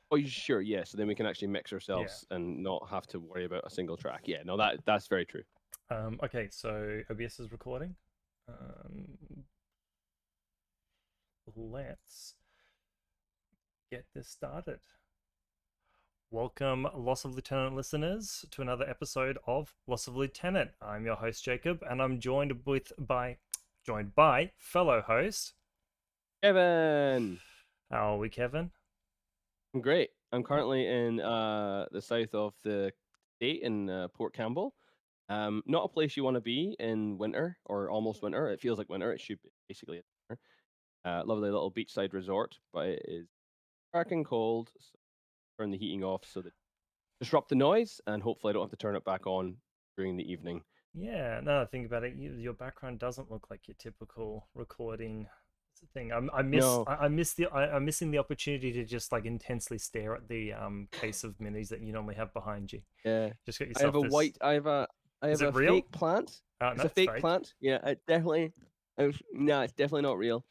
Oh, sure, yeah. So then we can actually mix Yeah. ourselves and not have to worry about a single track. Yeah, no, that's very true. Okay, so OBS is recording. Um, let's get this started. Welcome, Loss of Lieutenant listeners, to another episode of Loss of Lieutenant. I'm your host Jacob, and I'm joined by fellow host. Kevin, How are we, Kevin? I'm great. I'm currently in the south of the state in Port Campbell. Not a place you want to be in winter or almost winter. It feels like winter. It should be basically winter. Lovely little beachside resort, but it is cracking cold. So turn the heating off so that disrupt the noise, and hopefully I don't have to turn it back on during the evening. Yeah, now that I think about it, your background doesn't look like your typical recording thing. No, I'm missing the opportunity to just like intensely stare at the case of minis that you normally have behind you. yeah. Just get I have yourself a this. white. I Is have it a real? fake plant. Oh It's no, a it's fake fake. plant. Yeah, it definitely. No, it's definitely not real.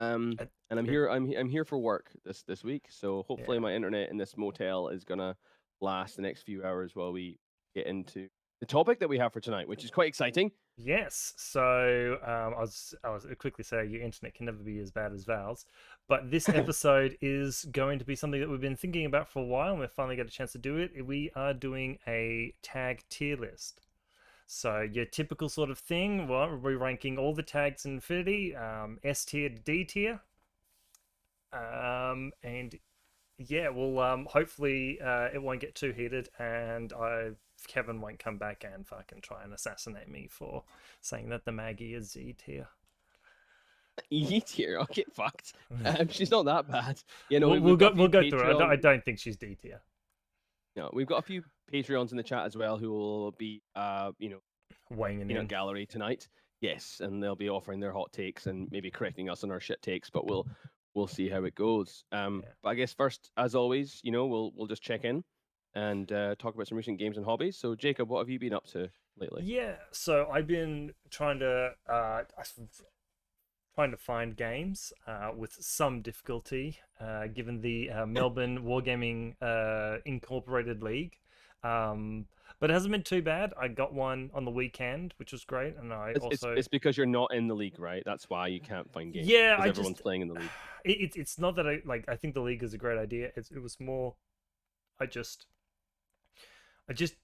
Um, It, and I'm it, here. I'm here for work this week. So hopefully yeah. my internet in this motel is gonna last the next few hours while we get into the topic that we have for tonight, which is quite exciting. Yes. So I was quickly say your internet can never be as bad as Val's, but this episode is going to be something that we've been thinking about for a while, and we finally got a chance to do it. We are doing a tag tier list. So your typical sort of thing. Well, we're ranking all the tags in Infinity, S tier to D tier, and yeah, well, hopefully it won't get too heated, and Kevin won't come back and fucking try and assassinate me for saying that the Maggie is Z tier. E tier. I'll get fucked. She's not that bad. You know, we'll we've we'll got go a few we'll go through it. I Patreon. don't think she's D tier. No, we've got a few Patreons in the chat as well who will be, at Weighing Peanut in. Gallery tonight. Yes, and they'll be offering their hot takes and maybe correcting us on our shit takes, but we'll see how it goes. Yeah. But I guess first, as always, we'll just check in and talk about some recent games and hobbies. So, Jacob, what have you been up to lately? Yeah, so I've been trying to find games with some difficulty, given the Melbourne Wargaming Incorporated League. But it hasn't been too bad. I got one on the weekend, which was great, and I It's, it's also, it's because you're not in the league, right? That's why you can't find games yeah, because I everyone's just playing in the league. it's not that I like. I think the league is a great idea. It was more, I just I just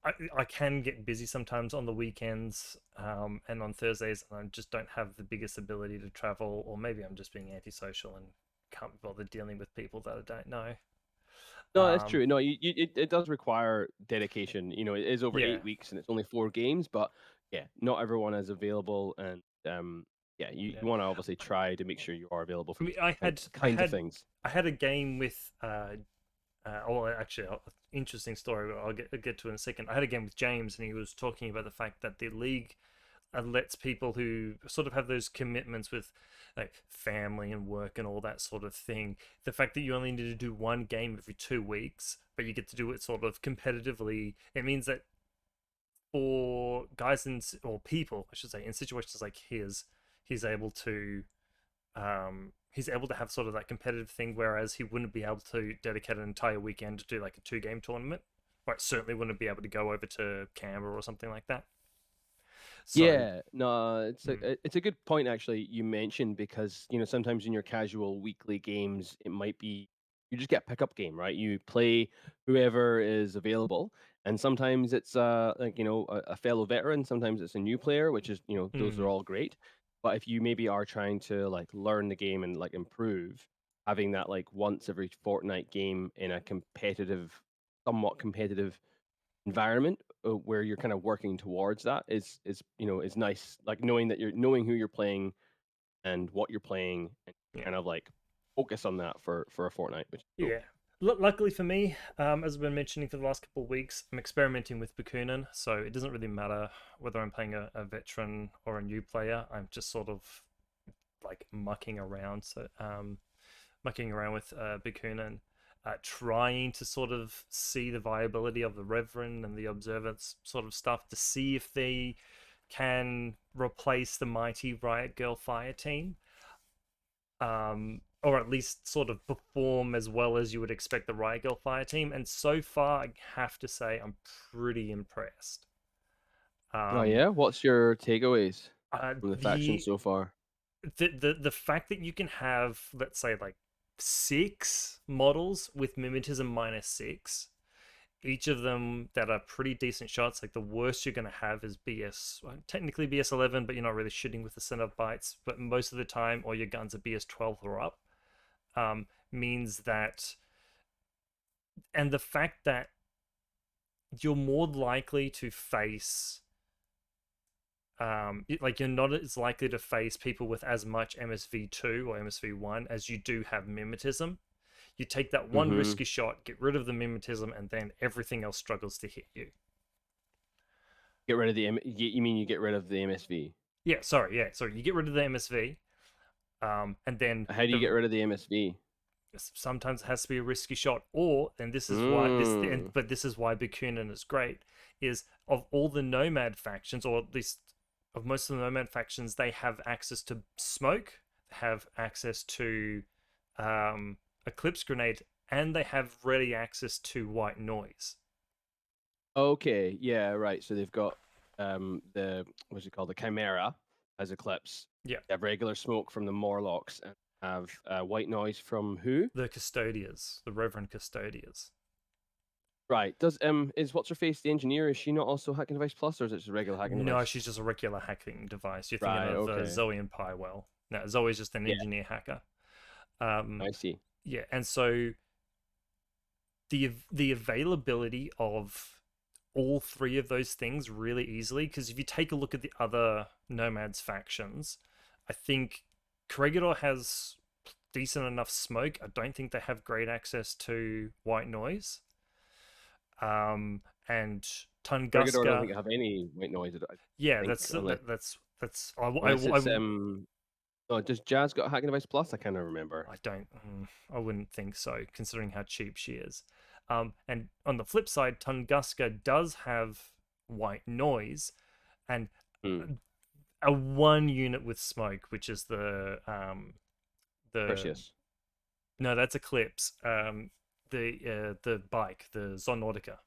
I can get busy sometimes on the weekends and on Thursdays, and I just don't have the biggest ability to travel, or maybe I'm just being antisocial and can't be bothered dealing with people that I don't know. No, that's Um, true. No, it does require dedication. It is over yeah, 8 weeks and it's only 4 games, but yeah, not everyone is available, and yeah, yeah. you want to obviously try to make sure you are available I for mean, these kinds of things. I had a game with oh, actually, interesting story. I'll get to in a second. I had a game with James, and he was talking about the fact that the league lets people who sort of have those commitments with like family and work and all that sort of thing. The fact that you only need to do one game every 2 weeks, but you get to do it sort of competitively, it means that for guys or people, I should say, in situations like his, he's able to he's able to have sort of that competitive thing, whereas he wouldn't be able to dedicate an entire weekend to do like a 2 game tournament. Like certainly wouldn't be able to go over to Canberra or something like that. So Yeah, no, mm, it's a good point actually you mentioned, because sometimes in your casual weekly games it might be you just get a pickup game, right? You play whoever is available, and sometimes it's like a fellow veteran, sometimes it's a new player, which is those are mm, all great. But if you maybe are trying to like learn the game and like improve, having that like once every fortnight game in a somewhat competitive environment where you're kind of working towards that is nice, like knowing who you're playing and what you're playing, and yeah. kind of like focus on that for a fortnight, which is cool. Yeah. Luckily for me, as I've been mentioning for the last couple of weeks, I'm experimenting with Bakunin, so it doesn't really matter whether I'm playing a veteran or a new player. I'm just sort of like mucking around with Bakunin, trying to sort of see the viability of the Reverend and the Observance sort of stuff to see if they can replace the mighty Riot Girl Fire team. or at least sort of perform as well as you would expect the Riot Girl fire team. And so far, I have to say I'm pretty impressed. Oh Um, yeah, what's your takeaways uh, from the faction the so far? the fact that you can have, let's say, like 6 models with mimetism -6, each of them that are pretty decent shots. Like the worst you're going to have is BS, well, technically BS 11, but you're not really shooting with the center bites. But most of the time, all your guns are BS 12 or up. Means that, and the fact that you're more likely to face, like you're not as likely to face people with as much MSV2 or MSV1 as you do have mimetism. You take that one Mm-hmm. risky shot, get rid of the mimetism, and then everything else struggles to hit you. Get rid of the you mean you get rid of the MSV? Yeah, sorry, yeah, sorry. You get rid of the MSV, and then How do you get rid of the MSV? sometimes it has to be a risky shot, or and this is why Mm. but this is why Bakunin is great. Is of all the Nomad factions, or at least of most of the Nomad factions, they have access to smoke, have access to Eclipse Grenade, and they have ready access to white noise. Okay, yeah, right. So they've got the what's it called? The Chimera as Eclipse. Yeah, They have regular smoke from the Morlocks and have white noise from who? the Custodias, the Reverend Custodias. Right. Does is what's her face the engineer? Is she not also Hacking Device Plus, or is it just a regular hacking No, device? she's just a regular hacking device. You're thinking Right. of Okay. Zoe and Pywell. No, Zoe's just an Yeah, engineer hacker. Um, I see. yeah, and so the availability of all three of those things really easily, because if you take a look at the other Nomads factions, I think Corregidor has decent enough smoke. I don't think they have great access to white noise. And Brigador doesn't Tunguska, think have any white noise. I yeah, think that's unless it's oh, does Jazz got a Hacking Device Plus? I kind of remember. I don't. I wouldn't think so, considering how cheap she is. And on the flip side, Tunguska does have white noise and Hmm. a 1 unit with smoke, which is the Precious. no, that's Eclipse. The bike, the Zonautica.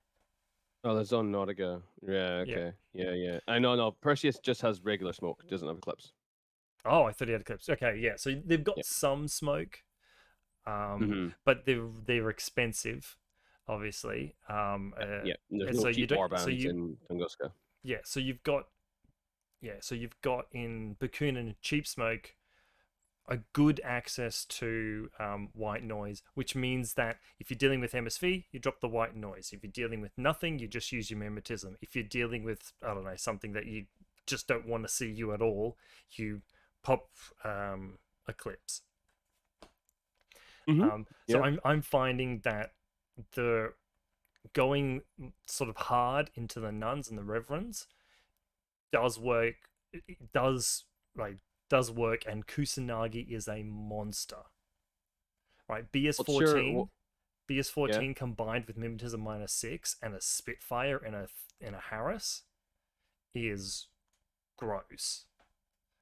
Oh, the Zone Nautica. Yeah. Yeah. Okay. Yeah. Yeah. I know. No, Perseus just has regular smoke. Doesn't have Eclipse. Oh, I thought he had Eclipse. Okay, yeah. So they've got Yeah. some smoke, Mm-hmm. but they're expensive, obviously. Yeah. There's And no so you cheap don't. So warbands you in Tunguska. yeah. So you've got So you've got in Bakun and Cheap Smoke a good access to white noise, which means that if you're dealing with MSV, you drop the white noise. If you're dealing with nothing, you just use your mimetism. If you're dealing with, I don't know, something that you just don't want to see you at all, you pop Eclipse. Mm-hmm. So Yeah. I'm finding that the going sort of hard into the nuns and the reverends does work. It does work, and Kusanagi is a monster. Right, What's your yeah? BS14 combined with mimetism -6 and a Spitfire and a Harris is gross.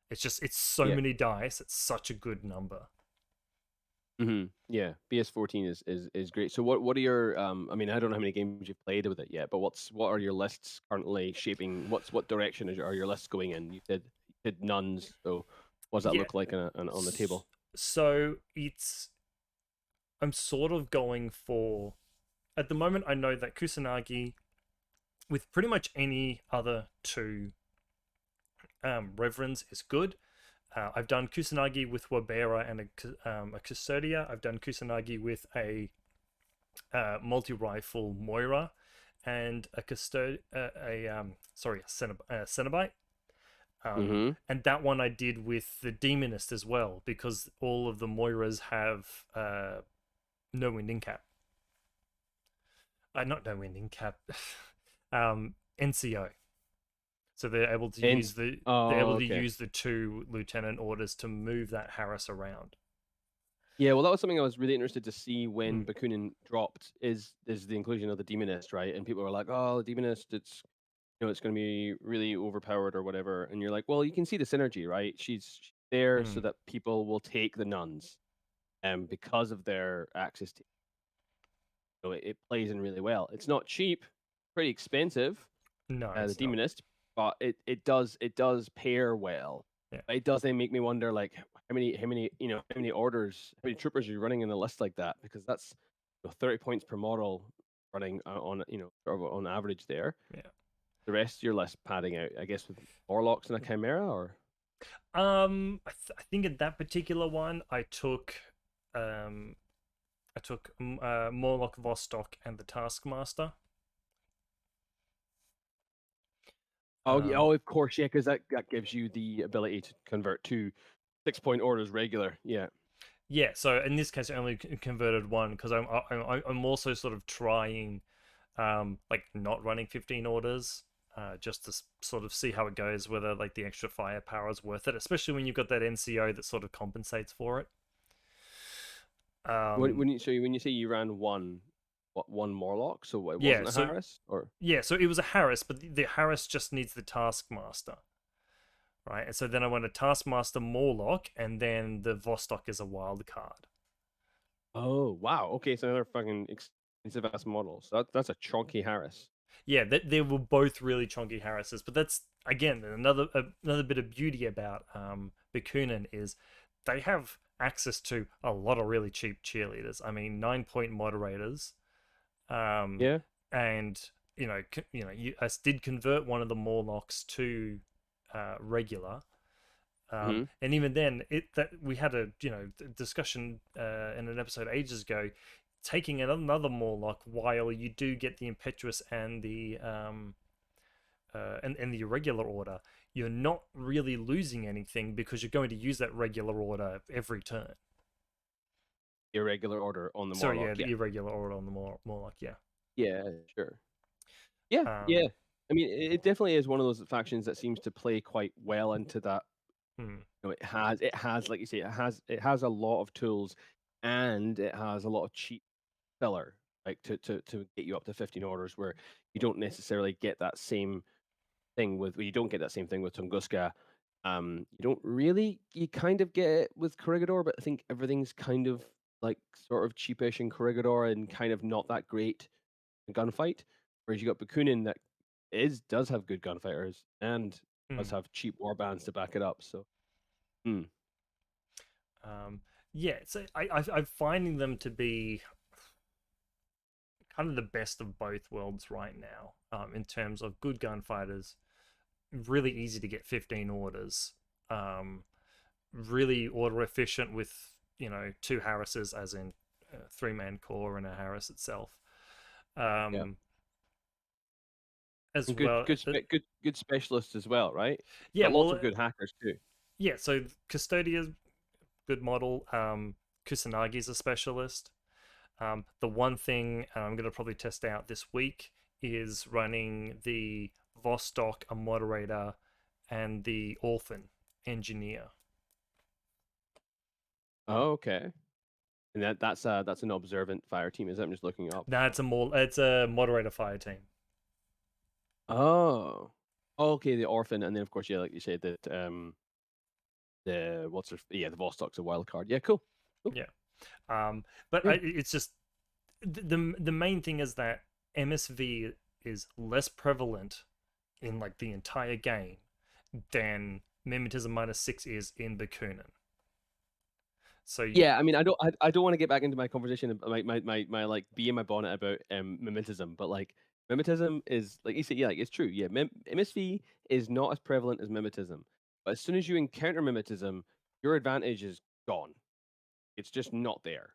It's so Yeah. many dice. It's such a good number. Mm-hmm. Yeah. BS14 is great. So what are your I mean I don't know how many games you've played with it yet, but what are your lists currently shaping? What direction are your lists going in? You did nuns. So what does that Yeah. look like on the table? So I'm sort of going for, at the moment I know that Kusanagi with pretty much any other two reverends is good. I've done Kusanagi with Wabera and a Custodia. I've done Kusanagi with a multi-rifle Moira and a Cenobite. Mm-hmm. And that one I did with the Demonist as well, because all of the Moiras have no winding cap. Not no winding cap. NCO. So And they're able oh, to okay. use the 2 lieutenant orders to move that Harris around. Yeah, well, that was something I was really interested to see when Mm. Bakunin dropped. Is the inclusion of the Demonist, right? And people were like, "Oh, the Demonist, it's going to be really overpowered or whatever." And you're like, "Well, you can see the synergy, right? She's there so Mm. that people will take the nuns, because of their access to. So it plays in really well. It's not cheap, pretty expensive, No, the it's not. Demonist, but it does pair well. Yeah. But it does then make me wonder, like, how many orders, how many troopers are you running in a list like that? Because that's 30 points per model running on sort of on average there. Yeah. The rest of your list padding out, I guess, with Warlocks and a Chimera, or I think in that particular one, um, Morlock, Vostok, and the Taskmaster. oh yeah, Um, oh of course, yeah, because that gives you the ability to convert to 6 point orders regular. Yeah, yeah. So in this case, I only converted one because I'm also sort of trying, like not running 15 orders. Just to sort of see how it goes, whether like the extra firepower is worth it, especially when you've got that NCO that sort of compensates for it. when you say you ran one Morlock, so it Yeah, wasn't a so Harris, or yeah, so it was a Harris, but the Harris just needs the Taskmaster, right? And so then I went a Taskmaster Morlock, and then the Vostok is a wild card. oh wow, okay, so another fucking expensive ass model. So that's a chunky Harris. Yeah, they were both really chunky Harrises, but that's again another bit of beauty about Bakunin is they have access to a lot of really cheap cheerleaders. I mean, 9 point moderators, um, Yeah. and I did convert one of the Morlocks to regular. Hmm. And even then, that we had a discussion in an episode ages ago, taking another Morlock while you do get the impetuous and the and the irregular order, you're not really losing anything because you're going to use that regular order every turn. Irregular order on the Sorry, yeah, Morlock. Yeah. the irregular order on the Morlock, yeah. Yeah. Sure. Yeah. Um, Yeah. I mean, it definitely is one of those factions that seems to play quite well into that. hmm, It has, like you say, it has a lot of tools, and it has a lot of cheap filler, like to get you up to 15 orders, where you don't necessarily get that same thing with. Well, you don't get that same thing with Tunguska. You don't really. You kind of get it with Corregidor, but I think everything's kind of like sort of cheapish in Corregidor and kind of not that great in gunfight. Whereas you got Bakunin that does have good gunfighters and does hmm. have cheap war bands to back it up. So, mm, Um, yeah, so I'm finding them to be kind of the best of both worlds right now, in terms of good gunfighters, really easy to get 15 orders, um, really order efficient with two Harrises, as in a 3-man core and a Harris itself, yeah, um, as and good well. good specialists as well, right? Yeah, But lots well, of good hackers too. yeah. So Custodia, good model. Kusanagi's a specialist. The one thing I'm going to probably test out this week is running the Vostok, a moderator, and the Orphan engineer. Oh, okay. And that's an observant fire team, is it? I'm just looking up. Now it's a moderator fire team. Oh. Okay, the orphan, and then of course, yeah, like you said that the the Vostok's a wild card. Yeah, cool. Cool. Yeah. But Yeah. it's just the main thing is that MSV is less prevalent in like the entire game than Mimetism -6 is in Bakunin. So Yeah, I mean, I don't want to get back into my conversation, my like bee in my bonnet about mimetism, but like mimetism is, like you said, yeah, like it's true. Yeah, MSV is not as prevalent as mimetism, but as soon as you encounter mimetism, your advantage is gone. It's just not there.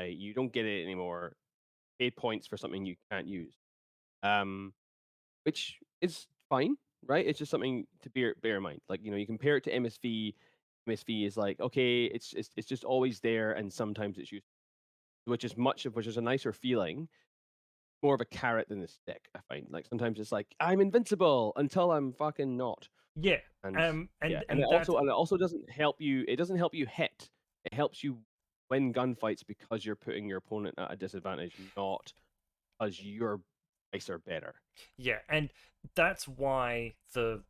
You don't get it anymore. Pay points for something you can't use. Um, which is fine, right? It's just something to bear in mind. Like, you compare it to MSV. MSV is like, okay, it's just always there, and sometimes it's used, which is a nicer feeling, more of a carrot than a stick. I find, like, sometimes it's like I'm invincible until I'm fucking not, yeah, and yeah, and it and that also doesn't help you. It doesn't help you hit. It helps you win gunfights because you're putting your opponent at a disadvantage, not because your dice are better. yeah, and that's why the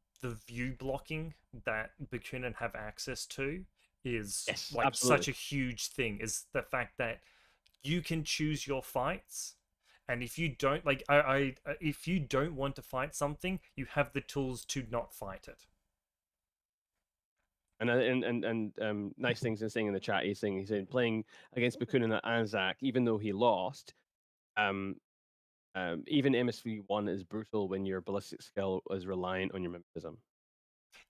view blocking that Bakunin have access to is Yes, like such absolutely. a huge thing. Is the fact that you can choose your fights, and if you don't like, if you don't want to fight something, you have the tools to not fight it. And nice things in saying in the chat. He said playing against Bakunin at Anzac, even though he lost, um, even MSV1 is brutal when your ballistic skill is reliant on your mimetism.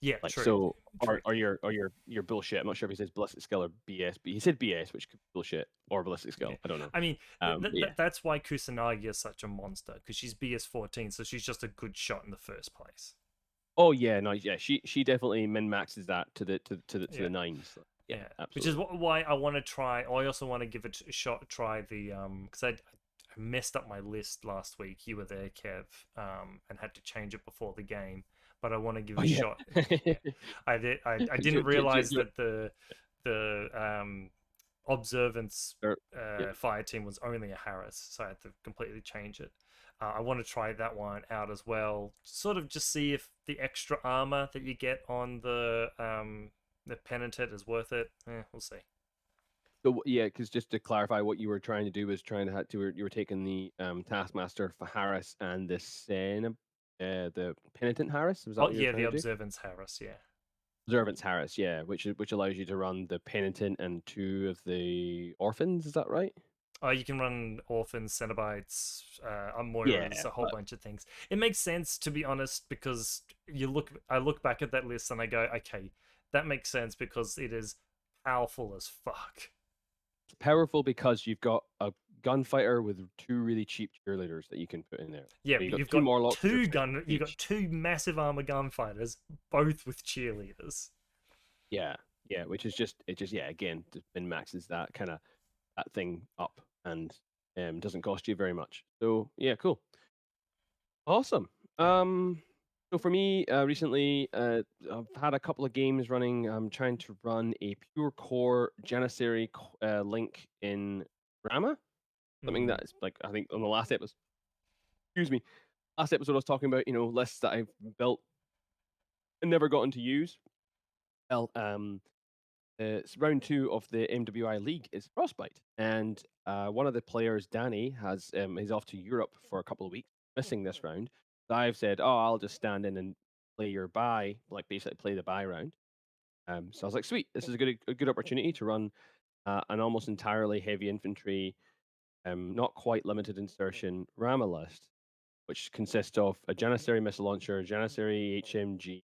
Yeah, Like true, so, true. or your bullshit. I'm not sure if he says ballistic skill or BS, but he said BS, which could be bullshit or ballistic Yeah, skill. I don't know. I mean, Yeah. that's why Kusanagi is such a monster, because she's BS14, so she's just a good shot in the first place. Oh yeah, no, yeah. She definitely min maxes that to Yeah, the nines. So, yeah, yeah. Which is absolutely. why I want to try. I also want to give it a shot. Try the because I messed up my list last week. You were there, Kev, and had to change it before the game. But I want to give Oh it a yeah. shot. Yeah, I did. I didn't realize that the observance Yeah. fire team was only a Harris, so I had to completely change it. I want to try that one out as well, sort of just see if the extra armor that you get on the penitent is worth it. We'll see. So yeah, because just to clarify, what you were trying to do was trying to you were taking the Taskmaster for Harris and the Penitent Harris. Was that Oh what you were yeah, the trying to do? observance Harris. Yeah. Observance Harris, yeah, which allows you to run the Penitent and two of the Orphans. Is that right? Oh, you can run orphans, cenobites, Yeah, Amoiras, a whole but bunch of things. It makes sense, to be honest, because I look back at that list and I go, okay, that makes sense because it is powerful as fuck. it's powerful because you've got a gunfighter with two really cheap cheerleaders that you can put in there. Yeah, So you but got you've two got Morlocks, which are 20 you've each. got two massive armor gunfighters, both with cheerleaders. Yeah, yeah, which is just yeah, again, just min maxes that thing up and doesn't cost you very much. So yeah, cool, awesome. So for me, recently, I've had a couple of games running. I'm trying to run a pure core Janissary link in Rama. Something Mm. that is like I think on the last episode, excuse me, last episode I was talking about lists that I've built and never gotten to use. Well, it's round two of the MWI League is Frostbyte, and one of the players, Danny, he's off to Europe for a couple of weeks, missing this round. So I've said, oh, I'll just stand in and play your buy, like basically play the buy round. So I was like, sweet, this is a good opportunity to run an almost entirely heavy infantry, not quite limited insertion Rama list, which consists of a Janissary missile launcher, Janissary HMG,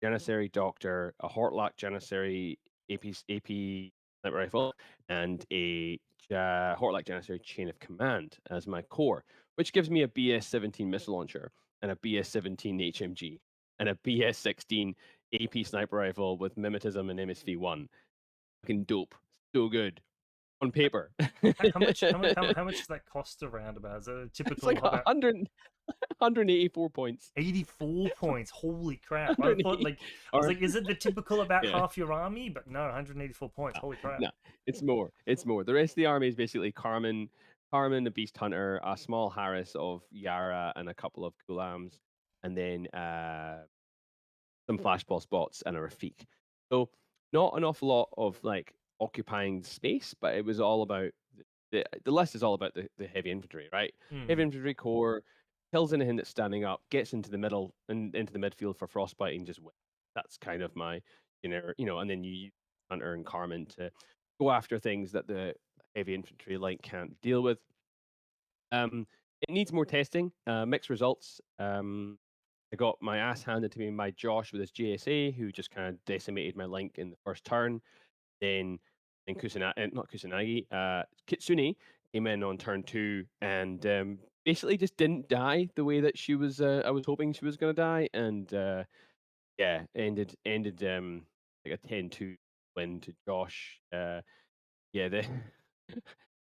Janissary Doctor, a Hortlock Janissary AP sniper rifle, and a Hortlock Janissary chain of command as my core, which gives me a BS-17 missile launcher and a BS-17 HMG and a BS-16 AP sniper rifle with mimetism and MSV1. Fucking dope. So good. On paper. How much does that cost around about? Is it a It's typical like about 184 points. 84 points? Holy crap. I thought 180 like I was or like, is it the typical about yeah. half your army? But no, 184 points. Holy crap. No, it's more. It's more. The rest of the army is basically Carmen, the Beast Hunter, a small Harris of Yara, and a couple of Kulams, and then some flashball spots and a Rafik. So not an awful lot of like occupying space, but it was all about the list is all about the heavy infantry, right? Heavy Hmm. infantry core kills anything that's standing up, gets into the middle and into the midfield for frostbite and just win. That's kind of my and then you use Hunter and Carmen to go after things that the heavy infantry like can't deal with. It needs more testing, mixed results. I got my ass handed to me by Josh with his JSA, who just kind of decimated my link in the first turn. Then not Kusanagi, Kitsune came in on turn two and basically just didn't die the way that she was. I was hoping she was going to die, and yeah, ended like a 10-2 win to Josh. Yeah,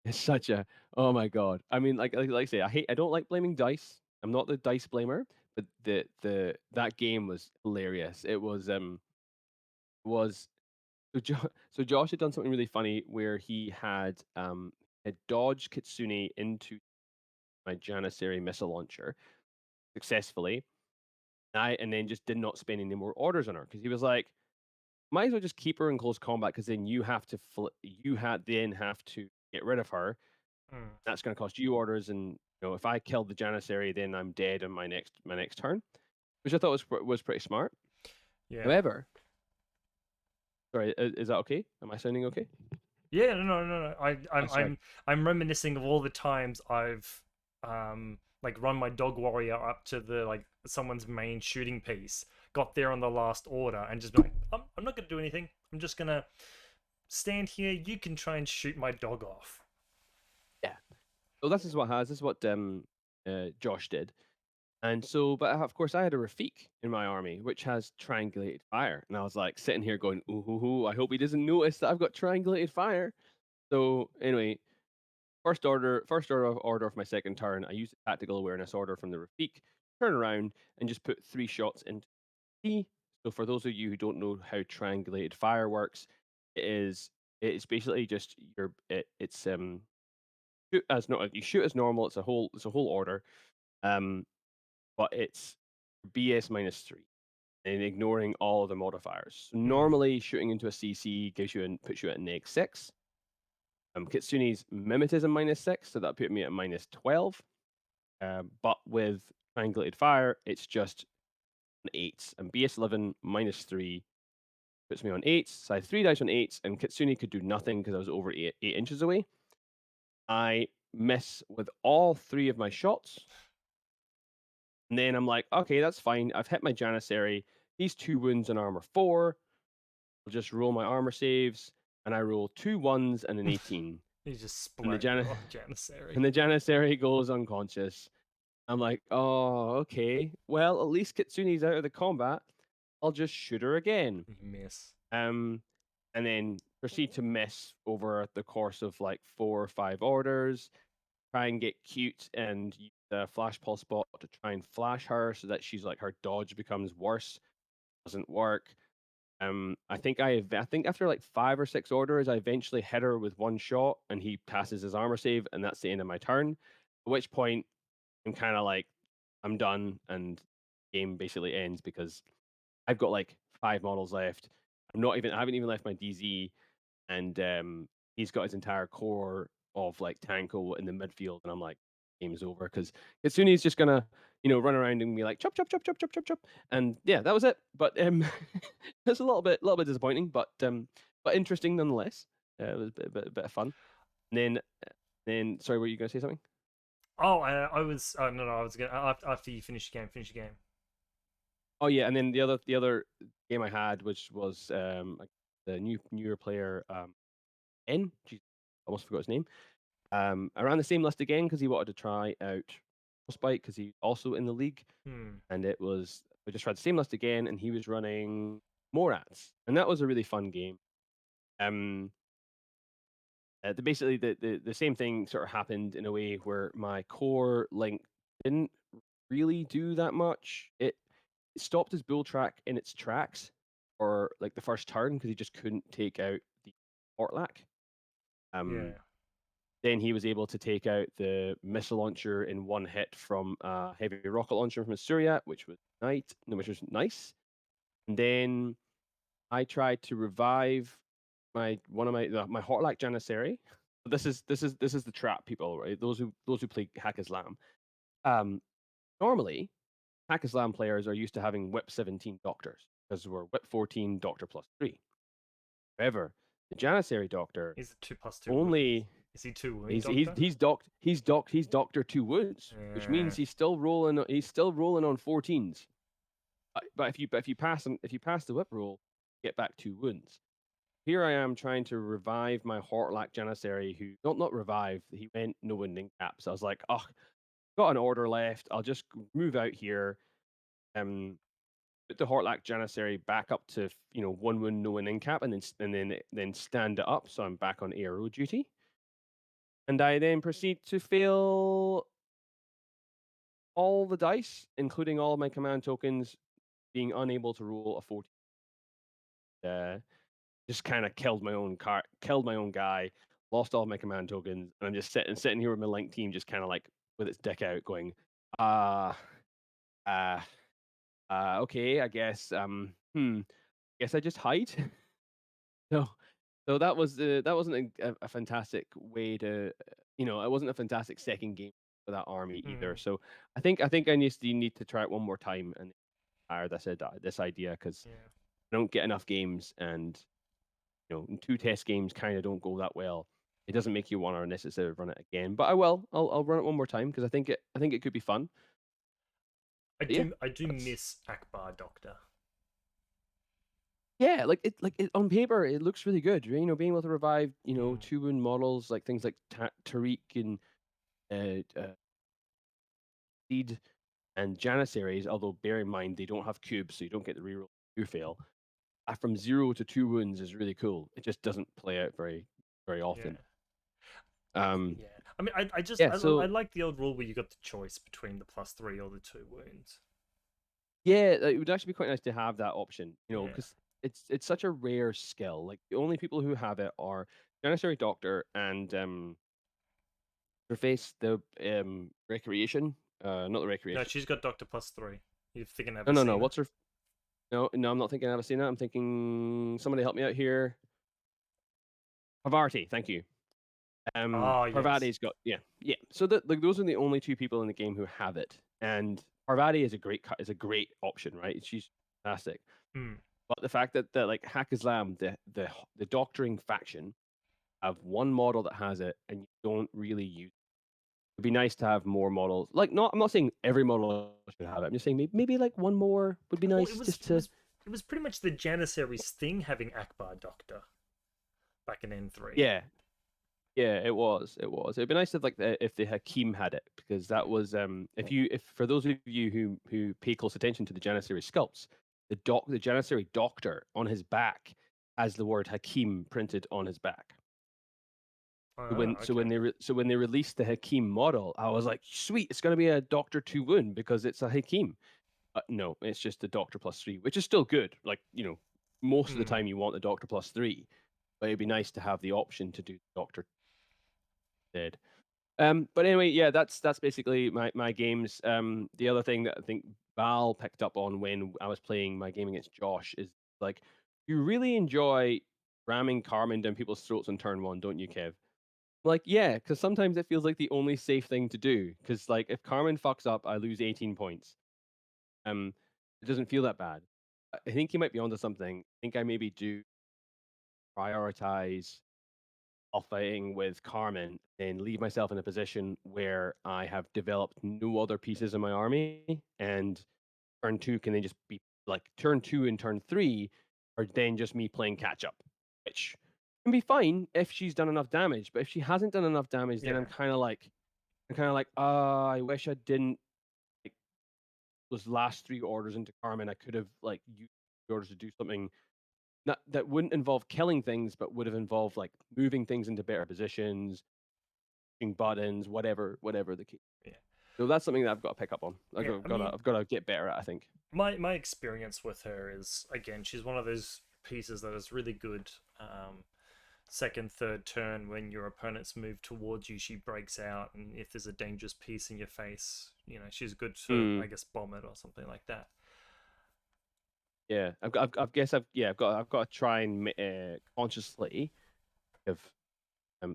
it's such a oh my god. I mean, like I say, I don't like blaming dice. I'm not the dice blamer, but the that game was hilarious. It was so Josh had done something really funny where he had dodged Kitsune into my Janissary missile launcher successfully. And then just did not spend any more orders on her because he was like, might as well just keep her in close combat because then you have to then have to get rid of her. Mm. That's going to cost you orders, and if I kill the Janissary, then I'm dead on my next turn, which I thought was pretty smart. Yeah. However, sorry, is that okay? Am I sounding okay? Yeah, no. Oh, sorry. I'm reminiscing of all the times I've like run my dog warrior up to the like someone's main shooting piece, got there on the last order, and just been like, I'm not gonna do anything. I'm just gonna stand here. You can try and shoot my dog off. Yeah. So this is what Josh did. And so, but of course, I had a Rafik in my army, which has triangulated fire. And I was like sitting here going, ooh, I hope he doesn't notice that I've got triangulated fire. So anyway, order of my second turn, I used a tactical awareness order from the Rafik, turn around and just put 3 shots into T. So for those of you who don't know how triangulated fire works, it's basically just you shoot as normal. It's a whole order. But it's BS -3 and ignoring all of the modifiers. So Hmm. normally, shooting into a CC puts you at -6. Kitsune's mimetism -6, so that put me at -12. But with triangulated fire, it's just an 8. And BS11 -3 puts me on 8. So I had 3 dice on 8, and Kitsune could do nothing because I was over 8 inches away. I miss with all 3 of my shots. And then I'm like, okay, that's fine. I've hit my Janissary. He's 2 wounds and armor 4. I'll just roll my armor saves, and I roll 2 1s and an 18. You just And the splat your Janissary. and the Janissary goes unconscious. I'm like, oh, okay. Well, at least Kitsune's out of the combat. I'll just shoot her again. You miss. And then proceed to miss over the course of like 4 or 5 orders. Try and get cute and use the flash pulse spot to try and flash her so that she's like her dodge becomes worse. Doesn't work. I think after like 5 or 6 orders, I eventually hit her with 1 shot, and he passes his armor save, and that's the end of my turn. At which point, I'm kind of like, I'm done, and game basically ends because I've got like 5 models left. I haven't even left my DZ, and he's got his entire core of like Tanko in the midfield, and I'm like, game's over because Kitsune's just gonna, run around and be like chop chop chop chop chop chop chop, and yeah, that was it. But it's a little bit disappointing, but interesting nonetheless. It was a bit of fun. And then sorry, were you gonna say something? Oh, I was. Oh no, I was gonna after you finish the game. Finish the game. Oh yeah, and then the other game I had, which was the newer player Geez, almost forgot his name. I ran the same list again because he wanted to try out Frostbyte because he's also in the league, Hmm. and we just tried the same list again, and he was running Morats, and that was a really fun game. Um, basically the same thing sort of happened in a way where my core link didn't really do that much. It stopped his bull track in its tracks for like the first turn because he just couldn't take out the Portlack. Um, Yeah. Then he was able to take out the missile launcher in 1 hit from a heavy rocket launcher from Suryat, which was nice. And then I tried to revive my Hortlak Janissary. This is the trap, people, right? Those who play Hack Islam. Normally, Hack Islam players are used to having Whip 17 doctors because we're Whip 14 Doctor plus 3. However, the Janissary Doctor He's a 2+2 wound. only Is he 2 wound He's doctor? he's Doctor 2 wounds, which means he's still rolling on 14s. But if you pass the whip roll, you get back 2 wounds. Here I am trying to revive my Hortlak Janissary, who not revive. He went no wounding cap. So I was like, oh, got an order left. I'll just move out here. Put the Hortlak Janissary back up to 1 wound, no wounding cap, and then stand it up. So I'm back on ARO duty. And I then proceed to fail all the dice, including all of my command tokens, being unable to roll a 14. Just kind of killed my own guy, lost all of my command tokens, and I'm just sitting here with my link team, just kind of like with its dick out, going, uh, uh, okay, I guess, guess I just hide. So that wasn't a fantastic way to, it wasn't a fantastic second game for that army either. Mm, So I think I need to try it one more time and hire this idea because yeah. I don't get enough games, and two test games kind of don't go that well. It doesn't make you want to necessarily run it again, but I will. I'll run it one more time because I think it could be fun. But yeah, I do that's miss Akbar Doctor. yeah, like it on paper it looks really good. Being able to revive Mm, two wound models like things like Tariq and Seed and Janissaries. Although bear in mind they don't have cubes, so you don't get the reroll if you fail. From 0 to 2 wounds is really cool. It just doesn't play out very yeah. often. Um, Yeah. I mean, I just yeah, I so like the old rule where you got the choice between the +3 or the 2 wounds. yeah, it would actually be quite nice to have that option, Yeah. because it's such a rare skill. Like the only people who have it are Janissary Doctor and Interface the Recreation. Not the No, Recreation. she's got Doctor +3. You're thinking of No, no, no. Asina. What's her? No, no. I'm not thinking of Avicena. I'm thinking somebody help me out here. Havarti, thank you. Oh yes. Parvati's got yeah. So like those are the only two people in the game who have it, and Parvati is a great option, right? She's fantastic. Hmm. But the fact that like Hack Islam, the doctoring faction, have one model that has it, and you don't really use it. It'd be nice to have more models. Like, I'm not saying every model should have it. I'm just saying maybe like one more would be Well, it nice, was just it to was it was pretty much the Janissaries thing having Akbar Doctor back in N3. yeah. Yeah, it was. It was. It'd be nice if if the Hakim had it, because Yeah. that was if for those of you who pay close attention to the Janissary sculpts, the Janissary doctor on his back has the word Hakim printed on his back. So Oh, when so okay. when they so when they released the Hakim model, I was like, sweet, it's gonna be a Doctor 2 wound because it's a Hakim. No, it's just a Doctor +3, which is still good. Like, most of the Hmm. time you want the Doctor +3, but it'd be nice to have the option to do Doctor dead. But anyway, yeah, that's basically my games. The other thing that I think Val picked up on when I was playing my game against Josh is like, you really enjoy ramming Carmen down people's throats on turn one, don't you, Kev? Like, yeah, because sometimes it feels like the only safe thing to do. Because like, if Carmen fucks up, I lose 18 points. Um, it doesn't feel that bad. I think you might be onto something. I think I maybe do prioritize fighting with Carmen and leave myself in a position where I have developed no other pieces in my army, and turn two can then just be like turn two and turn three are then just me playing catch up, which can be fine if she's done enough damage. But if she hasn't done enough damage, then Yeah. I wish I didn't like those last three orders into Carmen. I could have like used the orders to do something not, that wouldn't involve killing things, but would have involved like moving things into better positions, buttons, whatever the case. Yeah. So that's something that I've got to pick up on. Yeah. I mean, I've got to get better at. I think. my experience with her is, again, she's one of those pieces that is really good. Second, third turn when your opponents move towards you, she breaks out, and if there's a dangerous piece in your face, she's good to, Mm, I guess, bomb it or something like that. yeah, I've got to try and consciously of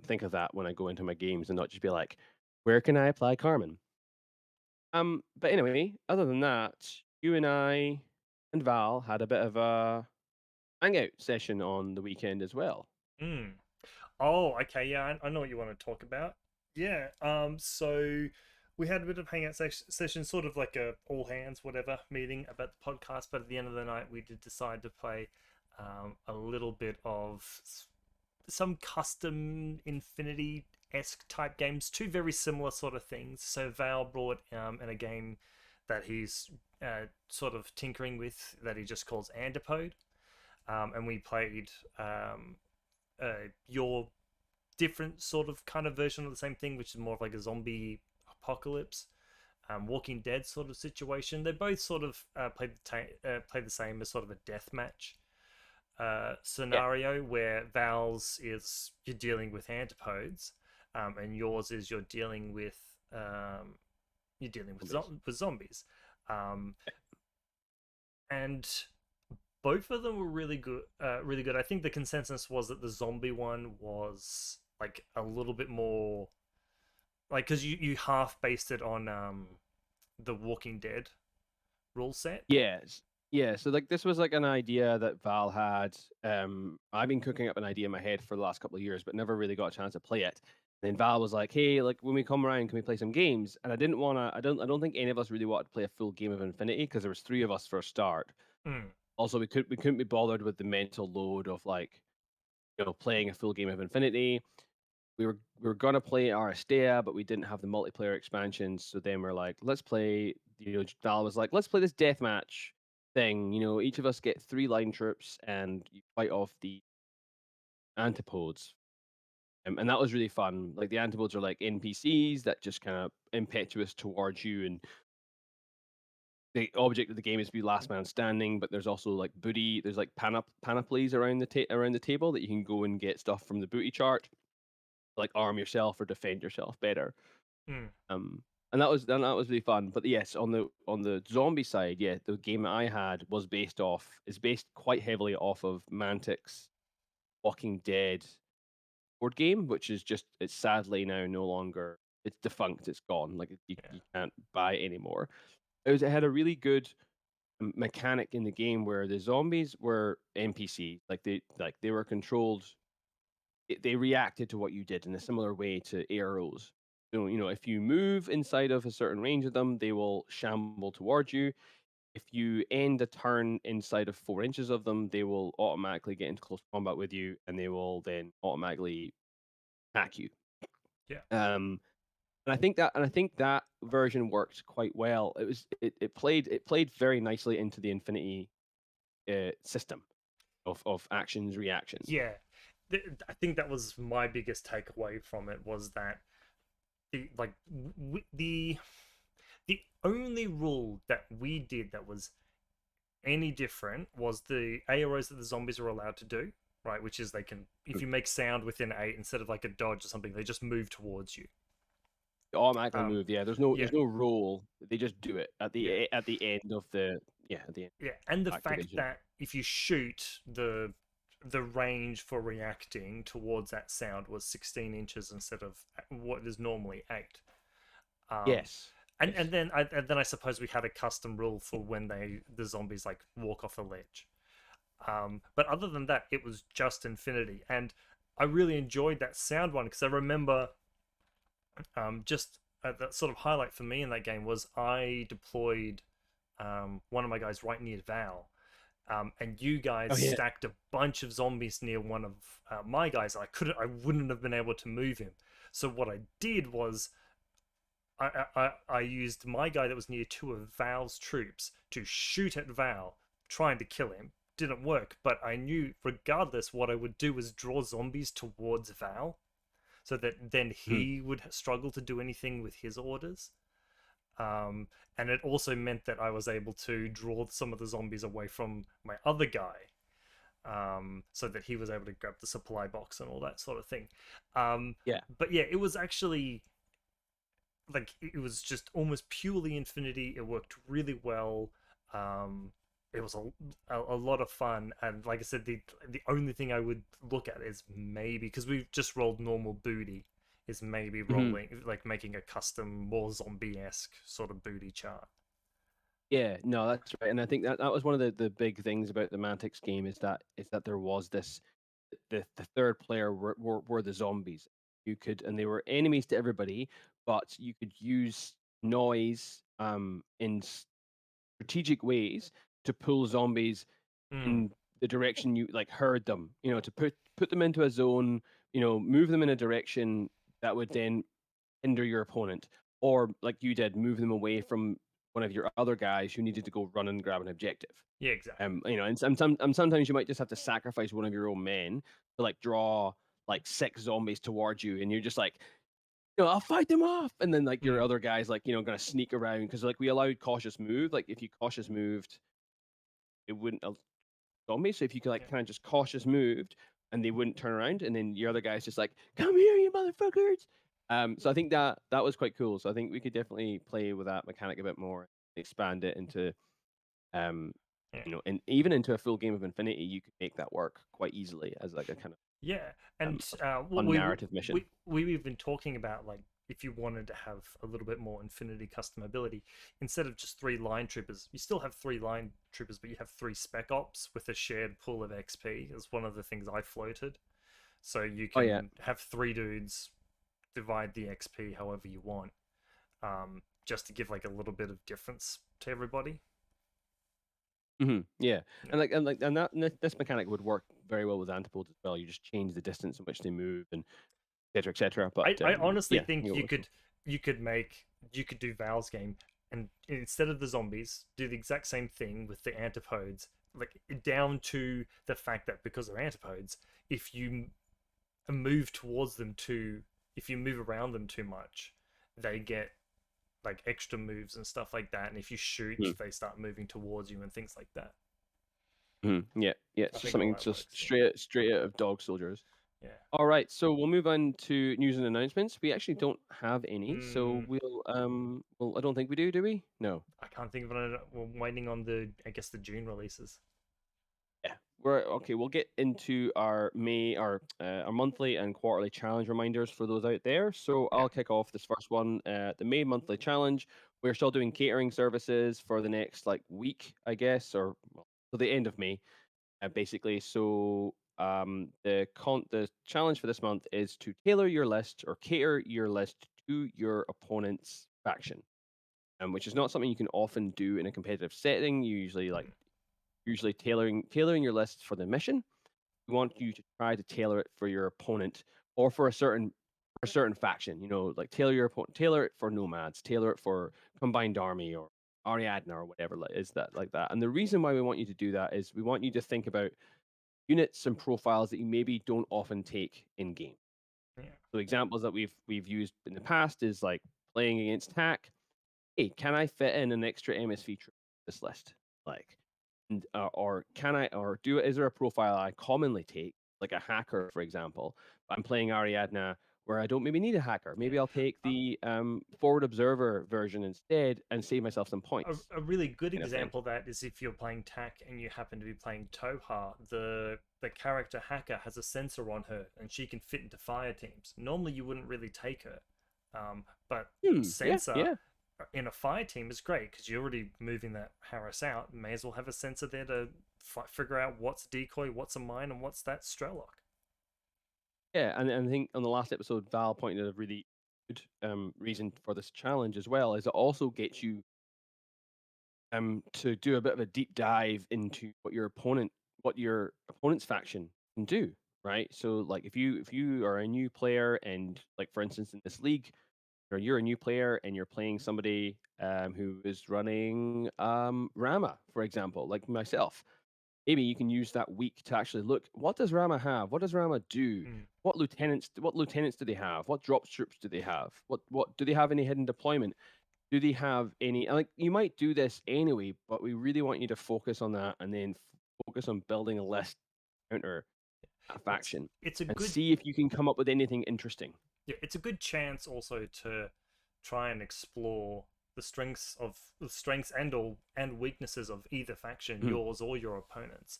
think of that when I go into my games and not just be like, where can I apply Carmen? But anyway, other than that, you and I and Val had a bit of a hangout session on the weekend as well. Mm. Oh, okay, yeah, I know what you want to talk about. Yeah, so we had a bit of hangout session, sort of like a all hands whatever meeting about the podcast. But at the end of the night, we did decide to play a little bit of some custom Infinity esque type games. Two very similar sort of things. So Val brought in a game that he's sort of tinkering with that he just calls Antipode, and we played your different sort of kind of version of the same thing, which is more of like a zombie apocalypse, Walking Dead sort of situation. They both sort of play the same as sort of a death match Yeah, scenario, where Val's is you're dealing with antipodes, and yours is you're dealing with zombies. with zombies, um, and both of them were really good. Really good. I think the consensus was that the zombie one was like a little bit more like because you half based it on the Walking Dead rule set. Yes. Yeah, so like this was like an idea that Val had. I've been cooking up an idea in my head for the last couple of years, but never really got a chance to play it. And then Val was like, "Hey, like when we come around, can we play some games?" And I didn't want to. I don't think any of us really wanted to play a full game of Infinity because there was three of us for a start. Mm, Also, we couldn't be bothered with the mental load of like playing a full game of Infinity. We were gonna play Aristea, but we didn't have the multiplayer expansions. So then we're like, let's play. Val was like, let's play this deathmatch thing. Each of us get 3 line troops, and you fight off the antipodes. And that was really fun. Like the antipodes are like NPCs that just kind of impetuous towards you, and the object of the game is to be last man standing. But there's also like booty. There's like panoplies around the table that you can go and get stuff from the booty chart, like arm yourself or defend yourself better. mm, And that was really fun. But yes, on the zombie side, yeah, the game that I had is based quite heavily off of Mantic's Walking Dead board game, which is just it's sadly now no longer it's defunct, it's gone. Like you, yeah, you can't buy it anymore. It had a really good mechanic in the game where the zombies were NPCs, like they were controlled. They reacted to what you did in a similar way to arrows. So, if you move inside of a certain range of them, they will shamble towards you. If you end a turn inside of 4 inches of them, they will automatically get into close combat with you, and they will then automatically attack you. yeah, Um, and I think that version worked quite well. It played very nicely into the Infinity system of actions reactions. yeah. I think that was my biggest takeaway from it was that the like the only rule that we did that was any different was the AOs that the zombies are allowed to do, right? Which is they can, if you make sound within 8 instead of like a dodge or something, they just move towards you. Automatically Um, move. Yeah, there's no yeah, there's no role. They just do it at yeah, the end of the yeah at the end yeah, and the of fact activation. that if you shoot the range for reacting towards that sound was 16 inches instead of what is normally 8. Um, Yes, and yes. then I suppose we had a custom rule for when the zombies like walk off a ledge. But other than that, it was just Infinity, and I really enjoyed that sound one because I remember just that sort of highlight for me in that game was I deployed one of my guys right near Val. And you guys Oh yeah. stacked a bunch of zombies near one of my guys. I wouldn't have been able to move him. So what I did was I used my guy that was near 2 of Val's troops to shoot at Val, trying to kill him. Didn't work, but I knew regardless what I would do was draw zombies towards Val, so that then Mhm. he would struggle to do anything with his orders. And it also meant that I was able to draw some of the zombies away from my other guy, so that he was able to grab the supply box and all that sort of thing. Um, Yeah. but yeah, it was actually like it was just almost purely Infinity. It worked really well. It was a lot of fun, and like I said, the only thing I would look at is maybe because we've just rolled normal booty, is maybe Mhm. rolling like making a custom more zombie-esque sort of booty chart. Yeah. No, that's right. And I think that was one of the big things about the Mantics game is that there was this the third player were the zombies. You could and they were enemies to everybody, but you could use noise in strategic ways to pull zombies Mm, in the direction you like herd them, to put them into a zone, move them in a direction that would then hinder your opponent, or like you did, move them away from one of your other guys who needed to go run and grab an objective. yeah, exactly. And sometimes you might just have to sacrifice one of your own men to like draw like 6 zombies towards you, and you're just like, I'll fight them off, and then like your Mm, other guys like gonna sneak around because like we allowed cautious move. Like if you cautious moved, it wouldn't zombies. So if you could yeah. like kind of just cautious moved and they wouldn't turn around, and then your other guy's just like, "Come here, you motherfuckers!" So I think that was quite cool. So I think we could definitely play with that mechanic a bit more, expand it into um Yeah. And even into a full game of Infinity, you could make that work quite easily as like a kind of Yeah, and what fun narrative mission. we've been talking about, like, if you wanted to have a little bit more Infinity customability, instead of just 3 line troopers, you still have 3 line troopers, but you have 3 spec ops with a shared pool of XP. Is one of the things I floated. So you Oh yeah. can have 3 dudes divide the XP however you want, just to give like a little bit of difference to everybody. Yeah, Yeah. and this mechanic would work very well with antipodes as well. You just change the distance in which they move and etc. etc. But I honestly yeah, think you could make you could do Val's game, and instead of the zombies, do the exact same thing with the antipodes, like down to the fact that because they're antipodes, if you move towards them too, if you move around them too much, they get like extra moves and stuff like that. And if you shoot, Mhm, they start moving towards you and things like that. yeah, yeah. I It's just think all something that just works. Yeah. straight out of Dog Soldiers. Yeah. All right, so we'll move on to news and announcements. We actually don't have any, so Mm, well, I don't think we do we? No. I can't think of it. We're waiting on the, I guess, the June releases. Yeah, we're okay. We'll get into our monthly and quarterly challenge reminders for those out there. So Yeah. I'll kick off this first one. The May monthly challenge. We're still doing catering services for the next like week, I guess, or well, till the end of May, basically. So the challenge for this month is to tailor your list or cater your list to your opponent's faction, which is not something you can often do in a competitive setting. You Mm, usually tailoring your list for the mission. We want you to try to tailor it for your opponent or for a certain faction. Like tailor it for nomads, tailor it for combined army or Ariadna or whatever is that like that. And the reason why we want you to do that is we want you to think about units and profiles that you maybe don't often take in game. yeah. So examples that we've used in the past is like playing against TAC. Hey, can I fit in an extra MS feature in this list? Like, or can I, or do, is there a profile I commonly take, like a hacker, for example? I'm playing Ariadna where I don't maybe need a hacker. Yeah. Maybe I'll take the forward observer version instead and save myself some A, points, a really good kind of thing. example of that is if you're playing TAC and you happen to be playing Toha, the character hacker has a sensor on her and she can fit into fire teams. Normally you wouldn't really take her, but Yeah, sensor yeah. in a fire team is great because you're already moving that Harris out. May as well have a sensor there to figure out what's a decoy, what's a mine, and what's that Strelok. Yeah, and I think on the last episode, Val pointed out a really good reason for this challenge as well, is it also gets you to do a bit of a deep dive into what your opponent's faction can do, right? So like if you are a new player and like for instance in this league, or you're a new player and you're playing somebody who is running Rama, for example, like myself. Maybe you can use that week to actually look, what does Rama have? What does Rama do? Mm. What lieutenants do they have? What drop troops do they have? What do they have any hidden deployment? Do they have any, like you might do this anyway, but we really want you to focus on that and then focus on building a list counter a It's faction it's a and good see if you can come up with anything interesting. yeah, it's a good chance also to try and explore the strengths and weaknesses of either faction, Mhm. yours or your opponent's.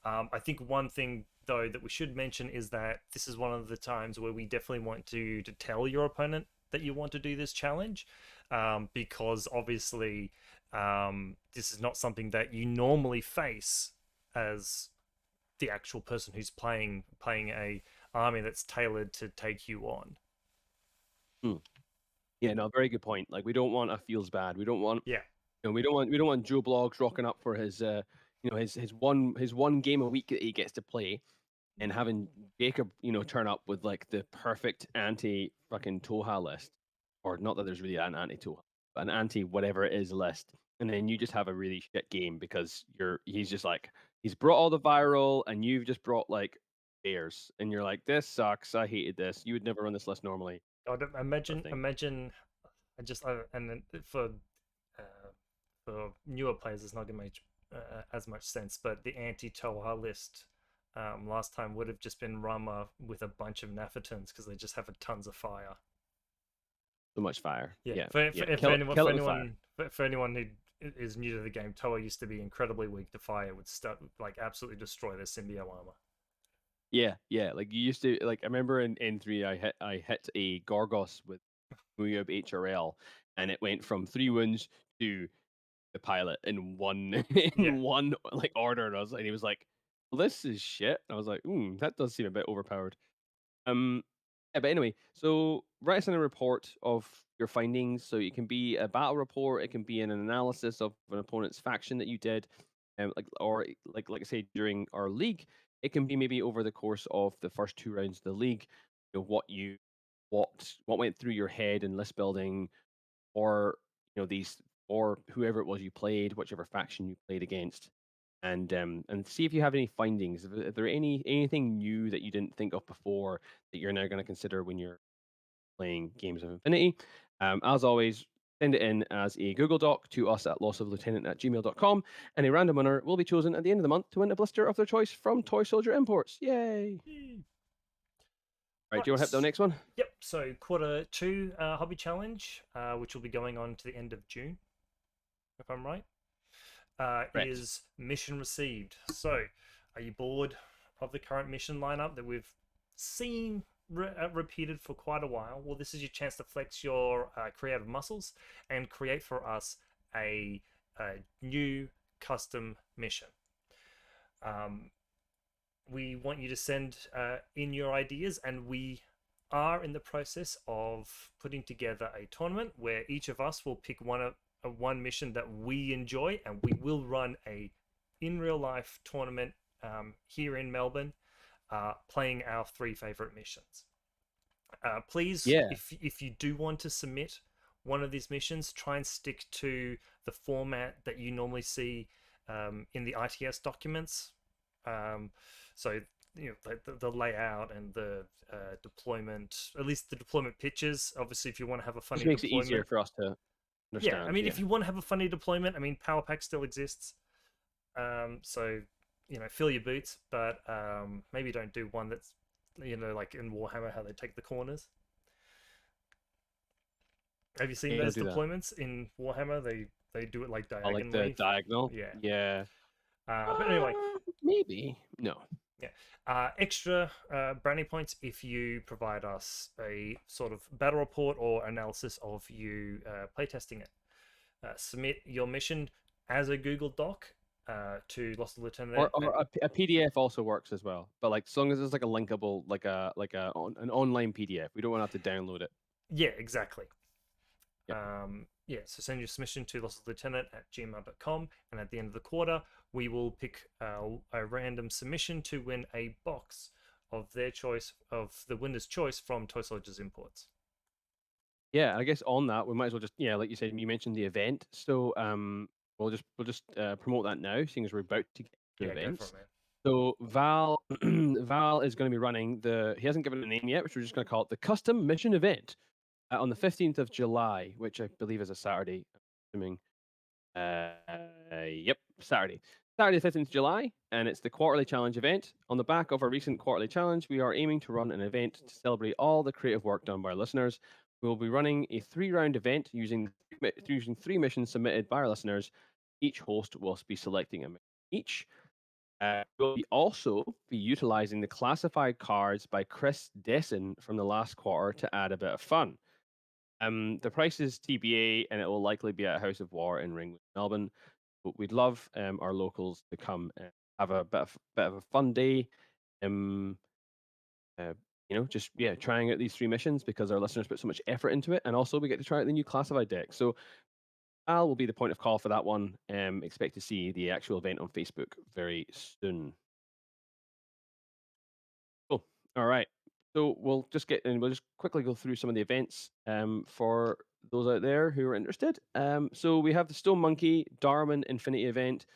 I think one thing though that we should mention is that this is one of the times where we definitely want to tell your opponent that you want to do this challenge, because obviously this is not something that you normally face as the actual person who's playing a army that's tailored to take you on. Mm. Yeah, no, very good point. Like we don't want a feels bad. We don't want Yeah. we don't want Joe Blogs rocking up for his his one game a week that he gets to play and having Jacob, turn up with like the perfect anti fucking Toha list. Or not that there's really an anti Toha, but an anti whatever it is list. And then you just have a really shit game because he's just like he's brought all the viral and you've just brought like bears and you're like, this sucks. I hated this. You would never run this list normally, God, sort of imagine thing. imagine I just and then for newer players it's not going to make as much sense, but the anti Toha list last time would have just been Rama with a bunch of Naphatons because they just have a tons of fire. So much fire. Yeah, Yeah. for, Yeah. for, Kill it with fire. for anyone who is new to the game, Toa used to be incredibly weak to fire, would start like absolutely destroy their symbiote armor. Yeah, yeah. Like you used to like. I remember in N3, I hit a Gorgos with Muyub HRL, and it went from 3 wounds to the pilot in one Yeah, in one like order. And he was like, well, "This is shit." I was like, that does seem a bit overpowered." Um, yeah, but anyway, so write us in a report of your findings. So it can be a battle report, it can be an analysis of an opponent's faction that you did, or like I say during our league, it can be maybe over the course of the first 2 rounds of the league. What went through your head in list building, or these, or whoever it was you played, whichever faction you played against, and see if you have any findings. If there anything new that you didn't think of before that you're now going to consider when you're playing Games of Infinity. As always, send it in as a Google Doc to us at lossoflieutenant@gmail.com, and a random winner will be chosen at the end of the month to win a blister of their choice from Toy Soldier Imports. Yay! Right, do you want to hit the right. next one? Yep. So Q2 hobby challenge, which will be going on to the end of June, if I'm right, Correct. is mission received. So, are you bored of the current mission lineup that we've seen repeated for quite a while? Well, this is your chance to flex your creative muscles and create for us a new custom mission. Um, we want you to send in your ideas, and we are in the process of putting together a tournament where each of us will pick one mission that we enjoy, and we will run a in real life tournament here in Melbourne, playing our 3 favorite missions. Please, Yeah. if you do want to submit one of these missions, try and stick to the format that you normally see in the ITS documents. Um, so the layout and the deployment, at least the deployment pictures. Obviously, if you want to have a Just funny makes it easier deployment, for us to yeah. I understand. mean, Yeah. if you want to have a funny deployment, I mean, Power Pack still exists. So fill your boots, but maybe don't do one that's like in Warhammer how they take the corners. Have you seen Yeah, I'll those do that. deployments in Warhammer? They do it like I like the diagonally. diagonal. Yeah. Yeah. But anyway, Maybe. No. yeah. Extra brownie points if you provide us a sort of battle report or analysis of you playtesting it. Submit your mission as a Google Doc to Lost Or Lieutenant. a PDF also works as well. But like, as long as it's like a linkable, an online PDF, we don't want to have to download it. Yeah, exactly. Yep. Yeah, so send your submission to lostlieutenant@gmail.com, and at the end of the quarter, we will pick a random submission to win a box of their choice, of the winner's choice from Toy Soldiers Imports. Yeah, I guess on that we might as well just, like you said, you mentioned the event, so we'll just promote that now, seeing as we're about to get to Yeah, go for events. it, man. So Val Val is going to be running he hasn't given it a name yet, which we're just going to call it the Custom Mission Event on the 15th of July, which I believe is a Saturday. I'm assuming. Yep, Saturday. Saturday, 15th of July, and it's the quarterly challenge event. On the back of our recent quarterly challenge, we are aiming to run an event to celebrate all the creative work done by our listeners. We will be running a 3-round event using 3 missions submitted by our listeners. Each host will be selecting a mission each. We'll also be utilizing the classified cards by Chris Desson from the last quarter to add a bit of fun. The price is TBA, and it will likely be at House of War in Ringwood, Melbourne. But we'd love our locals to come and have a bit of a fun day. Um, just trying out these 3 missions because our listeners put so much effort into it, and also we get to try out the new classified deck. So Al will be the point of call for that one. Expect to see the actual event on Facebook very soon. Cool. All right. So we'll just quickly go through some of the events for those out there who are interested. So we have the Stone Monkey Darwin Infinity event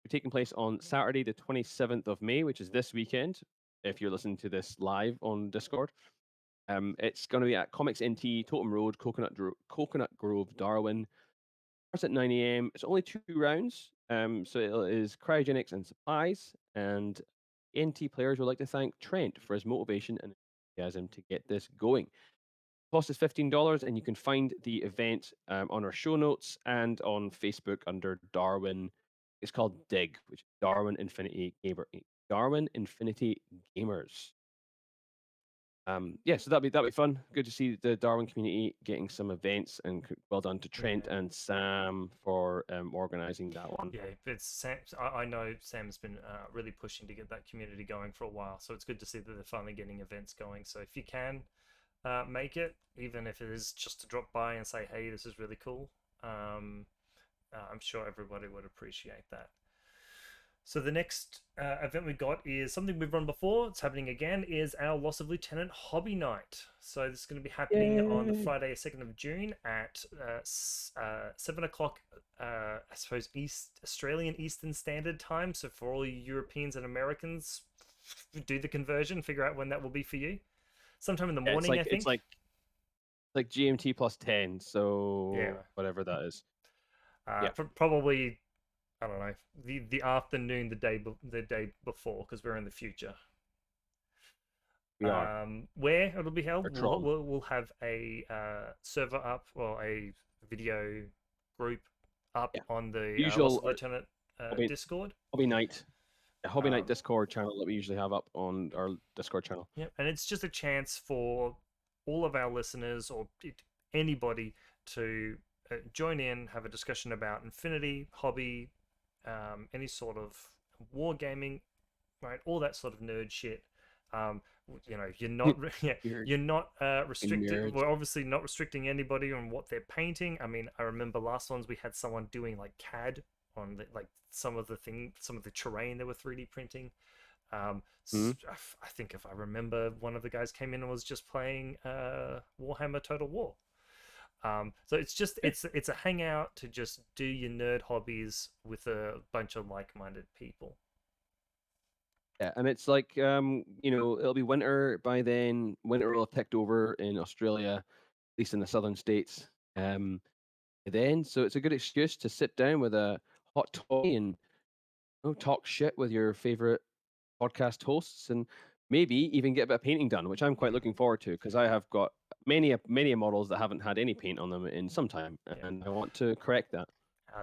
taking place on Saturday, the 27th of May, which is this weekend. If you're listening to this live on Discord, it's going to be at Comics NT, Totem Road, Coconut Grove, Darwin. Starts at 9 a.m. It's only 2 rounds, so it is cryogenics and supplies. And NT players would like to thank Trent for his motivation and enthusiasm to get this going. Cost is $15, and you can find the event on our show notes and on Facebook under Darwin. It's called Dig, which is Darwin Infinity Gamers. Yeah, so that'd be fun. Good to see the Darwin community getting some events, and well done to Trent Yeah. and Sam for organizing that one. Yeah, it's Sam. I know Sam's been really pushing to get that community going for a while, so it's good to see that they're finally getting events going. So if you can make it, even if it is just to drop by and say, "Hey, this is really cool," I'm sure everybody would appreciate that. So the next event we got is something we've run before. It's happening again. Is our Loss of Lieutenant Hobby Night. So this is going to be happening on the Yay. Friday, 2nd of June at 7 o'clock. I suppose Australian Eastern Standard Time. So for all you Europeans and Americans, do the conversion. Figure out when that will be for you. Sometime in the Yeah, morning, I think. it's like GMT plus 10, so Yeah. whatever that is. Yeah. Probably, I don't know, the afternoon, the day before, because we're in the future. We are. Where it'll be held, Tron. we'll have a server up, or a video group up Yeah. on the Usual Lost Lieutenant Discord. Hobby Night. The Hobby Night Discord channel that we usually have up on our Discord channel. Yeah, and it's just a chance for all of our listeners, or anybody, to join in, have a discussion about Infinity, hobby, any sort of wargaming, right? All that sort of nerd shit. You know, you're not you're not restricted. We're obviously not restricting anybody on what they're painting. I mean, I remember last ones we had someone doing like CAD on like some of the terrain they were 3D printing. I think, if I remember, one of the guys came in and was just playing Warhammer Total War. So it's a hangout to just do your nerd hobbies with a bunch of like-minded people. Yeah, and it's like it'll be winter by then. Winter will have ticked over in Australia, at least in the southern states. Then, so it's a good excuse to sit down with a hot toy and talk shit with your favorite podcast hosts, and maybe even get a bit of painting done, which I'm quite looking forward to, because I have got many models that haven't had any paint on them in some time, and I want to correct that.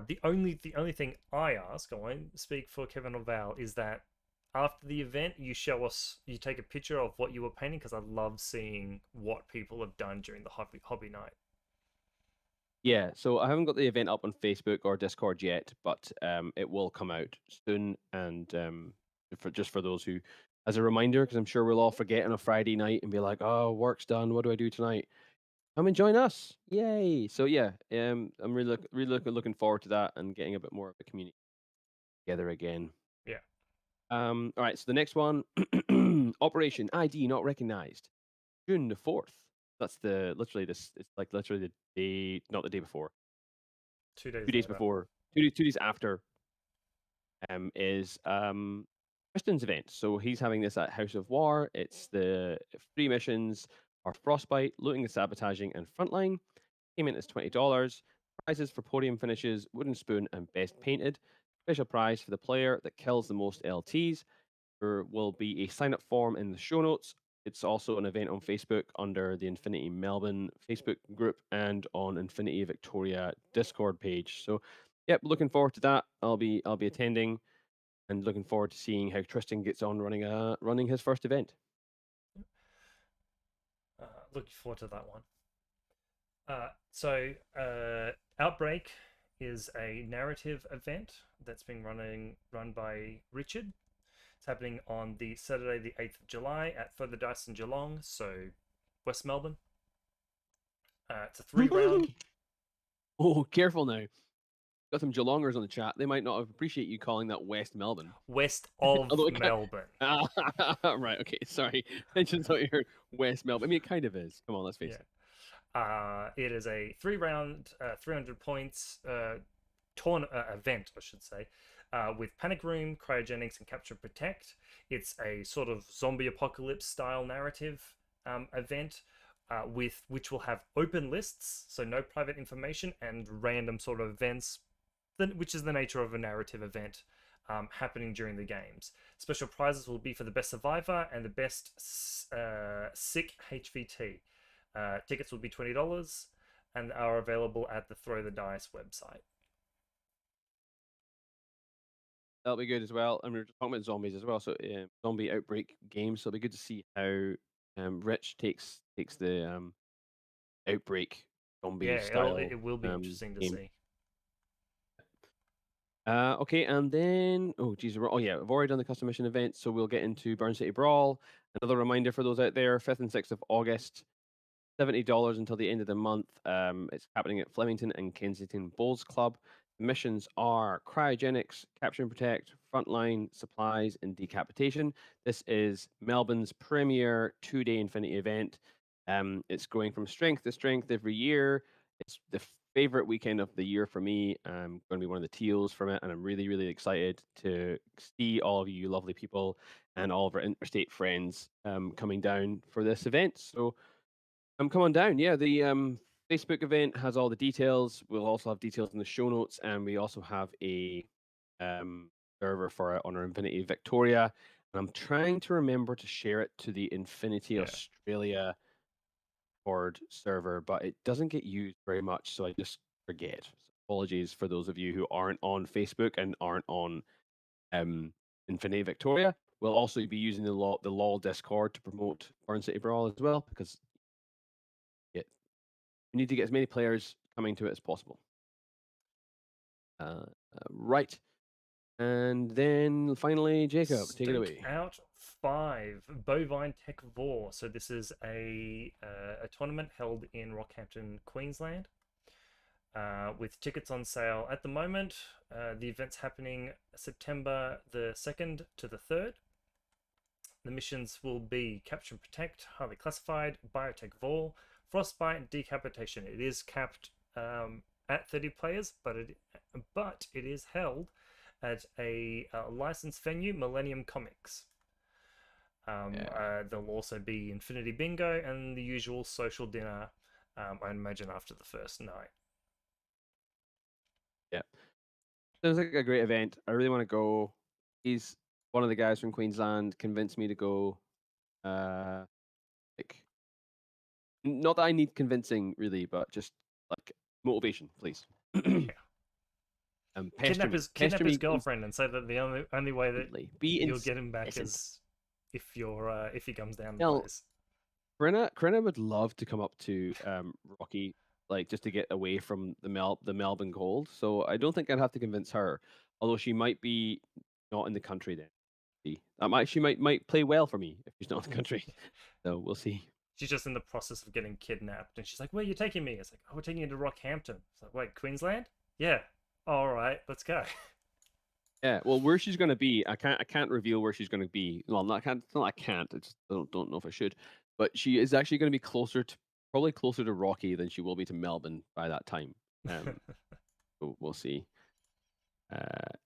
The only thing I ask, I won't speak for Kevin or Val, is that after the event, you take a picture of what you were painting, because I love seeing what people have done during the hobby night. Yeah, so I haven't got the event up on Facebook or Discord yet, but it will come out soon. And for those who, as a reminder, because I'm sure we'll all forget on a Friday night and be like, "Oh, work's done. What do I do tonight?" Come and join us! Yay! So yeah, I'm really looking forward to that, and getting a bit more of a community together again. Yeah. All right. So the next one, Operation ID Not Recognized, June the 4th. That's literally the day, not the day before. 2 days. 2 days before. 2 days after. Is Kristen's event. So he's having this at House of War. It's the 3 missions are Frostbyte, Looting and Sabotaging, and Frontline. Payment is $20. Prizes for podium finishes, Wooden Spoon, and Best Painted. Special prize for the player that kills the most LTs. There will be a sign up form in the show notes. It's also an event on Facebook under the Infinity Melbourne Facebook group and on Infinity Victoria Discord page. So, yep, looking forward to that. I'll be attending, and looking forward to seeing how Tristan gets on running his first event. Looking forward to that one. So Outbreak is a narrative event that's being run by Richard. It's happening on the Saturday, the 8th of July at Further Dice in Geelong, so West Melbourne. It's a 3-round. Oh, careful now. Got some Geelongers on the chat. They might not appreciate you calling that West Melbourne. West of Melbourne. Right, okay, sorry. I just thought you heard West Melbourne. I mean, it kind of is. Come on, let's face it. It is a 3-round, 300 points event, I should say, with Panic Room, Cryogenics, and Capture Protect. It's a sort of zombie apocalypse style narrative event, which will have open lists, so no private information, and random sort of events, which is the nature of a narrative event happening during the games. Special prizes will be for the best survivor and the best sick HVT. Tickets will be $20 and are available at the Throw the Dice website. That'll be good as well. And we were talking about zombies as well. So zombie outbreak games. So it'll be good to see how Rich takes the outbreak zombie Yeah, style it will be interesting to game. see. Okay, and then oh yeah, I've already done the custom mission event, so we'll get into Burn City Brawl. Another reminder for those out there: 5th and 6th of August, $70 until the end of the month. It's happening at Flemington and Kensington Bowls Club. The missions are Cryogenics, Capture and Protect, Frontline, Supplies, and Decapitation. This is Melbourne's premier 2-day Infinity event. It's going from strength to strength every year. It's the favorite weekend of the year for me. I'm going to be one of the TOs from it, and I'm really, really excited to see all of you lovely people and all of our interstate friends coming down for this event. So come on down. Yeah, the Facebook event has all the details. We'll also have details in the show notes, and we also have a server for it on our Infinity Victoria. And I'm trying to remember to share it to the Infinity Australia board server, but it doesn't get used very much, so I just forget. So apologies for those of you who aren't on Facebook and aren't on Infinity Victoria. We'll also be using the LOL Discord to promote Burn City Brawl as well, because we need to get as many players coming to it as possible. Right. And then finally, Jacob, take it away. Out 5, Bovine Tech Vor. So this is a tournament held in Rockhampton, Queensland, with tickets on sale at the moment. The event's happening September the 2nd to the 3rd. The missions will be Capture and Protect, Highly Classified, Biotech Vor, Frostbyte, and Decapitation. It is capped at 30 players, but it is held at a licensed venue, Millennium Comics. There'll also be Infinity Bingo and the usual social dinner, I imagine, after the first night. Yeah. Sounds like a great event. I really want to go. He's one of the guys from Queensland convinced me to go. Like, not that I need convincing really, but just like motivation, please. Yeah. Pester Kidnap his me girlfriend and say that the only way that you'll get him back incessant. is if he comes down Now, and plays. Corinna would love to come up to Rocky, like just to get away from the Melbourne cold. So I don't think I'd have to convince her, although she might be not in the country then. She might play well for me if she's not in the country. So we'll see. She's just in the process of getting kidnapped, and she's like, "Where are you taking me?" It's like, "Oh, we're taking you to Rockhampton." It's like, "Wait, Queensland?" Yeah. All right, let's go. Yeah, well, where she's going to be, I can't reveal where she's going to be. Well, not can't. It's not I can't. I just don't know if I should. But she is actually going to be probably closer to Rocky than she will be to Melbourne by that time. So we'll see.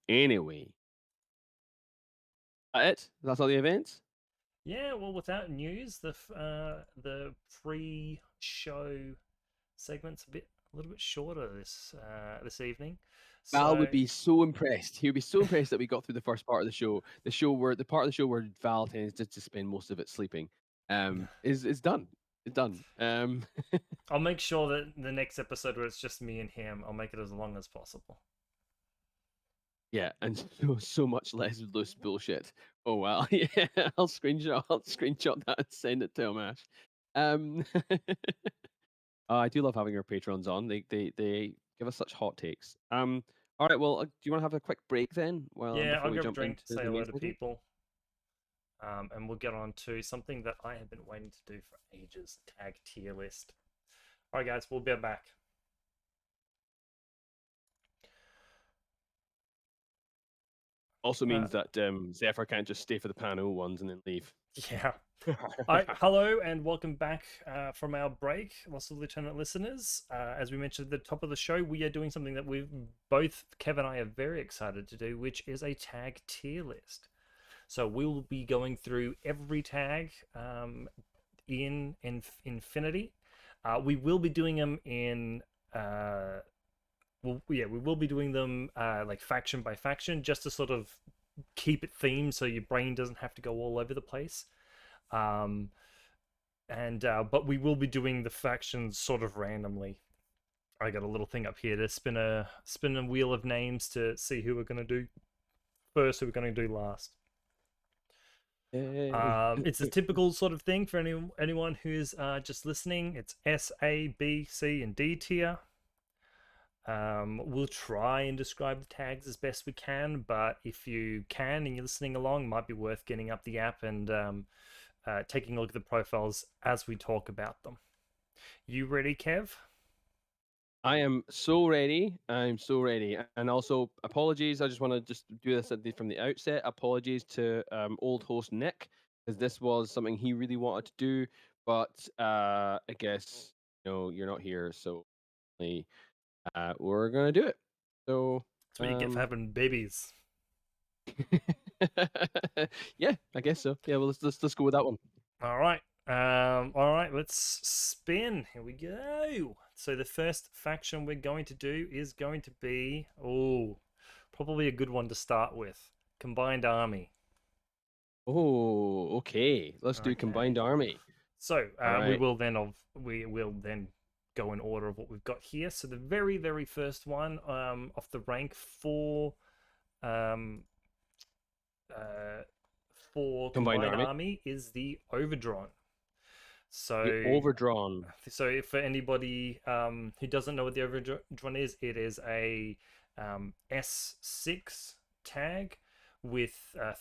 Anyway, that's all the events. Yeah, well, without news, the pre-show segment's a little bit shorter this evening. Val would be so impressed. He would be so impressed that we got through the first part of the show. The part of the show where Val tends to spend most of it sleeping. Is done. It's done. I'll make sure that the next episode where it's just me and him, I'll make it as long as possible. Yeah, and so much less loose bullshit. Oh wow, yeah, I'll screenshot that and send it to him, Ash. I do love having our patrons on. They give us such hot takes. All right, well, do you want to have a quick break then? Well, Yeah, before I'll we grab a jump drink into to say the hello main to segment? people. And we'll get on to something that I have been waiting to do for ages, tag tier list. All right, guys, we'll be back. Also means that Zephyr can't just stay for the panel ones and then leave. Yeah. All right, hello and welcome back from our break, Lost Lieutenant listeners. As we mentioned at the top of the show, we are doing something that Kev and I are very excited to do, which is a tag tier list. So we will be going through every tag in Infinity. We will be doing them in we will be doing them like faction by faction, just to sort of keep it themed so your brain doesn't have to go all over the place. And but we will be doing the factions sort of randomly. I got a little thing up here to spin a wheel of names to see who we're gonna do first, who we're gonna do last. Yay. It's a typical sort of thing for anyone who's just listening. It's S, A, B, C, and D tier. We'll try and describe the tags as best we can, but if you can and you're listening along, it might be worth getting up the app and taking a look at the profiles as we talk about them. You ready, Kev? I am so ready. I'm so ready. And also, apologies. I just want to just do this from the outset. Apologies to old host Nick, because this was something he really wanted to do, but I guess you're not here, so we're gonna do it. So That's what you get for having babies. yeah, I guess so. Yeah, well, let's go with that one. All right. All right, let's spin. Here we go. So the first faction we're going to do is going to be, probably a good one to start with. Combined Army. Oh, okay. Let's do Okay. combined army. So All right. we will then go in order of what we've got here. So the very first one off the rank um for Combined Combined army. Army is the Overdrawn. So The overdrawn. So for anybody who doesn't know what the Overdrawn is, it is a S6 tag with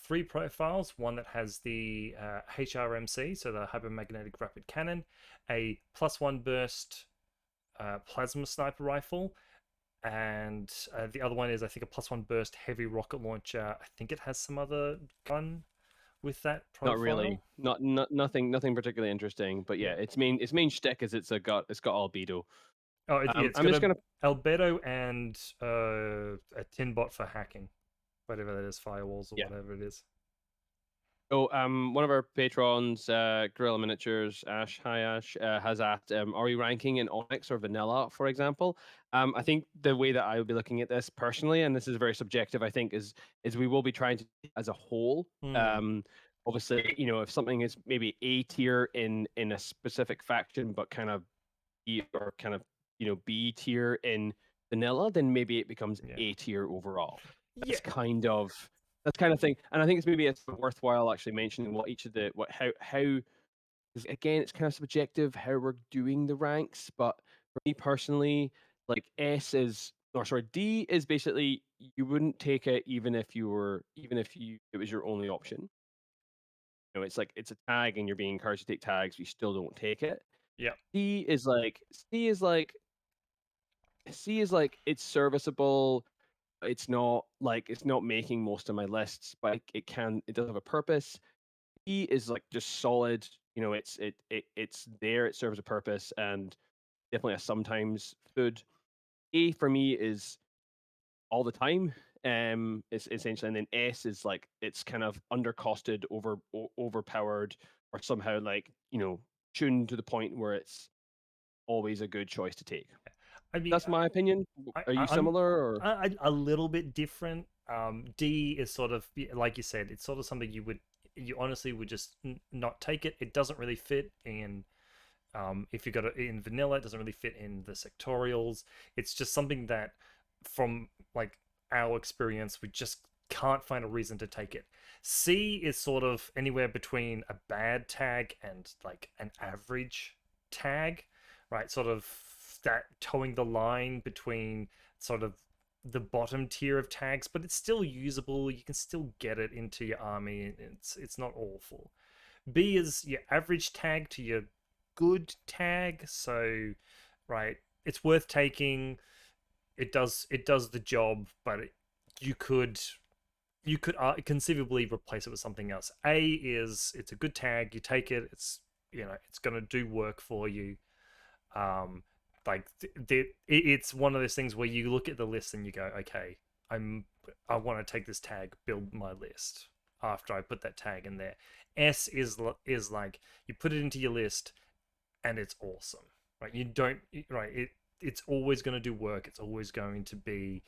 3 profiles. One that has the HRMC, so the Hypermagnetic Rapid Cannon, a +1 burst plasma sniper rifle, and the other one is, I think, a +1 burst heavy rocket launcher. I think it has some other gun with that profile. Not really. Nothing particularly interesting. But yeah, Yeah. its main shtick is it's got albedo. Oh, it's I'm got just a gonna albedo and a tin bot for hacking, whatever that is, firewalls or yeah. whatever it is. So one of our patrons, Gorilla Miniatures, Ash, hi Ash, has asked, are we ranking in Onyx or Vanilla, for example? I think the way that I would be looking at this personally, and this is very subjective, I think, is we will be trying to as a whole. Obviously, if something is maybe A tier in a specific faction, but kind of B or kind of B tier in Vanilla, then maybe it becomes Yeah. A tier overall. Yeah. That's kind of thing, and I think it's worthwhile actually mentioning what each of the what how 'cause again it's kind of subjective how we're doing the ranks, but for me personally, like D is basically you wouldn't take it even if it was your only option. It's like it's a tag and you're being encouraged to take tags, you still don't take it. Yeah. C is like it's serviceable. It's not making most of my lists, but it does have a purpose. E is like just solid. It's there. It serves a purpose, and definitely a sometimes food. A for me is all the time. It's essentially, and then S is like it's kind of undercosted, overpowered, or somehow tuned to the point where it's always a good choice to take. I mean, That's my opinion. Are you I'm similar or? a little bit different. D is sort of like you said, it's sort of something you honestly would just not take it. It doesn't really fit in. If you got it in vanilla, it doesn't really fit in the sectorials. It's just something that, from like our experience, we just can't find a reason to take it. C is sort of anywhere between a bad tag and like an average tag, right? Sort of that towing the line between sort of the bottom tier of tags, but it's still usable. You can still get it into your army. It's not awful. B is your average tag to your good tag, so right, it's worth taking. It does the job, but you could conceivably replace it with something else. A is it's a good tag. You take it. It's gonna do work for you. Um, like it's one of those things where you look at the list and you go, okay, I want to take this tag, build my list after I put that tag in there. S is like you put it into your list and it's awesome, right? You don't right it's always going to do work. It's always going to be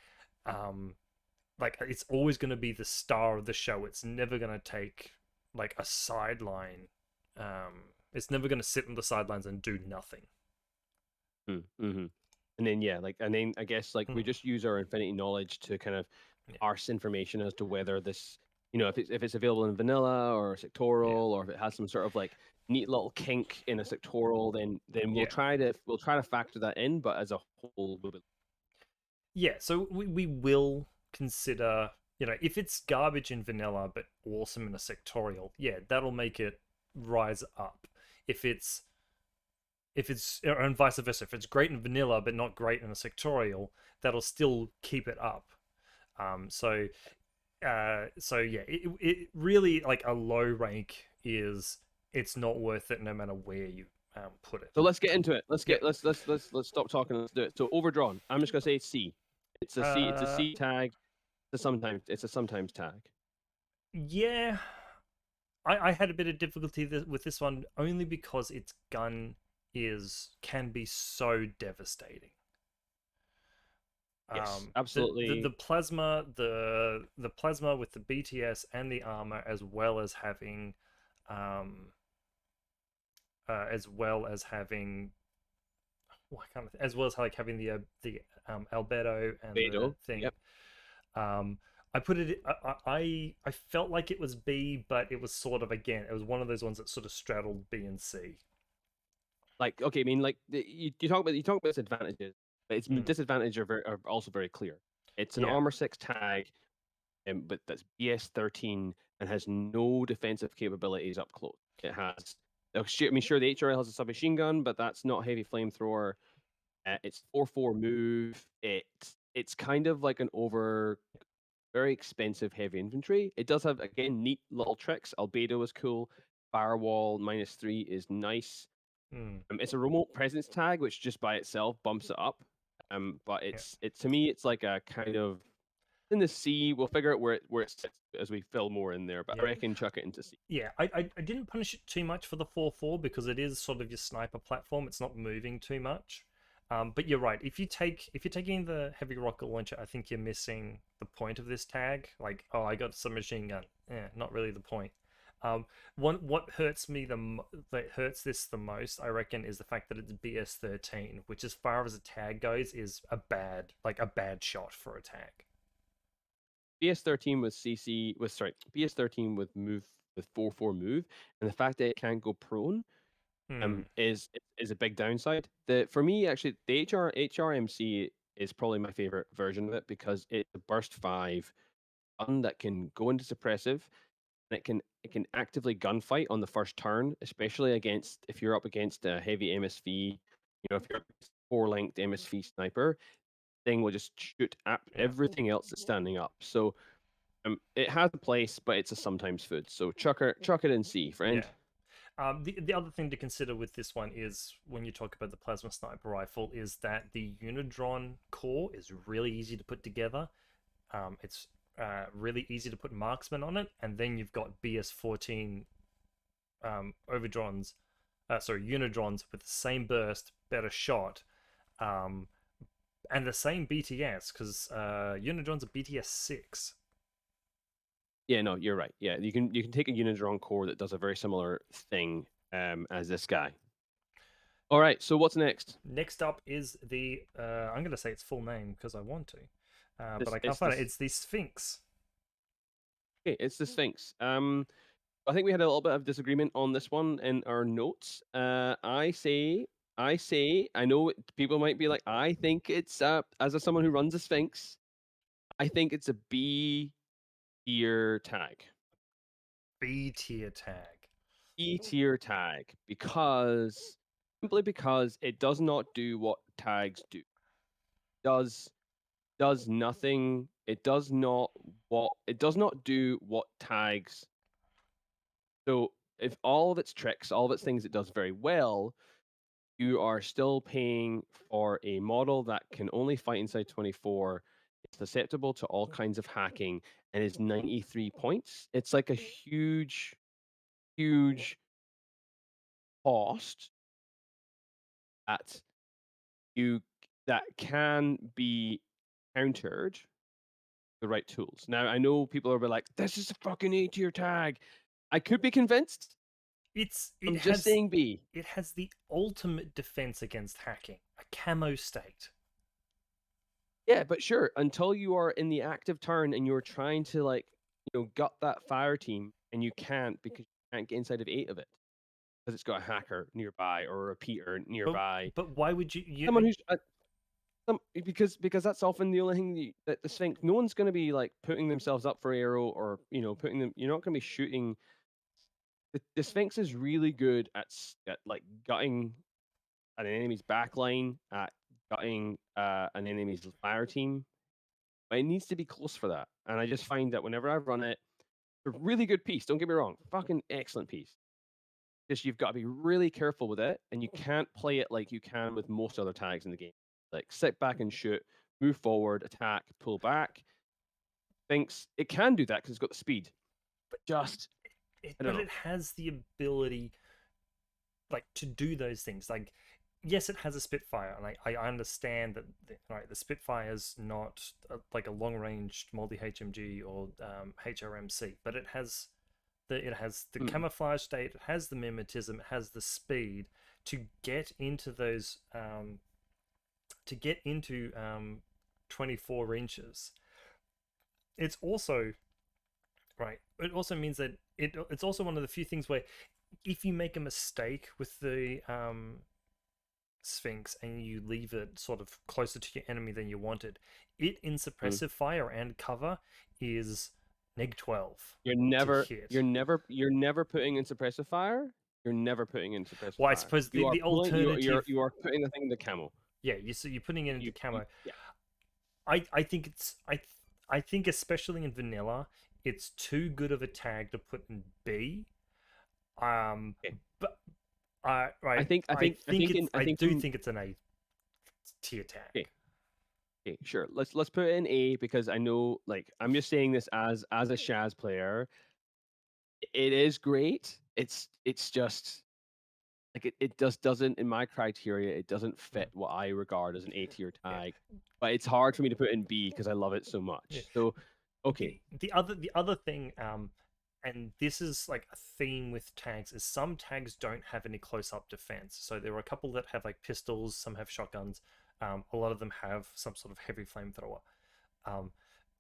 it's always going to be the star of the show. It's never going to take like a sideline It's never going to sit on the sidelines and do nothing. Mm-hmm. And then and then I guess like we Mm. just use our infinity knowledge to kind of Yeah. parse information as to whether this, if it's available in vanilla or Yeah. sectoral, or if it has some sort of like neat little kink in a sectoral, then Yeah. we'll try to factor that in, but as a whole, we'll be. Yeah, so we will consider, if it's garbage in vanilla but awesome in a sectorial, yeah, that'll make it rise up. If it's and vice versa, if it's great in vanilla but not great in a sectorial, that'll still keep it up. So yeah, it really, like, a low rank is, it's not worth it no matter where you put it. So let's get into it. Yep. Let's stop talking. Let's do it. So overdrawn. I'm just gonna say C. It's a C. It's a Uh, C tag. It's a sometimes tag. yeah, I had a bit of difficulty with this one, only because its gun can be so devastating. Yes, The absolutely. plasma, the plasma with the BTS and the armor, as well as having um as well as having what kind of, as well as like having the albedo and the Beto. thing. Yep. um I put it. I felt like it was B, but it was sort of, again, it was one of those ones that sort of straddled B and C. Like, okay, I mean, like you talk about its advantages, but its Mm, disadvantages are also very clear. It's an yeah, armor 6 tag, but that's BS-13 and has no defensive capabilities up close. It has. I mean, sure, the HRL has a submachine gun, but that's not heavy flamethrower. It's 4/4 move. It's kind of like an very expensive heavy infantry. It does have, again, neat little tricks. Albedo is cool. Firewall -3 is nice. mm, It's a remote presence tag, which just by itself bumps it up. But yeah, it's to me, it's like a kind of in the C. We'll figure out where it sits as we fill more in there. But I yeah. reckon chuck it into C. Yeah, I didn't punish it too much for the 4/4 because it is sort of your sniper platform. It's not moving too much. But you're right. If you're taking the heavy rocket launcher, I think you're missing the point of this tag. Like, oh, I got some machine gun. Yeah, not really the point. What hurts me that hurts this the most, I reckon, is the fact that it's BS-13, which, as far as a tag goes, is a bad shot for a tag. BS-13 with BS-13 with move with 4/4 move, and the fact that it can't go prone Hmm. is a big downside. For me, actually, the HRMC is probably my favorite version of it because it's a burst 5 gun that can go into suppressive, and it can actively gunfight on the first turn, especially against if you're up against a heavy MSV. If you're up against 4 length MSV sniper, thing will just shoot at Yeah. everything else that's standing up. So it has a place, but it's a sometimes food. So chuck it in C, friend. Yeah. The other thing to consider with this one is, when you talk about the plasma sniper rifle, is that the Unidron core is really easy to put together. It's really easy to put marksman on it, and then you've got BS-14 overdrons, Unidrons with the same burst, better shot, um, and the same BTS, because Unidrons are BTS 6. Yeah, no, you're right. Yeah, you can take a Unidron core that does a very similar thing as this guy. All right, so what's next? Next up is the I'm going to say its full name because I want to, but This I can't it's find it. this It's the Sphinx. Okay, it's the Sphinx. I think we had a little bit of disagreement on this one in our notes. I know people might be like, I think it's someone who runs a Sphinx, I think it's a B tier tag. B tier tag. B tier tag because simply because it does not do what tags do. Does does nothing. It does not do what tags. So if all of its tricks, all of its things it does very well, you are still paying for a model that can only fight inside 24. It's susceptible to all kinds of hacking and is 93 points. It's like a huge, huge cost that you that can be countered the right tools. Now I know people are like, "This is a fucking A tier tag." I could be convinced, I'm just saying B. It has the ultimate defense against hacking, a camo state. Yeah, but sure, until you are in the active turn and you're trying to like, gut that fire team and you can't because you can't get inside of 8 of it because it's got a hacker nearby or a repeater nearby. But why would Someone who's because that's often the only thing that the Sphinx. No one's going to be like putting themselves up for arrow or putting them. You're not going to be shooting. The Sphinx is really good at like gutting an enemy's backline, at gutting an enemy's fire team. But it needs to be close for that. And I just find that whenever I run it, it's a really good piece. Don't get me wrong, fucking excellent piece. Just you've got to be really careful with it, and you can't play it like you can with most other tags in the game. Like sit back and shoot, move forward, attack, pull back. Sphinx, it can do that because it's got the speed. But just but it has the ability like to do those things. Like yes, it has a Spitfire, and I understand that the Spitfire's not like a long range multi HMG or HRMC, but it has the camouflage state, it has the mimetism, it has the speed to get into those 24 inches. It's also it also means that it's also one of the few things where if you make a mistake with the Sphinx and you leave it sort of closer to your enemy than you wanted, it in suppressive fire and cover is -12. You're never putting in suppressive fire. You're never putting in suppressive fire. Well, I suppose the alternative. You are putting the thing in the camo. Yeah, you're putting it into camo. Yeah. I think it's I think especially in vanilla, it's too good of a tag to put in B. Okay. But I think it's an A tier tag. Okay, sure. Let's put it in A because I know, like, I'm just saying this as a Shaz player. It is great. It's just like it just doesn't, in my criteria, it doesn't fit what I regard as an A tier tag. Yeah. But it's hard for me to put in B because I love it so much. Yeah. So okay. The other thing, and this is like a theme with tags, is some tags don't have any close-up defense. So there are a couple that have like pistols, some have shotguns, a lot of them have some sort of heavy flamethrower.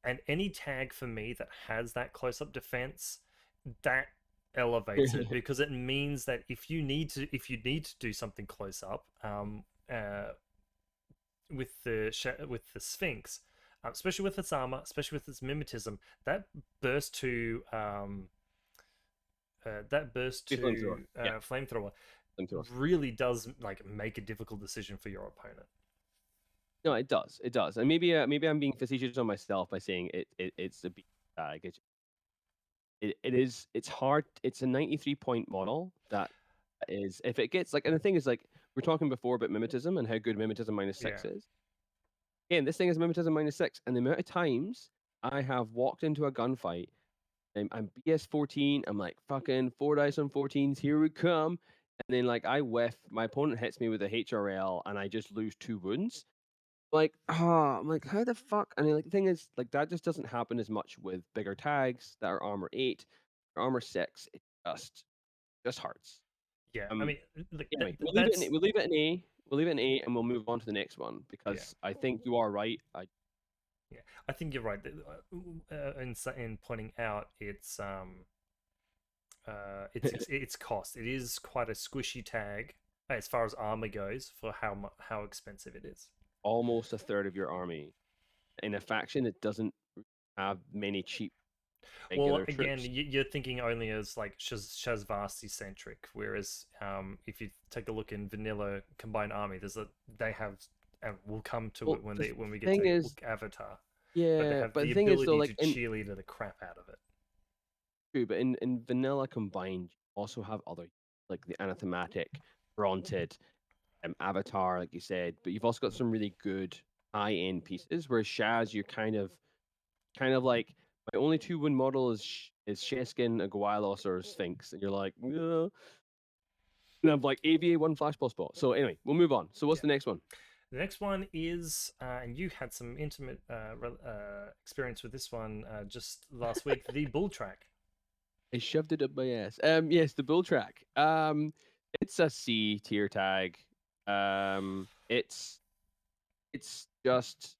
And any tag for me that has that close-up defense, that elevates it because it means that if you need to do something close up, with the Sphinx, especially with its armor, especially with its mimetism, that burst to flamethrower really does like make a difficult decision for your opponent. No, it does, and maybe I'm being facetious on myself by saying it's a B tag. It's hard. It's a 93 point model that is, if it gets like, and the thing is, like, we're talking before about mimetism and how good mimetism -6 is. Again, this thing is mimetism -6, and the amount of times I have walked into a gunfight and I'm BS14, I'm like, fucking 4 dice on 14s, here we come, and then like I whiff, my opponent hits me with a HRL, and I just lose 2 wounds. Like, I'm like, how the fuck? And like the thing is, like, that just doesn't happen as much with bigger tags that are armor 8, or armor 6. It just hurts. Yeah, I mean, anyway, we'll leave it in A. We'll leave it in A, and we'll move on to the next one because I think you are right. I think you're right in pointing out its cost. It is quite a squishy tag as far as armor goes for how expensive it is. Almost a third of your army in a faction that doesn't have many cheap. Well, again, you're thinking only as like Shazvasti centric, whereas if you take a look in vanilla combined army, they have, and we'll come to it when we get to Avatar. Yeah, but they have the thing ability is, though, like, to cheerleader the crap out of it. True, but in vanilla combined, you also have other, like the anathematic, Bronted, Avatar, like you said, but you've also got some really good high-end pieces. Whereas Shaz, you're kind of like, my only 2-win model is Sheskin, a Gwailos, or a Sphinx, and you're like, ugh. And I'm like, AVA 1 flashball spot. So anyway, we'll move on. So what's the next one? The next one is, and you had some intimate experience with this one just last week, the Bull Track. I shoved it up my ass. Yes, the bull track. It's a C tier tag. It's just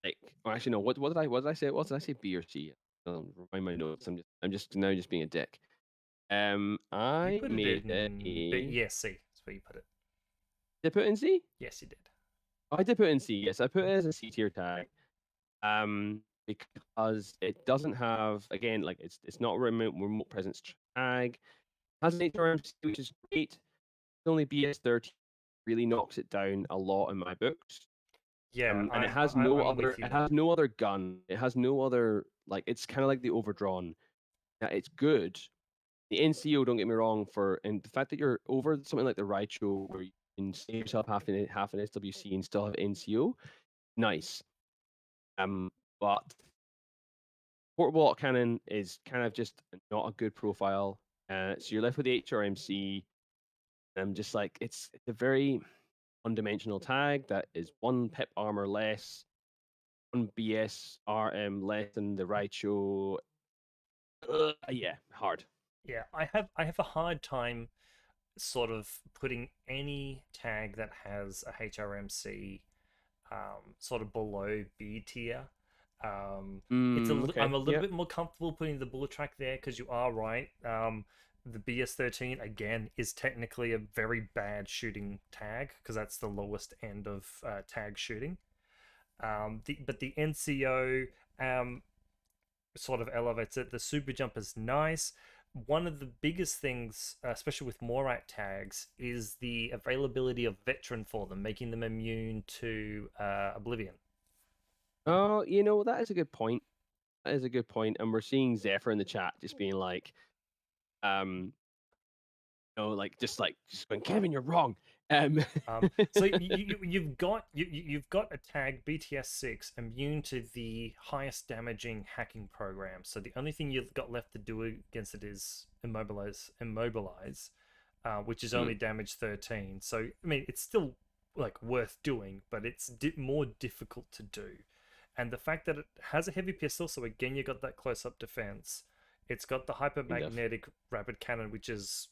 like, well, actually no. What did I say? What did I say? B or C? Remind my notes. I'm just now just being a dick. You I put it made it in, but a. yeah, C. That's where you put it. Did I put it in C? Yes, you did. Oh, I did put it in C. Yes, I put it as a C tier tag. Because it doesn't have, again, like it's not a remote presence tag. It has an HRMC, which is great. It's only BS13 really knocks it down a lot in my books. Yeah, And it I'm has I, no I'm other with you it there. has no other gun. It has no other, like, it's kind of like the overdrawn. Yeah, it's good. The NCO, don't get me wrong, and the fact that you're over something like the Raicho where you can save yourself half an SWC and still have NCO, nice. But portable autocannon is kind of just not a good profile. So you're left with the HRMC. And I'm just like, it's a very one-dimensional tag that is one pip armor less, one BS RM less than the Raicho. Yeah, hard. Yeah, I have a hard time sort of putting any tag that has a HRMC sort of below B tier. Um, I'm Okay, a little yeah. bit more comfortable putting the bullet track there because you are right. The BS13 again is technically a very bad shooting tag because that's the lowest end of tag shooting. But the NCO sort of elevates it. The super jump is nice. One of the biggest things, especially with Morat tags, is the availability of veteran for them, making them immune to Oblivion. Oh, that is a good point. That is a good point. And we're seeing Zephyr in the chat just being like, um, just going, Kevin, you're wrong. So you've got a tag BTS6 immune to the highest damaging hacking program. So the only thing you've got left to do against it is immobilize, which is Hmm, only damage 13. So I mean, it's still like worth doing, but it's more difficult to do. And the fact that it has a heavy pistol, so again you got that close up defense. It's got the kind of. hypermagnetic rapid cannon, which is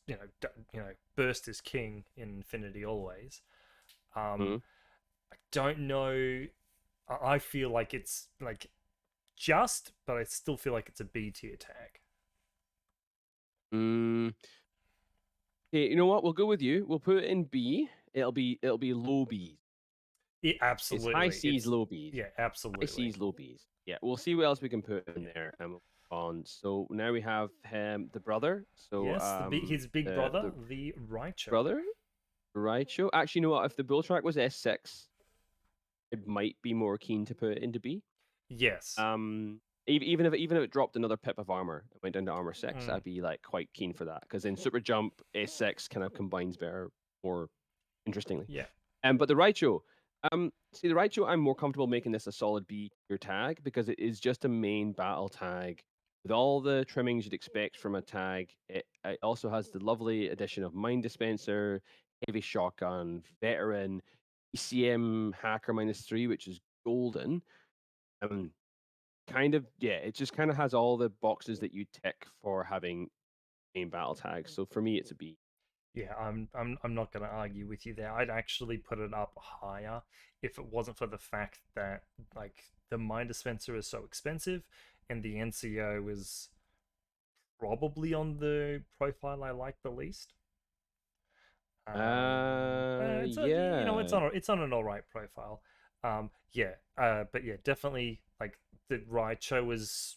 burst is king in Infinity always. Um, Hmm. I don't know. I feel like it's like just, but I still feel like it's a B tier tag. Mm, okay, you know what? We'll go with you. We'll put it in B. It'll be low B's. It, It's high absolutely, C's, it's low B's. yeah, High absolutely. C's, low B's. Yeah, we'll see what else we can put in there and we'll move on. So now we have the brother. So Yes, his big the brother, the Raicho. brother, Raicho. Actually, you know what? If the bull track was S6, it might be more keen to put it into B. Yes. Even if it dropped another pip of armor, it went down to armor 6, Mm, I'd be like quite keen for that because then super jump S6 kind of combines better, more interestingly. yeah. But the Raicho, see the Raicho, I'm more comfortable making this a solid B tier tag because it is just a main battle tag with all the trimmings you'd expect from a tag. It also has the lovely addition of mine dispenser, heavy shotgun, veteran, ECM hacker -3, which is golden. Um, kind of, yeah, it just kind of has all the boxes that you tick for having main battle tags. So for me, it's a B. Yeah, I'm not going to argue with you there. I'd actually put it up higher if it wasn't for the fact that like the mine dispenser is so expensive and the NCO is probably on the profile I like the least. It's a, Yeah. it's on an all right profile. Yeah, but yeah, definitely like the Raicho is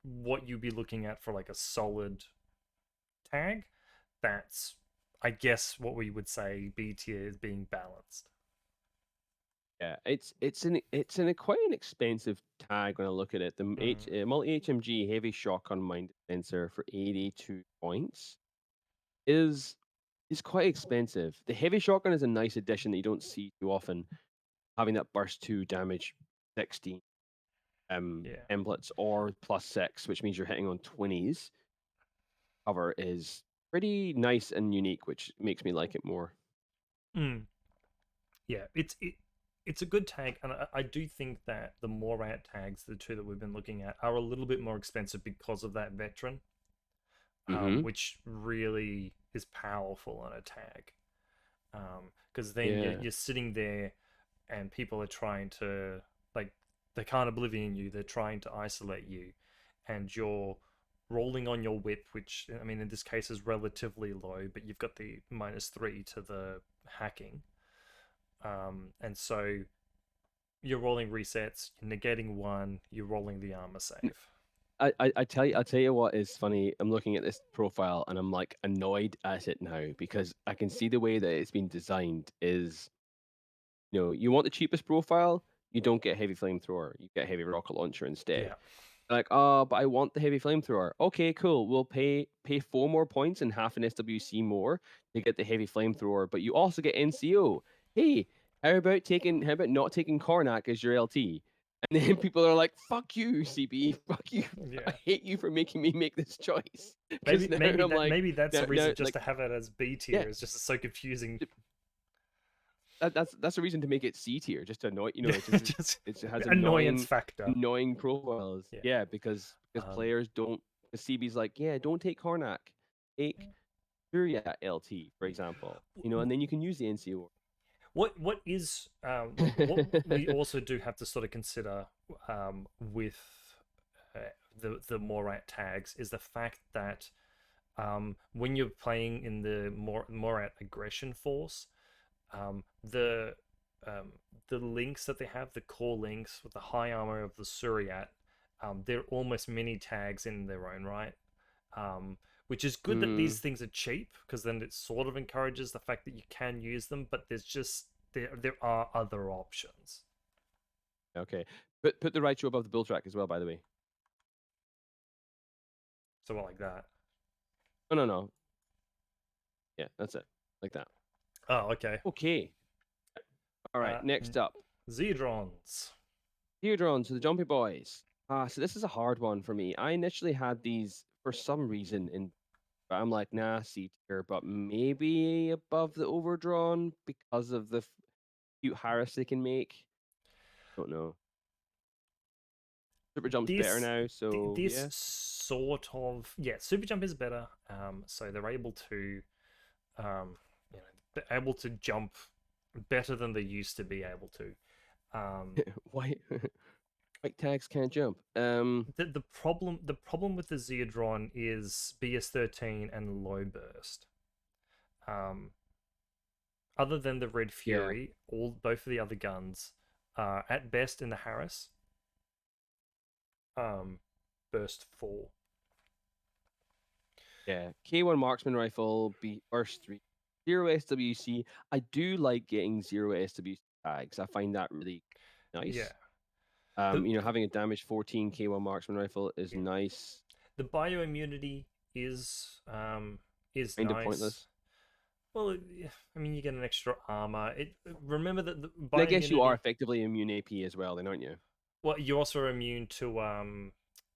what you'd be looking at for like a solid tag. That's I guess what we would say B tier is being balanced. Yeah, it's an quite an expensive tag when I look at it. The Mm, multi HMG heavy shotgun mine dispenser for 82 points is is quite expensive. The heavy shotgun is a nice addition that you don't see too often. Having that burst 2 damage 16 yeah. templates or +6, which means you're hitting on 20s cover is pretty nice and unique, which makes me like it more. Mm, yeah, it's a good tag, and I do think that the Morat tags, the two that we've been looking at, are a little bit more expensive because of that veteran. Mm-hmm. which really is powerful on a tag. Because then Yeah. you're sitting there and people are trying to, like, they can't oblivion you, they're trying to isolate you, and you're rolling on your whip, which, I mean, in this case is relatively low, but you've got the -3 to the hacking. And so you're rolling resets, you're negating one, you're rolling the armor save. I'll tell you what is funny. I'm looking at this profile and I'm like annoyed at it now because I can see the way that it's been designed is, you want the cheapest profile, you don't get heavy flamethrower, you get heavy rocket launcher instead. Yeah. Like, oh, but I want the heavy flamethrower. Okay, cool. We'll pay 4 more points and half an SWC more to get the heavy flamethrower, but you also get NCO. Hey, how about not taking Karnak as your LT? And then people are like, "Fuck you, CB. Fuck you. I Yeah. hate you for making me make this choice." Because Maybe now maybe I'm that like, maybe that's the now reason, just like, to have it as B yeah, tier. It's just so confusing. that's a reason to make it C tier, just to annoy. Just It has annoyance factor. annoying profiles. Yeah. Yeah, because Um, players don't. The CB's like, yeah, don't take Karnak, take Surya LT, for example. And then you can use the NCO. what is what we also do have to sort of consider with uh, the Morat tags is the fact that when you're playing in the Morat aggression force, um, the um, the links that they have, the core links with the high armor of the Suryat, they're almost mini tags in their own right. Which is good that Mm, these things are cheap, because then it sort of encourages the fact that you can use them, but there are other options. okay. Put the Raichu above the bull track as well, by the way. So like that. No, no, no. Yeah, that's it. Like that. Oh, okay. Okay. All right. Uh, Next up, Zedrons. Deodron to the Jumpy Boys. So this is a hard one for me. I initially had these for some reason but I'm like, nah, C tier, but maybe above the overdrawn because of the cute Harris they can make. Don't know. Super Jump's better This now, so this yeah. sort of, yeah, Super Jump is better. So they're able to, um, they're able to jump better than they used to be able to. White white tags can't jump. The problem with the Zeodron is BS13 and low burst. Um, Other than the Red Yeah, Fury, both of the other guns are at best in the Harris. Burst 4. yeah. K1 marksman rifle, burst 3. 0 SWC. I do like getting 0 SWC tags. I find that really Yeah. nice. The Having a damage 14 K1 marksman rifle is yeah. nice. The bioimmunity is Kind of nice. pointless. Well, I mean, you get an extra armor. Remember that the And I guess you are bioimmunity. effectively immune AP as well, then, aren't you? Well, you're also immune to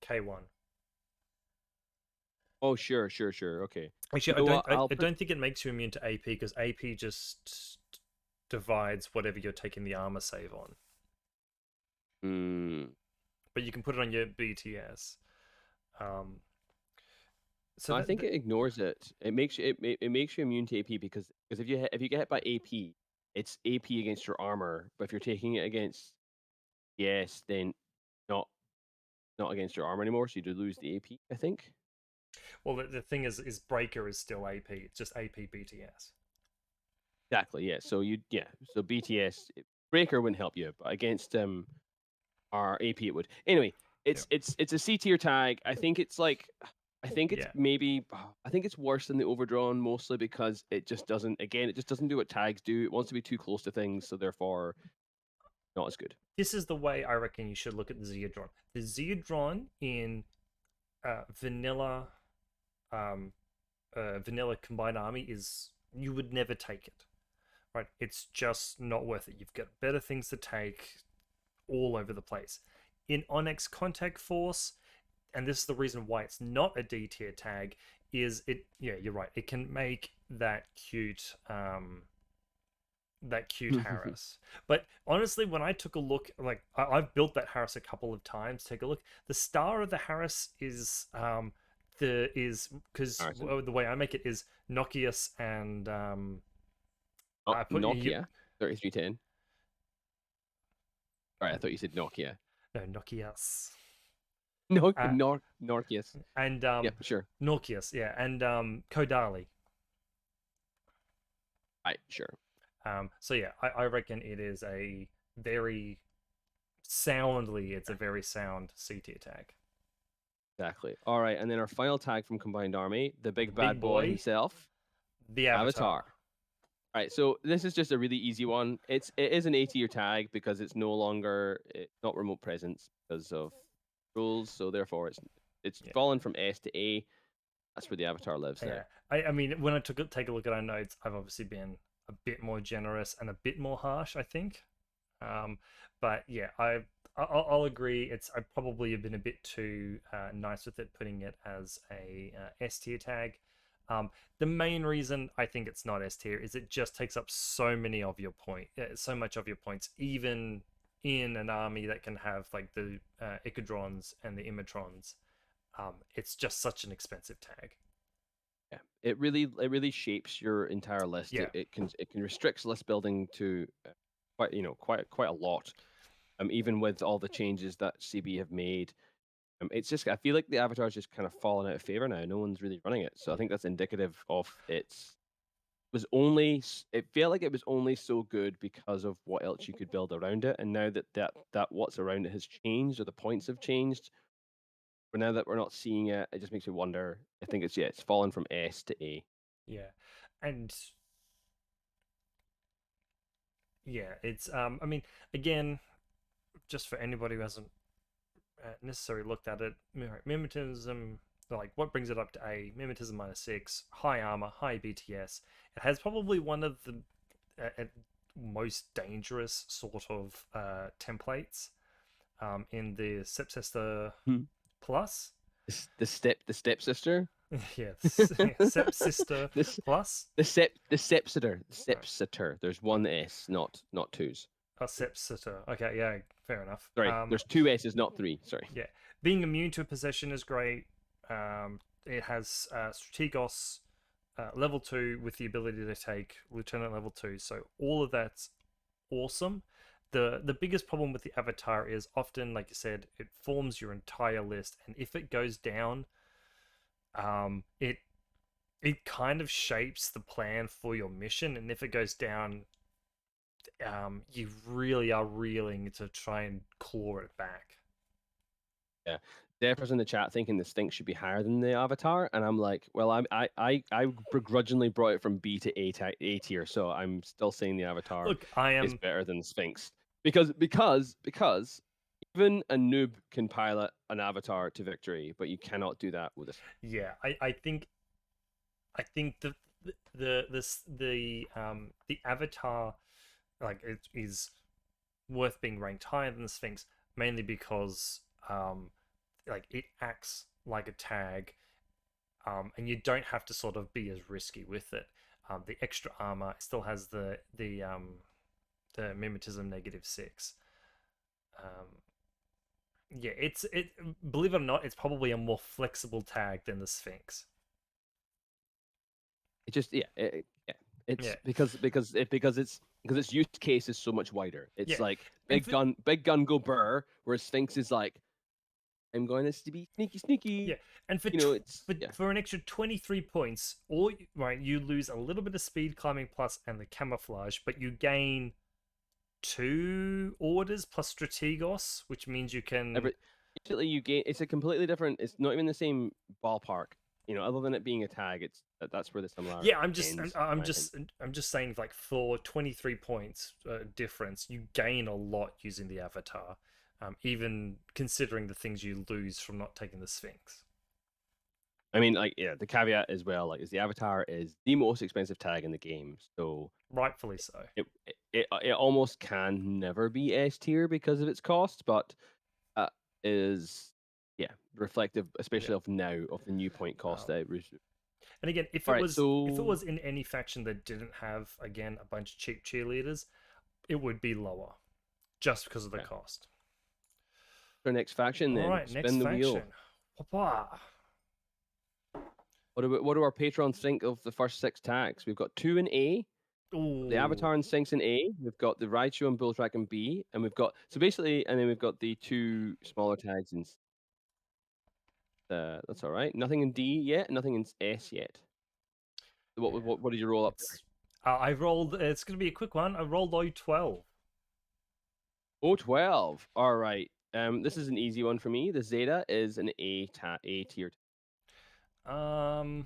K1. Oh, sure, sure, sure. Okay. You Actually, I know don't what? I, I'll I put. don't think it makes you immune to AP, because AP just divides whatever you're taking the armor save on. Mm, But you can put it on your BTS. Um, so I think it ignores it. It makes you immune to AP because if you get hit by AP, it's AP against your armor. But if you're taking it against yes, then not not against your armor anymore. So you do lose the AP. I think. well, the thing is Breaker is still AP. It's just AP BTS. Exactly. Yeah. So BTS breaker wouldn't help you, but against our AP it would. Anyway, Yeah. it's a C tier tag. I think it's Yeah. maybe I think it's worse than the overdrawn mostly because it just doesn't do what tags do. It wants to be too close to things, so therefore not as good. This is the way I reckon you should look at the Zeodron. The Zeodron in vanilla vanilla combined army is, you would never take it. Right? It's just not worth it. You've got better things to take all over the place. In Onyx Contact Force, and this is the reason why it's not a D tier tag, is it, yeah, you're right. It can make that cute Harris. But honestly, when I took a look, like I've built that Harris a couple of times, take a look. The star of the Harris is because Comparison. the way I make it is Nokia's and Oh, I put you Nokia 3310. All right, I thought you said Nokia. no Nokia's No, uh, Norkius. and Yep, sure. Nokia's, yeah, and Kodali. Right, sure. So yeah, I reckon it is a very soundly, it's a very sound C tier tag. Exactly. All right, and then our final tag from Combined Army, the The big big bad boy boy, himself, the Avatar. Avatar. All right, so this is just a really easy one. It is an A tier tag because it's no longer not remote presence because of rules. So therefore, it's Yeah. fallen from S to A. That's where the Avatar lives now. Yeah, I mean, when I take a look at our notes, I've obviously been a bit more generous and a bit more harsh, I think. But yeah, I'll agree. I probably have been a bit too nice with it, putting it as a S tier tag. The main reason I think it's not S tier is it just takes up so many of your so much of your points, even in an army that can have like the Icodrons and the Imatrons. It's just such an expensive tag. Yeah, it really shapes your entire list. Yeah, It can restricts list building to quite a lot. Even with all the changes that CB have made, it's just I feel like the Avatar's just kind of fallen out of favor now. No one's really running it, so I think that's indicative of it felt like it was only so good because of what else you could build around it, and now that what's around it has changed or the points have changed, but now that we're not seeing it, it just makes me wonder. I think it's fallen from S to A. yeah, and yeah, it's I mean, again, just for anybody who hasn't necessarily looked at it, mimetism, like what brings it up to A? Mimetism -6, high armor, high BTS. It has probably one of the most dangerous sort of templates in the Sepsister Hmm. Plus. The stepsister, Yeah, Sepsister this Plus. the sepsitor, Right. There's one S, not twos. Oh, Sepsister. Okay, yeah, fair enough. Sorry, there's two S's, not three. Sorry. Yeah, being immune to a possession is great. It has Strategos level 2 with the ability to take Lieutenant level 2. So all of that's awesome. The biggest problem with the Avatar is often, like you said, it forms your entire list, and if it goes down, it kind of shapes the plan for your mission. And if it goes down, you really are reeling to try and claw it back. Yeah. Zephyr's in the chat thinking the Sphinx should be higher than the Avatar, and I'm like, well, I begrudgingly brought it from B to A tier, so I'm still saying the Avatar Look, I is am. better than the Sphinx because even a noob can pilot an Avatar to victory, but you cannot do that with a. Yeah, I think the Avatar, like, it is worth being ranked higher than the Sphinx, mainly because like it acts like a tag, and you don't have to sort of be as risky with it. The extra armor still has the mimetism -6. Yeah, it believe it or not, it's probably a more flexible tag than the Sphinx. It just yeah. It's Yeah, because its use case is so much wider. It's yeah, like and big gun go burr, whereas Sphinx is like I'm going to be yeah, sneaky. and It's yeah. for an extra 23 points, or right, you lose a little bit of speed climbing plus and the camouflage, but you gain 2 orders plus strategos, which means you can. Usually you gain. It's a completely different. It's not even the same ballpark. Other than it being a tag, that's where the similarity Yeah, ends. I'm just saying, like, for 23 points difference, you gain a lot using the Avatar, even considering the things you lose from not taking the Sphinx. I mean, like, yeah, the caveat as well, like, is the Avatar is the most expensive tag in the game, so Rightfully so. it almost can never be S tier because of its cost, but is yeah reflective, especially Yeah. of now of the new point cost that it And again, All right, if it so was in any faction that didn't have, again, a bunch of cheap cheerleaders, it would be lower, just because of the okay. cost. Our next faction All then. right, next Spin the wheel. faction. Papa. What do our patrons think of the first 6 tags? We've got 2 in A, the Ooh, Avatar and Sphinx in A, we've got the Raichu and Bulltrack in B, and we've got so basically, and then we've got the 2 smaller tags in that's all right. Nothing in D yet, nothing in S yet. yeah. What did you roll up there? It's I rolled. It's going to be a quick one. I rolled O12. Oh, 12. All right. This is an easy one for me. The Zeta is an A tier, Um,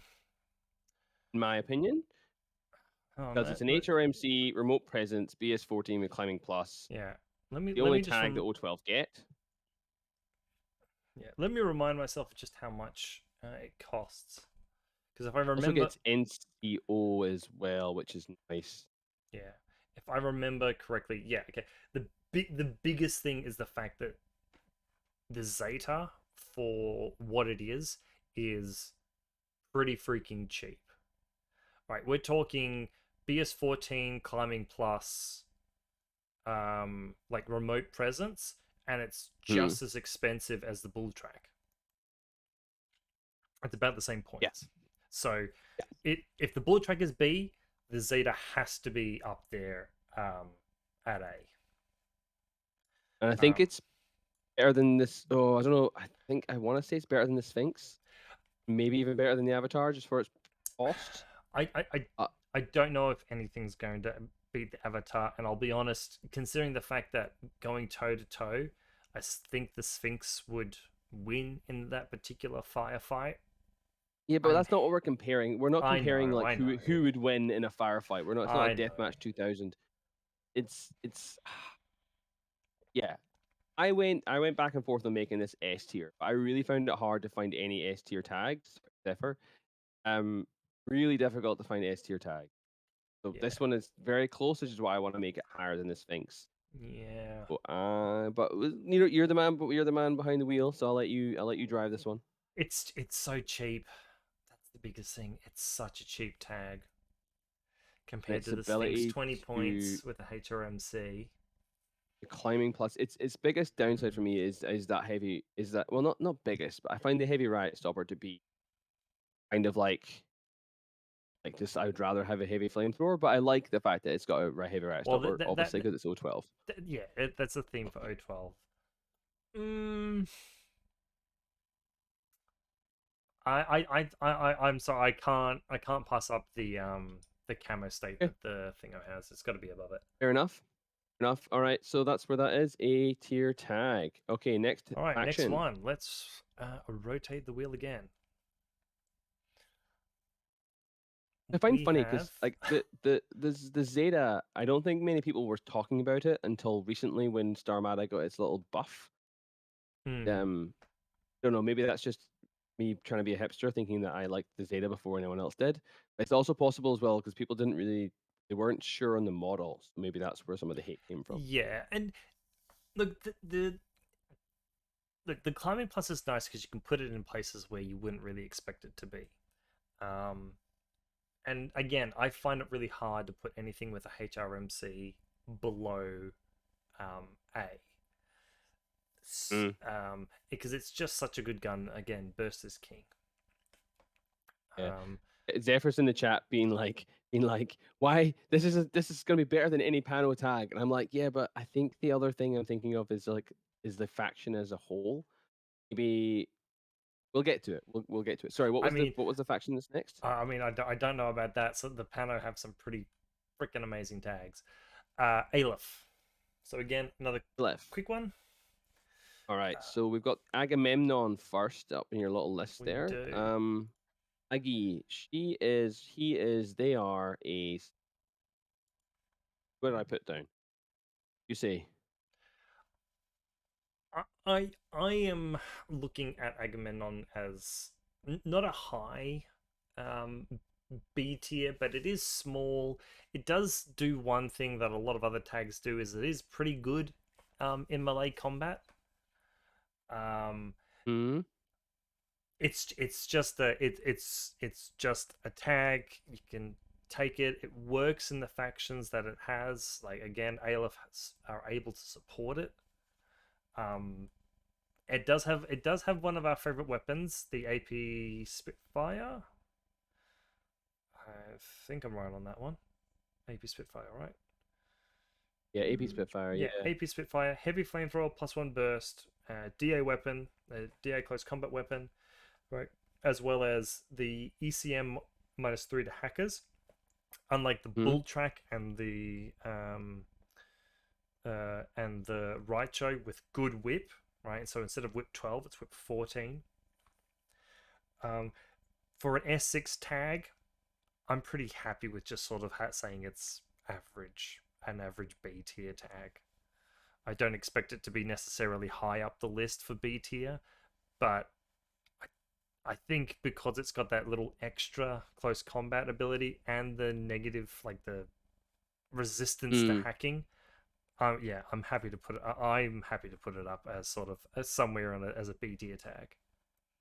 in my opinion, oh, because it's an HRMC remote presence BS14 with climbing plus. yeah. The Let only me just tag that O12 get. yeah. Let me remind myself of just how much it costs. Because if I Also remember, gets NCO as well, which is nice. yeah, if I remember correctly, yeah, okay. The biggest thing is the fact that the Zeta, for what it is pretty freaking cheap. Right, we're talking BS14 climbing plus, like remote presence, and it's Hmm. just as expensive as the bull track. It's about the same Yeah. points. So, Yeah. if the bull track is B, the Zeta has to be up there at A. And I think Um, it's better than this. Oh, I don't know. I want to say it's better than the Sphinx. Maybe even better than the Avatar, just for its cost. I, I, I, Uh, I don't know if anything's going to beat the Avatar, and I'll be honest, considering the fact that going toe to toe, I think the Sphinx would win in that particular firefight. yeah, but I'm, that's not what we're comparing. We're not comparing like I know, who would win in a firefight. We're not. It's not I like know. Deathmatch 2000. It's yeah. I went back and forth on making this S tier. But I really found it hard to find any S tier tags. Zephyr. Really difficult to find S tier tag. So Yeah, this one is very close, which is why I want to make it higher than the Sphinx. yeah. But you're the man, but you're the man behind the wheel, so I'll let you drive this one. It's so cheap. That's the biggest thing. It's such a cheap tag And compared its to the Sphinx. ability 20 to points with the HRMC. the climbing plus its biggest downside for me is that heavy is that well not biggest, but I find the heavy riot stopper to be kind of like just I would rather have a heavy flamethrower, but I like the fact that it's got a heavy riot Well, stopper, obviously because it's O12. yeah, that's a theme for O12. Mm, I'm sorry, I can't pass up the camo state Okay, that the thingo has. It's got to be above it. fair enough. Enough. All right, so that's where that is. A tier tag. Okay, next All right, next action. one. Let's rotate the wheel again. I find We funny have because like the Zeta, I don't think many people were talking about it until recently when Starmada got its little buff. hmm, Um, I don't know, maybe that's just me trying to be a hipster, thinking that I liked the Zeta before anyone else did. It's also possible as well because people didn't really they weren't sure on the model, so maybe that's where some of the hate came from. yeah, and look the climbing plus is nice because you can put it in places where you wouldn't really expect it to be. Um, and again, I find it really hard to put anything with a HRMC below A. Mm, Because it's just such a good gun. Again, burst is king. yeah. Um, Zephyr's in the chat being like, why this is gonna be better than any Pano tag, and I'm like, yeah, but I think the other thing I'm thinking of is the faction as a whole. Maybe we'll get to it. We'll get to it. Sorry, I mean, what was the faction that's next? I don't know about that. So the Pano have some pretty freaking amazing tags. Aleph. So again, another Left. quick one. All right, Uh, so we've got Agamemnon first up in your little list we there. do. Aggie, he is, they are a. Where did I put down? You say I am looking at Agamemnon as not a high um, B tier, but it is small. It does do one thing that a lot of other tags do, is it is pretty good in melee combat. Um, hmm. it's just it's just a tag. You can take it. It works in the factions that it has. Like again, Aleph are able to support it. Um, it does have one of our favorite weapons, the AP Spitfire. think I'm right on that one. AP Spitfire, right? Yeah, AP Spitfire. Yeah, Yeah. AP Spitfire, heavy flamethrower, +1 burst, DA weapon, DA close combat weapon, right? As well as the ECM -3 to hackers. Unlike the Hmm. bull track and the Raicho with good whip, right? So instead of whip 12, it's whip 14. Um, for an S6 tag, I'm pretty happy with just sort of saying it's an average B tier tag. I don't expect it to be necessarily high up the list for B tier, but I think because it's got that little extra close combat ability and the negative, like the resistance to Mm. hacking, yeah, I'm happy to put it. I'm happy to put it up as sort of as somewhere on as a B tier tag.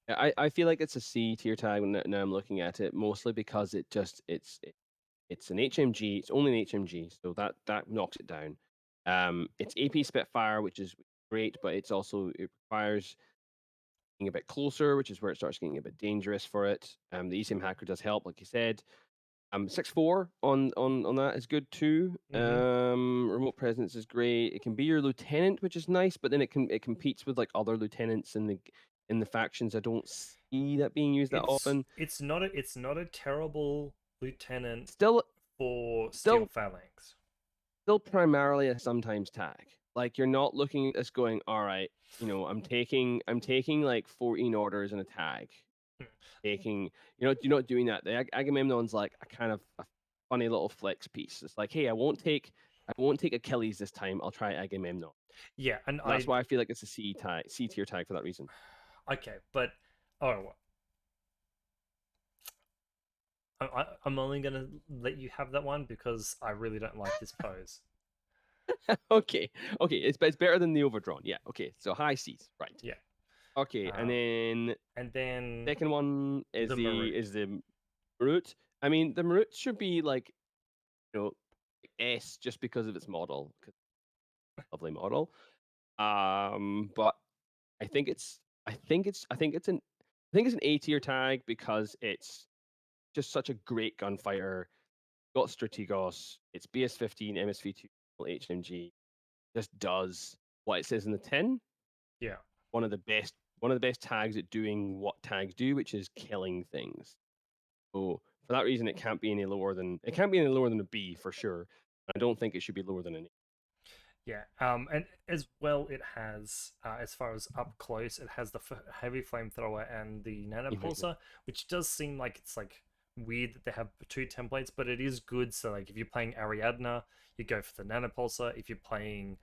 Yeah, I feel like it's a C tier tag now I'm looking at it, mostly because it's an HMG. It's only an HMG, so that knocks it down. It's AP Spitfire, which is great, but it requires being a bit closer, which is where it starts getting a bit dangerous for it. The ECM hacker does help, like you said. 6'4" on that is good too. Mm-hmm. Remote presence is great. It can be your lieutenant, which is nice, but then it competes with like other lieutenants in the factions. I don't see that being used that often. It's not a terrible lieutenant Still, for Steel still, Phalanx. still primarily a sometimes tag. Like you're not looking at this going, all right, I'm taking like 14 orders and a tag. Taking, you're not doing that. The Agamemnon's like a kind of a funny little flex piece. It's like, hey, I won't take Achilles this time. I'll try Agamemnon. Yeah, and That's why I feel like it's a C tier tag for that reason. okay, but oh, I'm only gonna let you have that one because I really don't like this pose. Okay, okay, it's better than the overdrawn. Yeah, okay, so high C's, right? Yeah. Okay, and Um, then and then second one is the the Marut. I mean, the Marut should be like you know S just because of its model, 'cause lovely model. But I think it's I think it's I think it's an I think it's an A tier tag because it's just such a great gunfighter. Got Strategos. It's BS-15 MSV2 HMG. Just does what it says in the tin. yeah. One of the best tags at doing what tags do, which is killing things. So for that reason, it can't be any lower than a B for sure. I don't think it should be lower than an A. Yeah, and as well, it has, as far as up close, it has the heavy flamethrower and the nanopulsar, which does seem like it's like weird that they have two templates, but it is good. So, like, if you're playing Ariadna, you go for the nanopulsar. If you're playing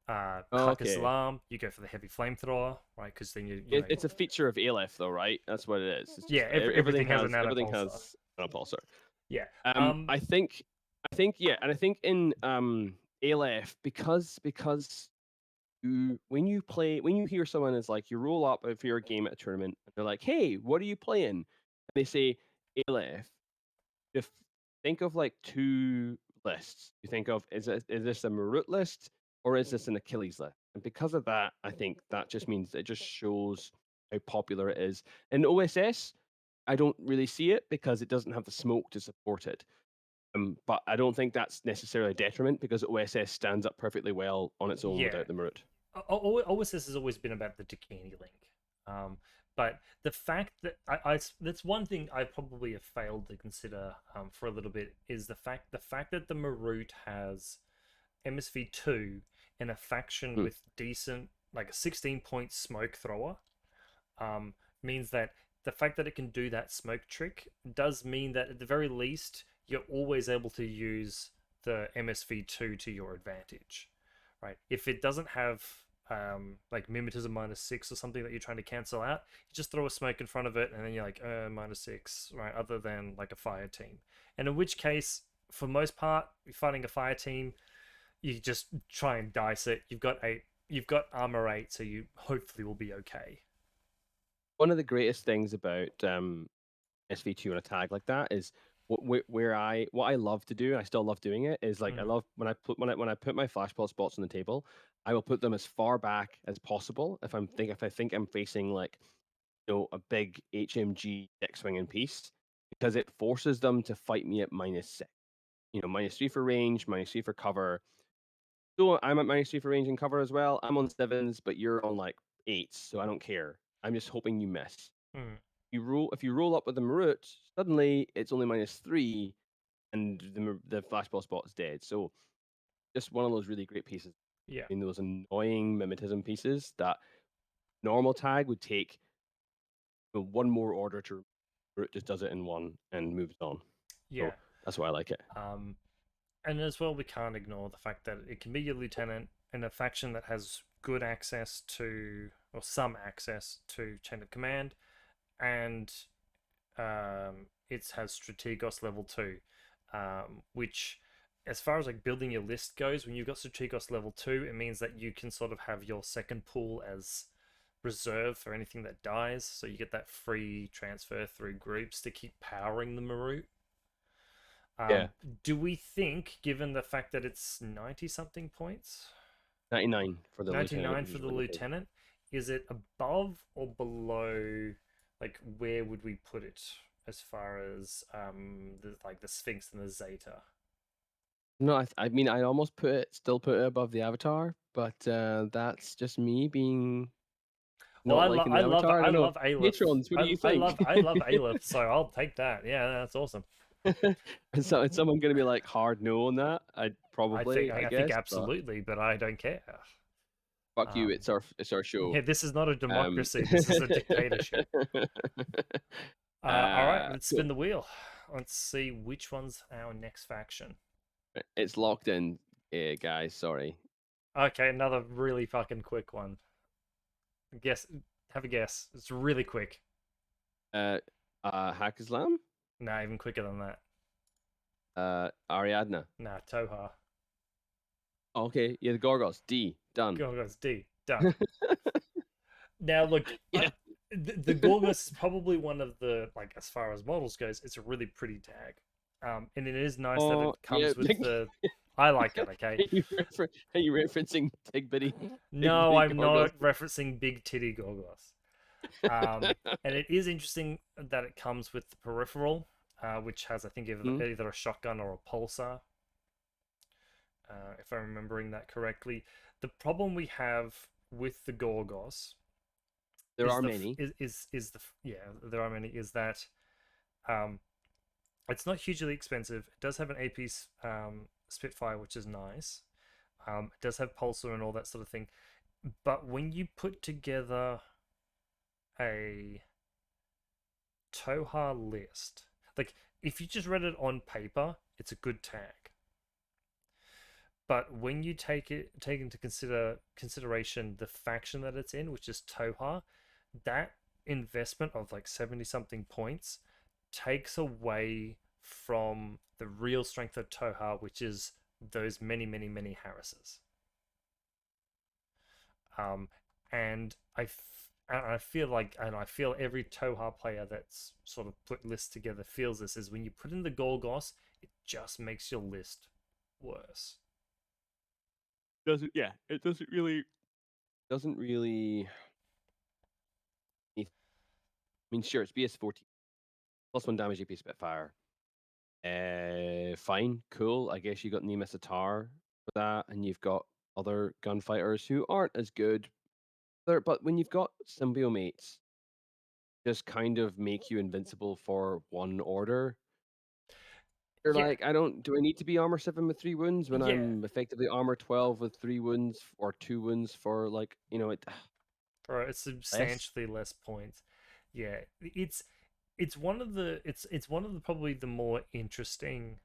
Carcass Okay. Alarm, you go for the heavy flamethrower, right? Because then you It, know, it's a feature of Aleph, though, right? That's what it is. It's yeah, just everything everything has a everything nanopulsar. has a pulsar. Yeah. I think yeah, and I think in Aleph because when you hear someone is like you roll up if you're a game at a tournament and they're like, hey, what are you playing? And they say Aleph, just think of like two lists. You think of is this a Marut list or is this an Achilles list? And because of that, I think that just means it just shows how popular it is. In OSS, I don't really see it because it doesn't have the smoke to support it. But I don't think that's necessarily a detriment because OSS stands up perfectly well on its own Yeah, without the Marut. OSS has always been about the Dakini link. But the fact that that's one thing I probably have failed to consider for a little bit is the fact that the Marut has MSV2 in a faction Mm. with decent like a 16-point smoke thrower means that the fact that it can do that smoke trick does mean that at the very least you're always able to use the MSV2 to your advantage, right? If it doesn't have like mimetism -6 or something that you're trying to cancel out, you just throw a smoke in front of it and then you're like -6, right? Other than like a fire team, and in which case, for most part, you're fighting a fire team, you just try and dice it. You've got armor 8, so you hopefully will be okay. One of the greatest things about SV2 on a tag like that is what I love to do, and I still love doing it, is like I Mm. love when I put my flashball spots on the table, I will put them as far back as possible if I think I'm facing like a big HMG deck swinging piece. because it forces them to fight me at -6. You know, -3 for range, -3 for cover. So I'm at -3 for range and cover as well. I'm on 7s, but you're on like 8s, so I don't care. I'm just hoping you miss. Mm. If you roll up with the Marut, suddenly it's only -3 and the flashball spot is dead. So just one of those really great pieces. Yeah. I mean, those annoying mimetism pieces that normal tag would take one more order to. It just does it in one and moves on. Yeah. So that's why I like it. And as well, we can't ignore the fact that it can be your lieutenant in a faction that has good access to, or some access to, chain of command, and it has Strategos level 2, which, as far as like building your list goes, when you've got Strategos level 2, it means that you can sort of have your second pool as reserve for anything that dies, so you get that free transfer through groups to keep powering the Marut. Yeah, Do we think, given the fact that it's 90 something points, 99 for the lieutenant, 99 which for is the really good. lieutenant, is it above or below? Like, where would we put it as far as the Sphinx and the Zeta? No, I mean, I almost still put it above the Avatar, but that's just me being Well, not liking the Avatar. I I don't know. love Aleph. Patrons, what do you think? I love Aleph, so I'll take that. Yeah, that's awesome. Is someone going to be like hard no on that? I probably, I I think guess, but absolutely, but I don't care. fuck you. Um, It's our show. yeah, this is not a Um, democracy. This is a dictatorship. All right, let's spin cool. the wheel. Let's see which one's our next faction. It's locked in, guys. Sorry. Okay, another really fucking quick one. Guess, have a guess. It's really quick. Uh, Hack Islam. Nah, even quicker than that. Ariadna. Nah, Toha. Okay, yeah, the Gorgos. D. Done. Gorgos D. Done. Now, look, Yeah. the Gorgos is probably one of the, like, as far as models goes, it's a really pretty tag. And it is nice that it Oh, yeah. comes with the. I like it, okay? Are you referencing Tigbitty? No, Tigbitty I'm Gorgos? not referencing Big Titty Gorgos. And it is interesting that it comes with the peripheral, which has, I think, Hmm? either a shotgun or a pulsar, if I'm remembering that correctly. The problem we have with the Gorgos There are many. is the yeah, there are many, is that um, it's not hugely expensive. It does have an AP Spitfire, which is nice. It does have pulsar and all that sort of thing. But when you put together a Toha list, like, if you just read it on paper, it's a good tag. But when you take into consideration the faction that it's in, which is Toha, that investment of like 70 something points takes away from the real strength of Toha, which is those many Harrises. And I feel like, and I feel every Toha player that's sort of put lists together feels this, is when you put in the Gorgos, it just makes your list worse. Doesn't yeah, it doesn't really. I mean, sure, it's BS14 +1 damage AP Spitfire. Fine, cool. I guess you got Nemesis Atar for that, and you've got other gunfighters who aren't as good. But when you've got symbiomates, just kind of make you invincible for one order. You're Yeah, like, I don't. Do I need to be armor 7 with 3 wounds when yeah, I'm effectively armor 12 with 3 wounds or 2 wounds for like it right. It's less? substantially less points. Yeah, it's one of the it's one of the probably the more interesting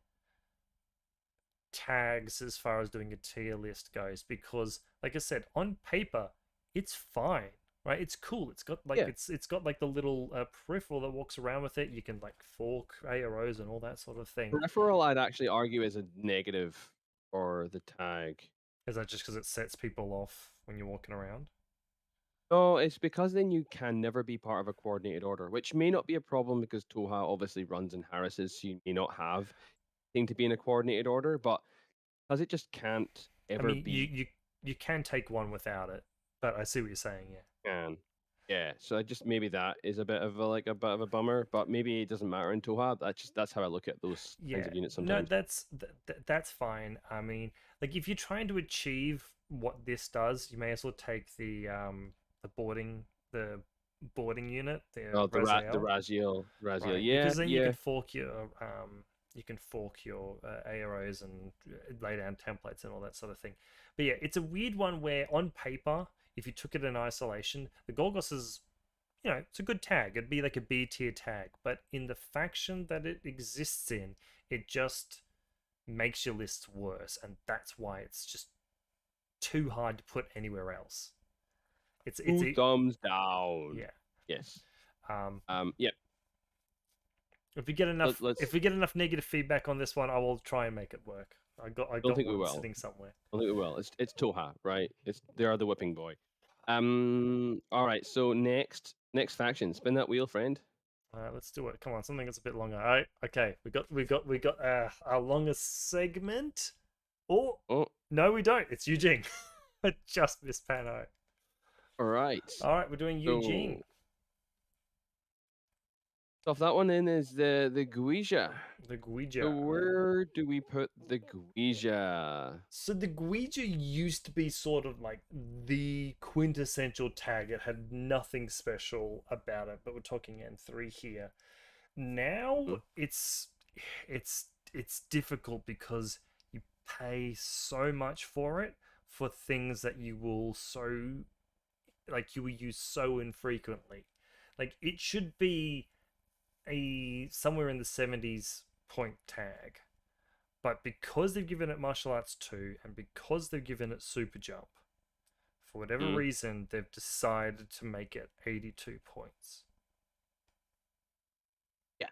tags as far as doing a tier list goes, because like I said, on paper it's fine, right? It's cool. It's got like Yeah, it's got like the little peripheral that walks around with it. You can like fork AROs and all that sort of thing. peripheral. I'd actually argue is a negative for the tag. Is that just because it sets people off when you're walking around? No, it's because then you can never be part of a coordinated order, which may not be a problem because Toha obviously runs in Harris's, so you may not have thing to be in a coordinated order, but because it just can't I ever mean, be you can take one without it, but I see what you're saying. Yeah. can. Yeah, so I just maybe that is a bit of a bit of a bummer, but maybe it doesn't matter in Toha. That's how I look at those kinds Yeah, of units no, sometimes. that's fine. I mean, like if you're trying to achieve what this does, you may as well take the the boarding unit, the Oh, the Raziel, Raziel, right? yeah, Because then yeah. you can fork your AROs and lay down templates and all that sort of thing. But yeah, it's a weird one where on paper, if you took it in isolation, the Gorgos is, it's a good tag. It'd be like a B tier tag, but in the faction that it exists in, it just makes your lists worse, and that's why it's just too hard to put anywhere else. It's Two a thumbs down. Yeah. Yes. Um, Yeah. if we get Let, enough if let's. we get enough negative feedback on this one, I will try and make it work. I Don't got think we one will. sitting somewhere. I think we will. It's Toha, right? They are the whipping boy. All right. So next faction. Spin that wheel, friend. Let's do it. Come on, something that's a bit longer. All right. Okay. We got our longest segment. Oh Oh, no, we don't. It's Eugene. I just missed Pano. all right. All right, we're doing So Eugene. off that one then is the Guija. The So Guija. where do we put the Guija? So the Guija used to be sort of like the quintessential tag. It had nothing special about it, but we're talking N3 here. Now Hmm? it's difficult because you pay so much for it for things that you will use so infrequently. Like it should be a somewhere in the 70s point tag. But because they've given it martial arts 2 and because they've given it super jump, for whatever Hmm? reason, they've decided to make it 82 points. Yeah.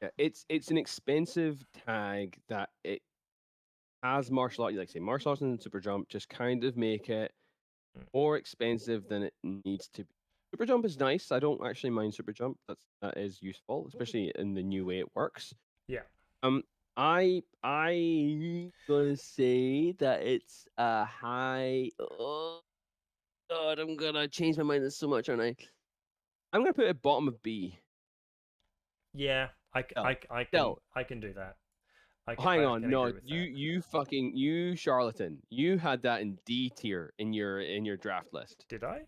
Yeah. It's an expensive tag that it has martial art. Like say martial arts and super jump just kind of make it Mm. more expensive than it needs to be. Super jump is nice. I don't actually mind super jump. That is useful, especially in the new way it works. Yeah. Um, I gonna say that it's a high. Oh God, I'm gonna change my mind so much, aren't I? I'm gonna put it bottom of B. Yeah, Still, still. I can do that. Hang I on, can no, agree with that. you charlatan. You had that in D tier in your draft list. Did I?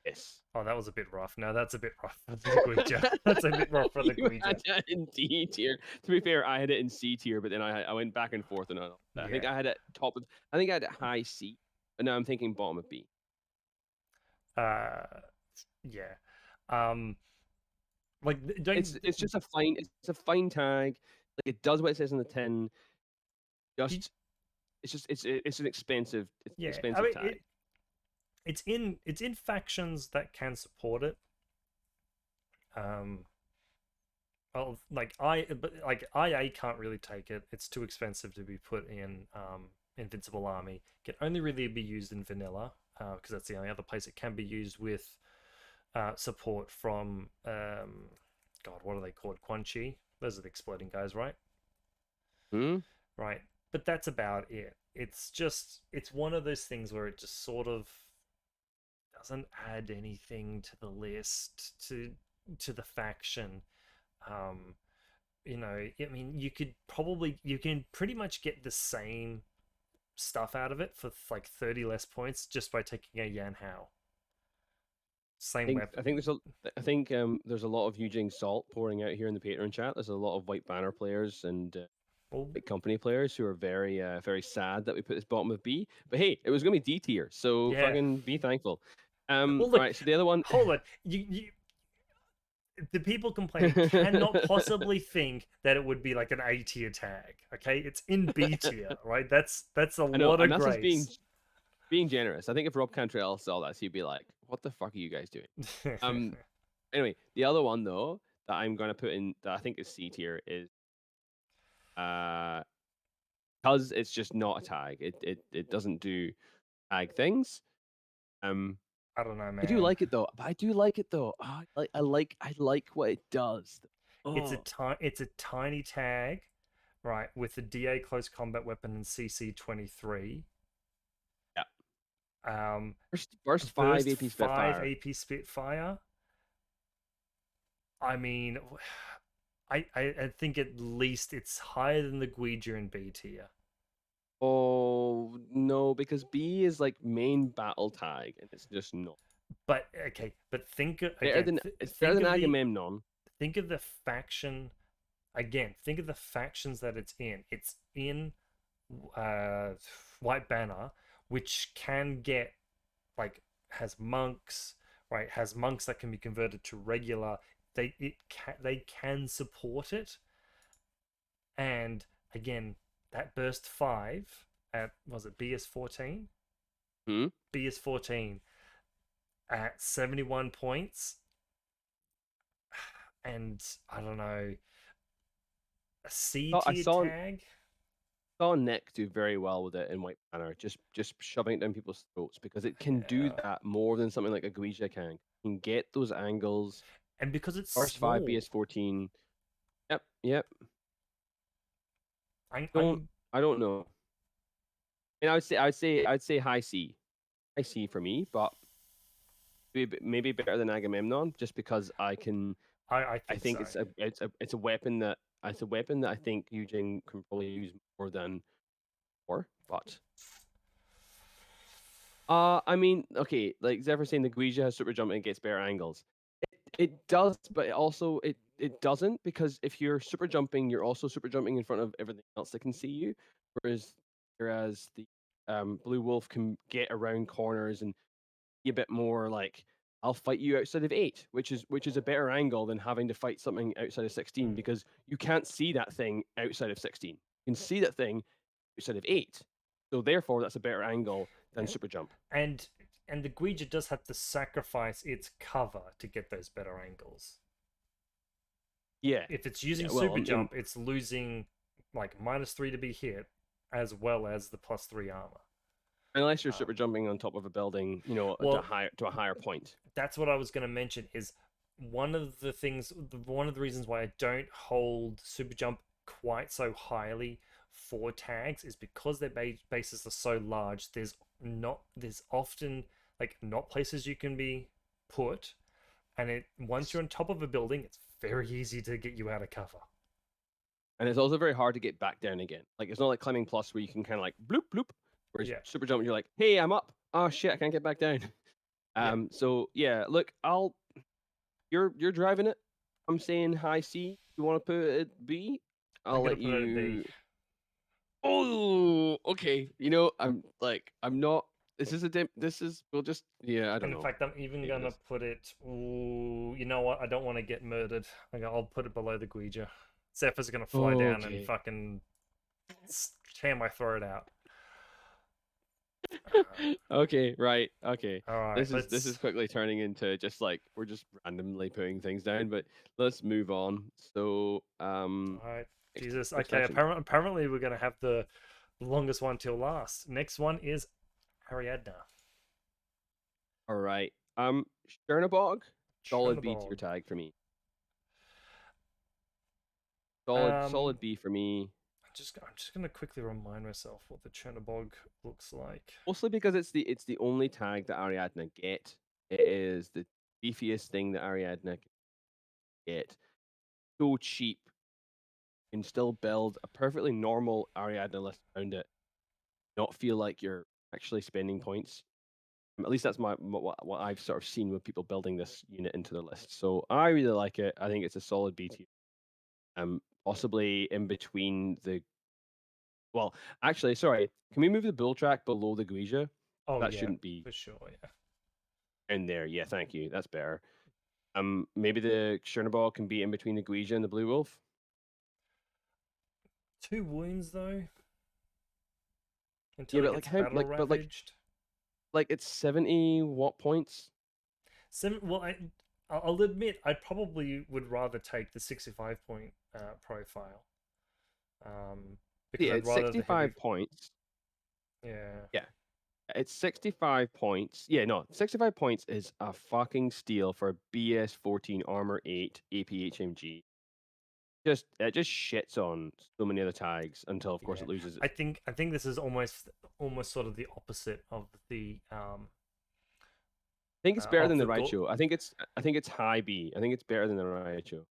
Yes. Oh, that was a bit rough. No, that's a bit rough for the Guija. That's a bit rough for the You Guija. had that in D tier. To be fair, I had it in C tier, but then I went back and forth on it. I think Yeah. I had it top of. I think I had it high C, but now I'm thinking bottom of B. Uh, yeah. Um, like don't It's just a fine. It's a fine tag. Like it does what it says in the tin. you, Just it's an yeah. I expensive mean tag. it's in factions that can support it. Um, well, but IA can't really take it. It's too expensive to be put in Invincible Army. It can only really be used in vanilla because that's the only other place it can be used with support from God, what are they called? Quan Chi. Those are the exploding guys, right? Hmm? Right. But that's about it. It's one of those things where it just sort of doesn't add anything to the list to the faction. Um, I mean, you can pretty much get the same stuff out of it for like 30 less points just by taking a Yan Hao. Same I weapon. think there's a lot of Eugene Salt pouring out here in the Patreon chat. There's a lot of White Banner players and Well, White Company players who are very sad that we put this bottom of B. But hey, it was gonna be D tier, so yeah. fucking be thankful. Well, All look, right. So the other one, hold on. The people complaining cannot possibly think that it would be like an A tier tag. Okay, it's in B tier, right? That's a I know, lot and of that's just grace. being generous. I think if Rob Cantrell saw this, he'd be like, "What the fuck are you guys doing?" Um. Anyway, the other one though that I'm gonna put in that I think is C tier is uh because it's just not a tag. It doesn't do tag things. Um, I don't know, I do man. like it though. But I do like it though. Oh, I like what it does. Oh, It's a tiny tag, right, with the DA close combat weapon and CC 23. yeah. Um, Burst 5 Burst AP 5 Spitfire. AP Spitfire. I mean, I think at least it's higher than the Guija in B tier. Oh no, because B is like main battle tag, and it's just not But okay, but better again. than it's better Think than of Agamemnon. the faction again. Think of the factions that it's in. It's in uh, White Banner, which can get like has monks, right? Has monks that can be converted to regular. They can support it, and again, that burst 5 at was it BS14? Hmm? BS14 at 71 points, and I don't know, a C I tier saw tag. Nick do very well with it in White Banner, just shoving it down people's throats because it can do Yeah, that more than something like a Guija can. It can get those angles. and because it's Burst 5 small, BS14. Yep, yep. Don't I'm I don't know. And I'd say high C. High C for me, but maybe better than Agamemnon just because I I think think so. it's a weapon that I think Eugene can probably use more than four. But I mean, okay, like Zephyr saying the Guija has super jumping and gets better angles. It does, but it doesn't because if you're super jumping, you're also super jumping in front of everything else that can see you. Whereas the Blue Wolf can get around corners and be a bit more like I'll fight you outside of 8, which is a better angle than having to fight something outside of 16 Mm. because you can't see that thing outside of 16. You can see that thing outside of 8. So therefore that's a better angle than Yeah. super jump. and and the Guija does have to sacrifice its cover to get those better angles. Yeah. If it's Yeah, using well, I super mean, jump, it's losing like -3 to be hit, as well as the +3 armor. unless you're super Um, jumping on top of a building, you know, well, to a higher point. that's what I was going to mention. Is one of the reasons why I don't hold super jump quite so highly for tags is because their bases are so large. There's often like not places you can be put, and once you're on top of a building, it's very easy to get you out of cover. And it's also very hard to get back down again. Like it's not like climbing plus where you can kind of like bloop bloop. Whereas Yeah, super jump, you're like, hey, I'm up. Oh shit, I can't get back down. yeah. So yeah, look, you're driving it. I'm saying high C. You want to put it B? I'm I'll gonna let put it at B. you. Oh, okay. You know, I'm not. This is This is. We'll just. Yeah, I don't And in know. fact, I'm even Okay with gonna this. put it. Ooh, you know what? I don't want to get murdered. I'll put it below the Guija. Zephyr's gonna fly down and Okay. fucking tear my throat out. Uh, Okay. Right. Okay. all right, This is let's. quickly turning into just like we're just randomly putting things down. But let's move on. So All right, Jesus. Okay, extraction. apparently we're gonna have the longest one till last. Next one is Ariadna. All right. Chernabog, solid B tier Chernobog. tag for me. Um, Solid B for me. I'm just gonna quickly remind myself what the Chernobog looks like. Mostly because it's the only tag that Ariadna get. It is the beefiest thing that Ariadna can get. So cheap. You can still build a perfectly normal Ariadna list around it. Not feel like you're actually spending points. At least that's what I've sort of seen with people building this unit into their list. So I really like it. I think it's a solid B tier. Possibly in between the. Well, actually, sorry. Can we move the bull track below the Guija? Oh That yeah, shouldn't be for sure. Yeah. in there. Yeah, thank you. That's better. Maybe the Chernobog can be in between the Guija and the Blue Wolf. 2 wounds though Yeah, until it but like gets how battle ravaged. like it's 70 what points? Well, I'll admit I probably would rather take the 65 point profile, because Yeah, I'd it's rather the heavy. 65 points. Yeah, Yeah, it's 65 points. Yeah, no, 65 points is a fucking steal for BS 14 Armor 8 APHMG. just shits on so many other tags until, of course, Yeah, it loses I its. think this is almost sort of the opposite of the I think it's better than the gore. Raichu. I think it's high B. I think it's better than the Raichu.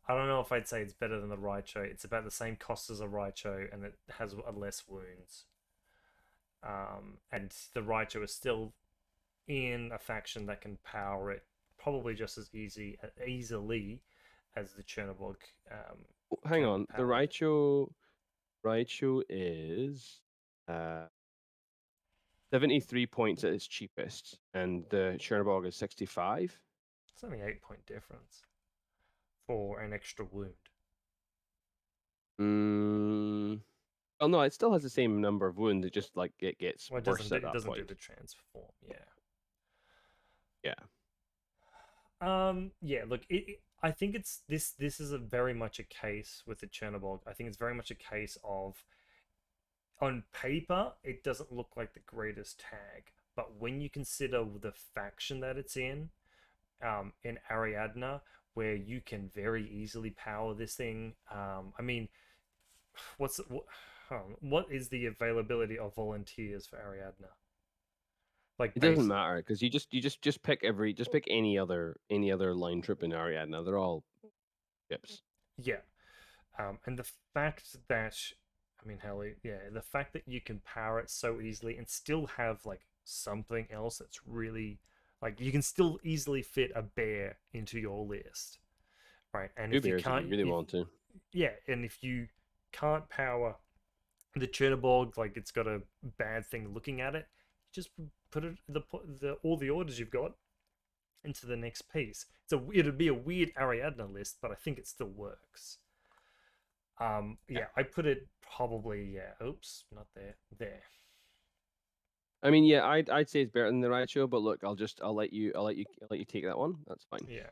I don't know if I'd say it's better than the Raichu. It's about the same cost as a Raichu, and it has less wounds. And the Raichu is still in a faction that can power it probably just as easily as the Chernobog Oh, hang can on, the power it. Raichu is uh 73 points at its cheapest, and the Chernobog is 65. It's only 8 point difference for an extra wound. Mm, oh no, it still has the same number of wounds. It just like it gets Well, worse at it that doesn't do point. the transform. Yeah. Yeah. Yeah. Look, I think it's this. This is a very much a case with the Chernobog. I think it's very much a case of on paper it doesn't look like the greatest tag, but when you consider the faction that it's in Ariadna, where you can very easily power this thing. I mean, what's what is the availability of volunteers for Ariadna? Like It doesn't base, matter because you just pick any other line troop in Ariadna. They're all ships. yeah. And the fact that, I mean, hell, yeah, the fact that you can power it so easily and still have like something else that's really like you can still easily fit a bear into your list, right? And Two if you bears if can't, you really if want to. yeah, and if you can't power the Chernobog, like it's got a bad thing looking at it, just put it the all the orders you've got into the next piece. It'd be a weird Ariadna list, but I think it still works. Yeah. Yeah, I put it probably, yeah. Oops, not there. There. I mean, yeah, I'd say it's better than the Raichu, but look, I'll let you take that one. That's fine. Yeah.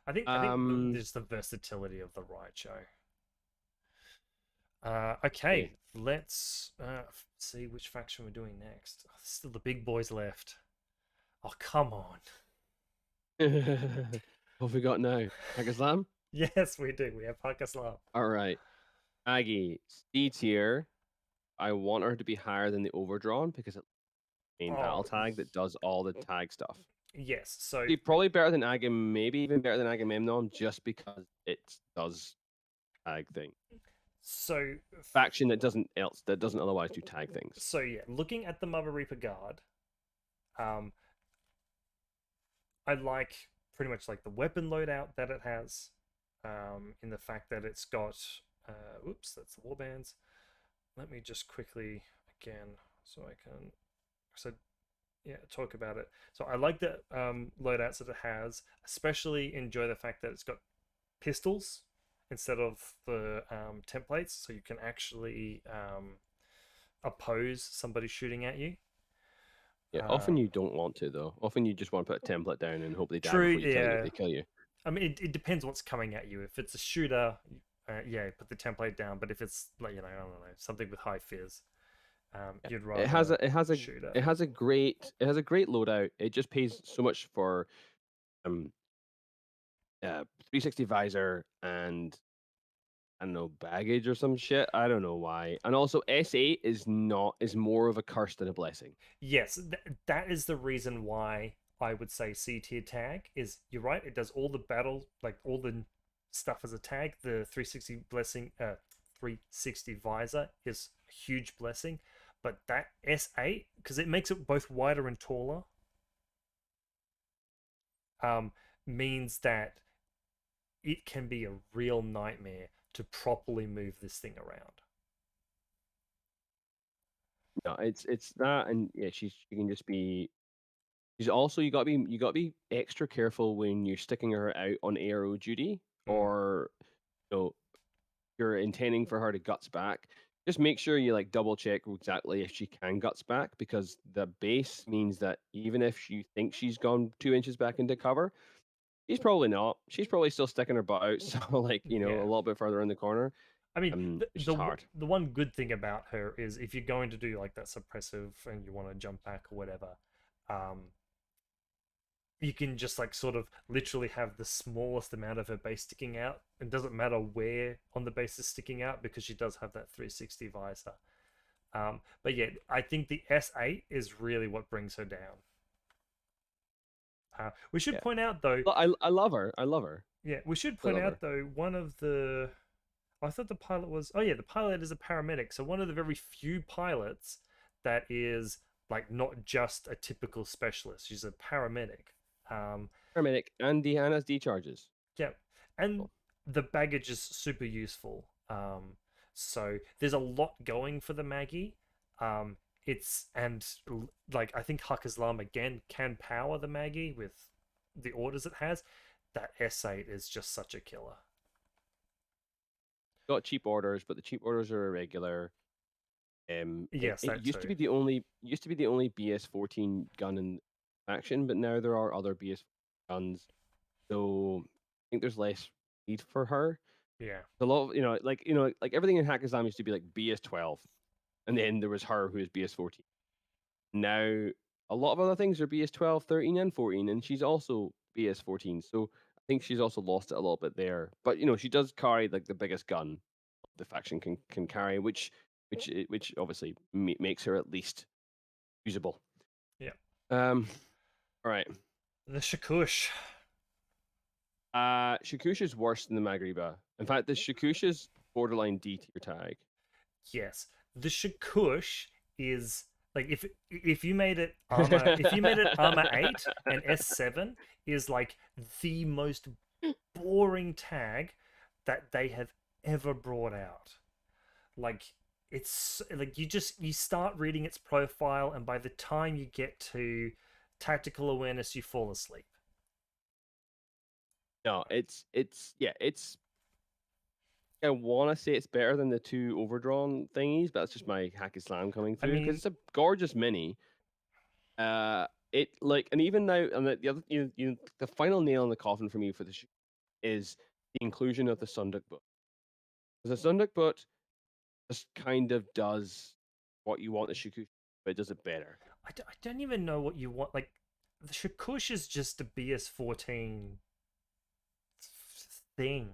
I think Um, there's the versatility of the Raichu. okay. Okay, let's see which faction we're doing next. Oh, still the big boys left. Oh, come on. What have we got now? Hagaslam? Yes, we do. We have Pakistan. All right. Aggie, C tier. I want her to be higher than the overdrawn because it's the main Oh, battle tag that does all the tag stuff. yes. So She's probably better than maybe even better than Agamemnon, just because it does tag thing. so Faction that doesn't otherwise do tag things. so yeah, looking at the Mother Reaper Guard, um, I like pretty much like the weapon loadout that it has, in the fact that it's got, oops, that's the warbands. Let me just quickly again, so I can, so yeah, talk about it. So I like the loadouts that it has. Especially enjoy the fact that it's got pistols instead of the templates, so you can actually oppose somebody shooting at you. Yeah, often Um, you don't want to though. Often you just want to put a template down and hope they die True, before yeah. they kill you. I mean, it depends what's coming at you. If it's a shooter, yeah, put the template down. But if it's like, I don't know, something with high fizz, Yeah. you'd rather shoot it. it has a great loadout. It just pays so much for um 360 visor and I don't know, baggage or some shit. I don't know why. And also S8 is more of a curse than a blessing. Yes, that is the reason why I would say C tier tag is. You're right. It does all the battle, like all the stuff as a tag. The 360 blessing, 360 visor is a huge blessing. But that S8, because it makes it both wider and taller, um, means that it can be a real nightmare to properly move this thing around. No, it's that and yeah, she can just be she's also you gotta be extra careful when you're sticking her out on ARO duty Mm. or you know you're intending for her to guts back. Just make sure you like double check exactly if she can guts back because the base means that even if you think she's gone 2 inches back into cover, she's probably not. She's probably still sticking her butt out, so like a Yeah. little bit further in the corner. I mean, Which is hard. the one good thing about her is if you're going to do like that suppressive and you want to jump back or whatever, um, you can just like sort of literally have the smallest amount of her base sticking out. It doesn't matter where on the base is sticking out because she does have that 360 visor. But yeah, I think the S8 is really what brings her down. We should Yeah. point out though. Well, I love her. I love her. Yeah, we should I point love her. out though one of the. I thought the pilot was. Oh yeah, the pilot is a paramedic. So one of the very few pilots that is like not just a typical specialist. She's a paramedic. Paramedic and Deanna's decharges. Yeah, and Cool. the baggage is super useful. So there's a lot going for the Maggie. It's and like I think Hucker's Llama again can power the Maggie with the orders it has. That S8 is just such a killer. Got cheap orders, but the cheap orders are irregular. Yes, It that used to too. be the only BS14 gun in action, but now there are other BS guns. So I think there's less need for her. Yeah. A lot of like everything in Hack Islam used to be like BS12, and then there was her who is BS14. Now a lot of other things are BS12, 13, and 14, and she's also BS14. So I think she's also lost it a little bit there. But she does carry like the biggest gun the faction can carry, which obviously makes her at least usable. Yeah. All right. The Shakush. Shakush is worse than the Magriba. In fact, the Shakush is borderline D tier tag. Yes. The Shakush is like if you made it armor 8 and S7 is like the most boring tag that they have ever brought out. Like it's like you start reading its profile and by the time you get to tactical awareness you fall asleep. No, it's I want to say it's better than the two overdrawn thingies, but that's just my hack Islam coming I through because mean, it's a gorgeous mini. It like, and even now, and the other, the final nail in the coffin for me for the is the inclusion of the Sunduk book. Because the Sunduk book just kind of does what you want the Shikushi, but it does it better. I don't even know what you want. Like the Shakush is just a BS14 thing.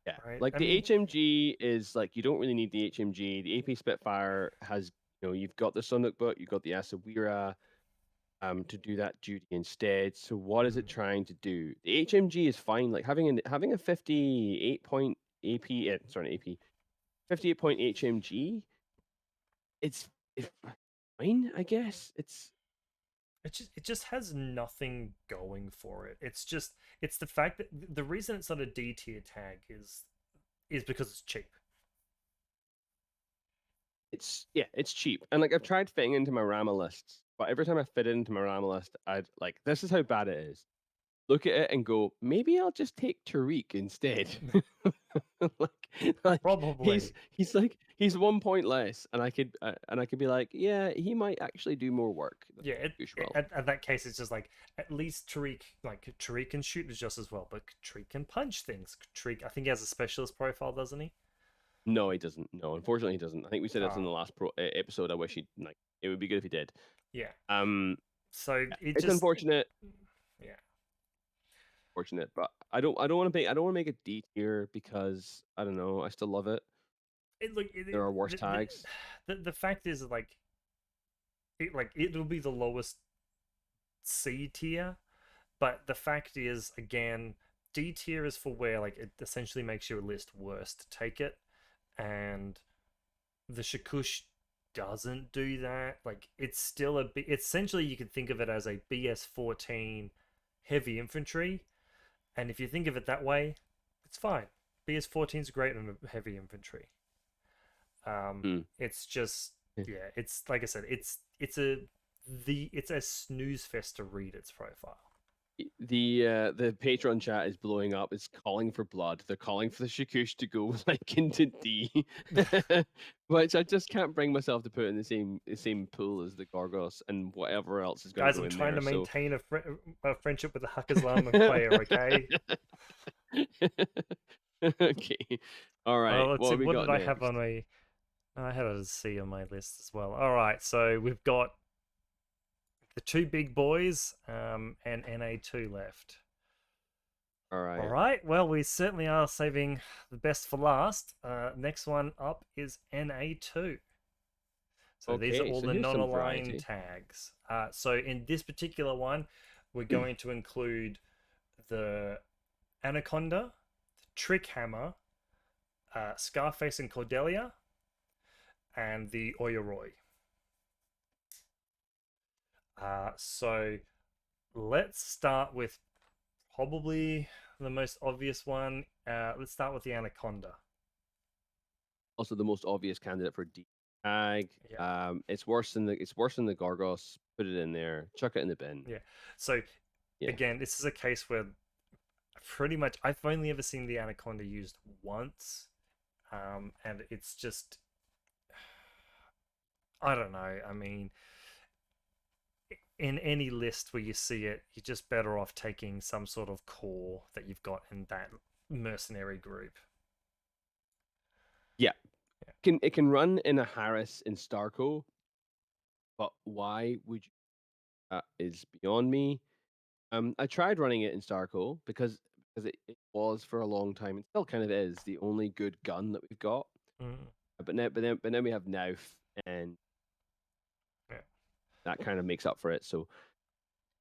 Yeah, Right? like I the mean, HMG is like you don't really need the HMG. The AP Spitfire has you've got the Sunduk book, you've got the Asawira, to do that duty instead. So what is it trying to do? The HMG is fine. Like having a 58 point AP, sorry, AP, 58 point HMG. It's fine, I guess. it just has nothing going for it. It's the fact that the reason it's not a D tier tag is because it's cheap. It's cheap, and like I've tried fitting into my Rama lists, but every time I fit it into my Rama list, I'd like this is how bad it is. Look at it and go, maybe I'll just take Tariq instead. like Probably. he's 1 point less, and I could be like, yeah, he might actually do more work than Yeah, Kush will. at that case, it's just like at least Tariq can shoot just as well, but Tariq can punch things. Tariq, I think he has a specialist profile, doesn't he? No, he doesn't. No, unfortunately, he doesn't. I think we said this in Oh, the last episode. I wish he like. It would be good if he did. yeah. Um, So it it's just, unfortunate. yeah. Fortunate, but I don't want to make it D tier because I don't know. I still love it. There are worse tags. The fact is it'll be the lowest C tier, but the fact is again D tier is for where like it essentially makes your list worse to take it, and the Shakush doesn't do that. Like it's still essentially you could think of it as a BS14 heavy infantry, and if you think of it that way, it's fine. BS14 is great on heavy infantry. Mm. It's just yeah, it's like I said, it's a snooze fest to read its profile. The Patreon chat is blowing up. It's calling for blood. They're calling for the Shikush to go like into D, which I just can't bring myself to put in the same pool as the Gorgos and whatever else is going to Guys, go I'm in trying there. to So maintain a friendship with the Hackers player, okay? okay, all right. Let's What see, have we what did got I have next? on my. I had a C on my list as well. All right, so we've got the two big boys, and NA2 left. All All right. right. Well, we certainly are saving the best for last. Next one up is NA2. So these are Okay, all so the here's some non-aligned variety. tags. So in this particular one, we're going to include the Anaconda, the Trick Hammer, Scarface and Cordelia, and the Oyaroi. So let's start with probably the most obvious one. Let's start with the Anaconda. Also, the most obvious candidate for D tag. Yeah. It's worse than the Gorgos. Put it in there. Chuck it in the bin. Yeah. So Yeah. again, this is a case where pretty much I've only ever seen the Anaconda used once, and it's just I don't know. I mean, in any list where you see it, you're just better off taking some sort of core that you've got in that mercenary group. Yeah. Yeah. It can run in a Harris in Starco, but why would you? Is beyond me. I tried running it in Starco because it was for a long time and still kind of is the only good gun that we've got. Mm, But then we have Nauf, and yeah. that kind of makes up for it. So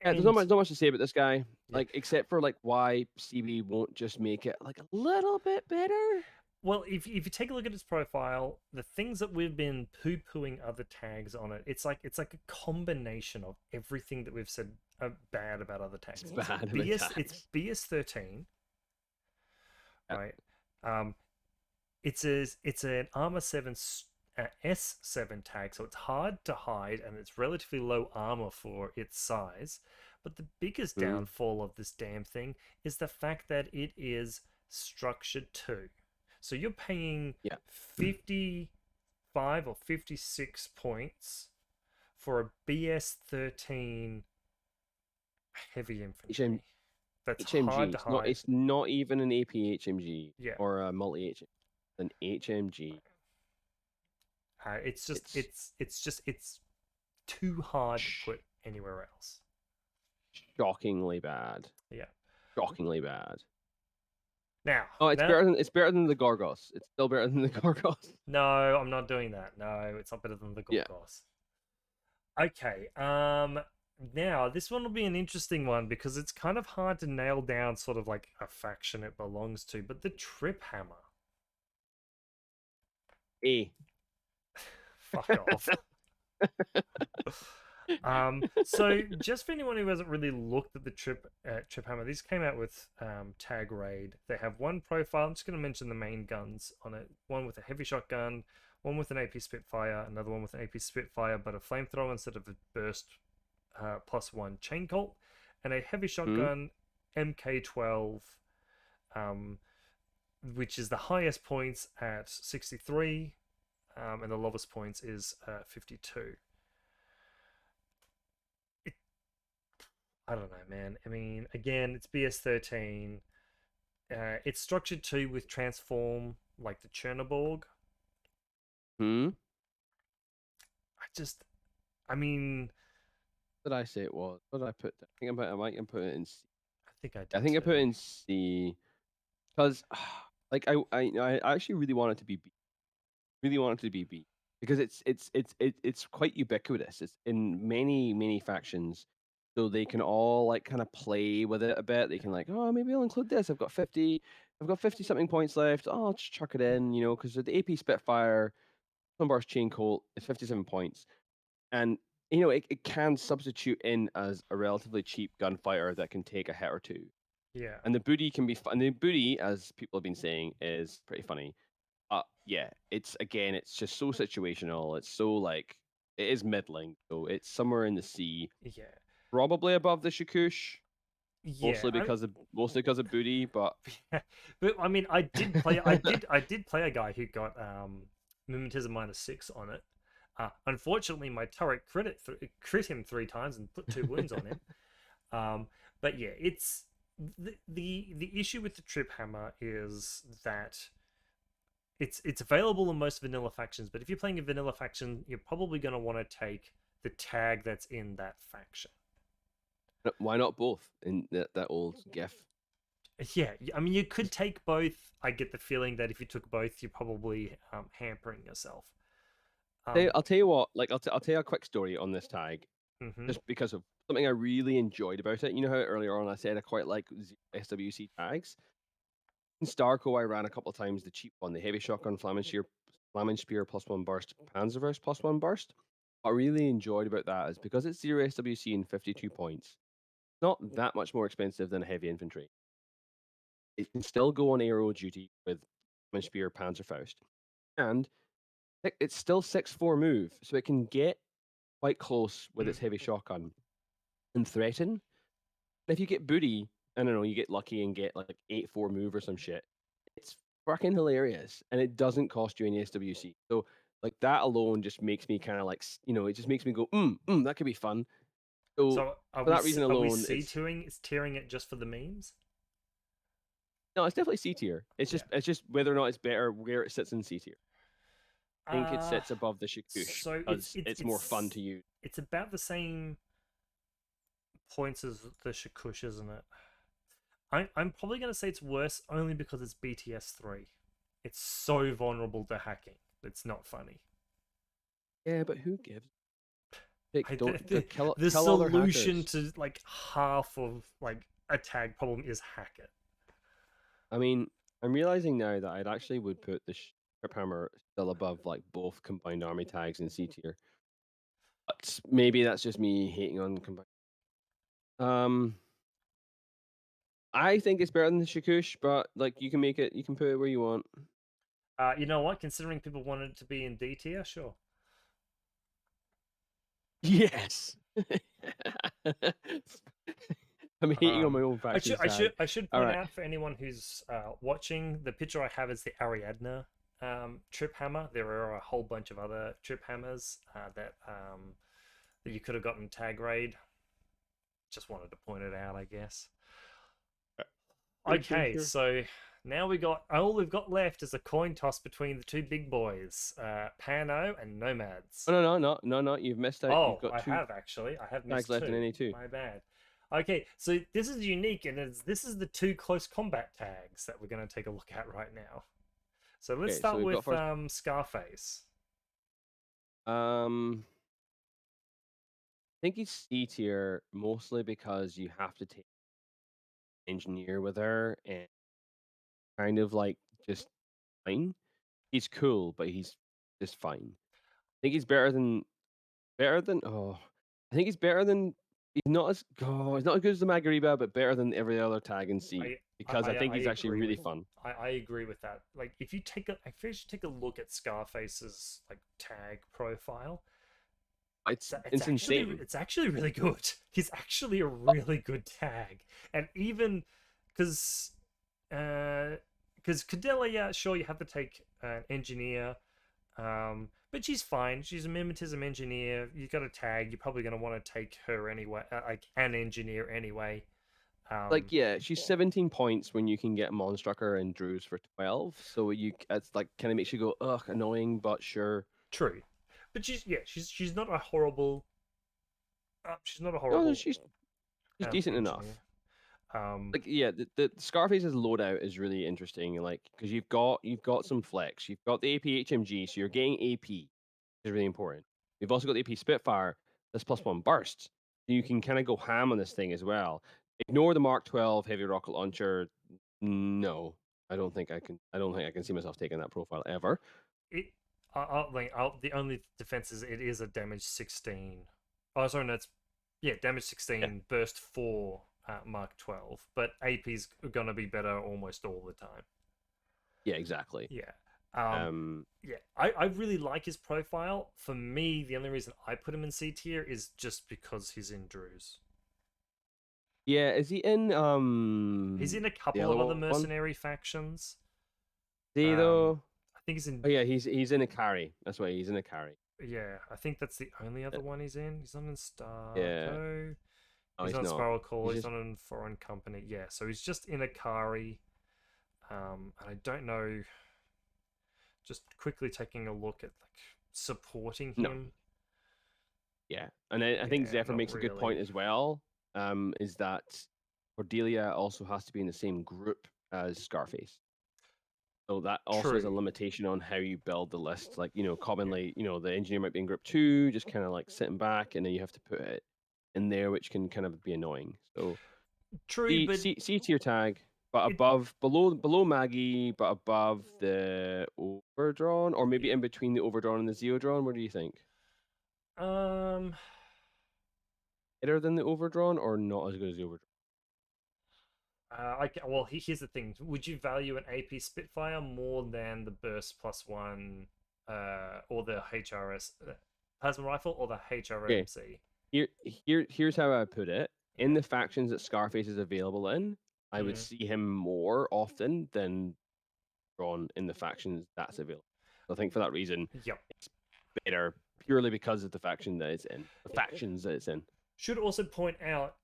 yeah, there's And not much to say about this guy, yeah. like except for like why CB won't just make it like a little bit better. Well, if you take a look at its profile, the things that we've been poo-pooing other tags on it, it's like a combination of everything that we've said bad about other tags. It's bad of It's attacks. BS13, Yeah. right? It's an armor 7 S7 tag, so it's hard to hide and it's relatively low armor for its size. But the biggest Mm. downfall of this damn thing is the fact that it is structured 2. So you're paying Yeah. 55 or 56 points for a BS13 heavy infantry. That's HMG. hard to hide. It's not even an AP HMG Yeah. or a multi HMG. An HMG. It's just It's it's too hard to put anywhere else. shockingly bad. Yeah. Shockingly bad. Now, Oh, it's better than the Gorgos. It's still better than the Gorgos. no, I'm not doing that. No, it's not better than the Yeah. Gorgos. Okay. Now this one will be an interesting one because it's kind of hard to nail down sort of like a faction it belongs to, but the Trip Hammer. A. Fuck off. So just for anyone who hasn't really looked at the Trip Hammer, these came out with Tag Raid. They have one profile. I'm just going to mention the main guns on it. One with a heavy shotgun, one with an AP Spitfire, another one with an AP Spitfire, but a flamethrower instead of a burst +1 chain colt, and a heavy shotgun MK12, which is the highest points at 63, and the lowest points is 52. I don't know, man. I mean, again, it's BS13. It's structured 2 with transform, like the Chernobyl. I mean, What did I say it was? What did I put? I might put it in C. I think I did. I think I put it too. in C because, like, I actually really want it to be B. Really want it to be B because it's quite ubiquitous. It's in many factions, so they can all like kind of play with it a bit. They can like, oh, maybe I'll include this. I've got 50 something points left. Oh, I'll just chuck it in, because the AP Spitfire, Sunburst Chain Colt is 57 points, and it can substitute in as a relatively cheap gunfighter that can take a hit or two. Yeah. And the booty can be fun. The booty, as people have been saying, is pretty funny. Yeah, it's just so situational. It's so like it is middling. So it's somewhere in the sea, Yeah. probably above the Shikush, Yeah. mostly because of booty. But But I mean, I did play a guy who got mimetism -6 on it. Unfortunately, my turret crit him 3 times and put 2 wounds on him. But yeah, it's the issue with the Trip Hammer is that it's available in most vanilla factions, but if you're playing a vanilla faction, you're probably going to want to take the tag that's in that faction. Why not both? In that old GIF. Yeah, I mean, you could take both. I get the feeling that if you took both, you're probably hampering yourself. I'll tell you what. Like, I'll tell you a quick story on this tag, Mm-hmm. just because of something I really enjoyed about it. You know how earlier on I said I quite like SWC tags. In Starco, I ran a couple of times the cheap one, the heavy shotgun Flaming Spear +1 burst, Panzerverse +1 burst. What I really enjoyed about that is because it's 0 SWC and 52 points. It's not that much more expensive than a heavy infantry. It can still go on aero duty with Flaming Spear, Panzerfaust, and it's still 6-4 move, so it can get quite close with its heavy shotgun and threaten. And if you get booty, I don't know, you get lucky and get like 8-4 move or some shit, it's fucking hilarious, and it doesn't cost you any SWC. So like that alone just makes me kind of like, it just makes me go, that could be fun. So So for that reason are we alone, C tiering? Is tiering it just for the memes? no, it's definitely C tier. It's Yeah. just whether or not it's better where it sits in C tier. I think it Uh sits above the Shikush so because it's more fun to use. it's about the same points as the Shikush, isn't it? I'm probably gonna say it's worse only because it's BTS 3. It's so vulnerable to hacking. It's not funny. Yeah, but who gives? Like, The, don't the, kill the other solution hackers. to like half of like a tag problem is hack it. I mean, I'm realizing now that I'd actually would put the Trip Hammer still above like both combined army tags in C tier. But maybe that's just me hating on combined. I think it's better than the Shikush, but like you can put it where you want. You know what? Considering people wanted it to be in D tier, sure. Yes. I'm hating on my own I faction's tag. I should All point right. out for anyone who's watching, the picture I have is the Ariadne trip hammer. There are a whole bunch of other trip hammers that you could have gotten tag raid. Just wanted to point it out, I guess. Okay, Sure. so now we got all we've got left is a coin toss between the two big boys, Pano and Nomads. No. You've missed out. You've Oh, got I two have actually. I have tags missed left in two. NA2. My bad. Okay, so this is unique, and this is the two close combat tags that we're going to take a look at right now. So let's Okay, so start we've got with first. Scarface. I think he's C tier mostly because you have to take engineer with her and kind of like just fine. He's cool, but he's just fine. I think he's better than. I think he's better than. He's not as good as the Magariba, but better than every other tag in C because I think I he's actually agree really with fun. I agree with that. Like if you take a look at Scarface's like tag profile, It's insane. it's actually really good. He's actually a really good tag, and even because Cordelia, sure you have to take an engineer, but she's fine. She's a mimetism engineer. You got a tag. You're probably going to want to take her anyway, like an engineer anyway. Like, yeah, she's 17 points when you can get Monstrucker and Drews for 12. So it's like kind of makes you go, ugh, annoying, but sure. True, but she's not a horrible. She's not a No, horrible she's decent enough. engineer. Like, yeah, the Scarface's loadout is really interesting. Like, because you've got some flex, you've got the AP HMG, so you're getting AP, which is really important. You've also got the AP Spitfire, this +1 burst. So you can kind of go ham on this thing as well. Ignore the Mark 12 heavy rocket launcher. No, I don't think I can. I don't think I can see myself taking that profile ever. It. The only defense is it is a damage 16. Oh, sorry, no, it's damage Yeah, 16, burst 4, Mark 12. But AP's gonna be better almost all the time. yeah, exactly. Yeah. Um, Um, I really like his profile. For me, the only reason I put him in C tier is just because he's in Drews. yeah, is he in He's in a the couple other of other one? mercenary factions. See though. I think he's in. Oh yeah, he's in a carry. That's why he's in a carry. Yeah, I think that's the only Uh, other one he's in. He's not in Yeah. Starco. No, He's he's not in not. Spiral Call. He's He's just not in Foreign Company. Yeah, so he's just in Akari. And I don't know. Just quickly taking a look at like supporting no. him. Yeah, and I think Yeah, Zephyr not makes a good point really. as well. Is that Cordelia also has to be in the same group as Scarface. So that also is a True. limitation on how you build the list. Like, Yeah. commonly, the engineer might be in group two, just kind of like sitting back, and then you have to put it in there, which can kind of be annoying. So True, C but C, C tier tag, but it. below Maggie, but above the overdrawn, or maybe Yeah. in between the overdrawn and the zeodrawn. What do you think? Um. Better than the overdrawn, or not as good as the overdrawn? Well, here's the thing. Would you value an AP Spitfire more than the Burst plus one, or the HRS plasma rifle, or the Okay, HRMC? here's how I put it. In Yeah. the factions that Scarface is available in, I would Mm, see him more often than drawn in the factions that's available. So I think for that reason, yep. it's better purely because of the faction that it's in, the factions that it's in. Should also point out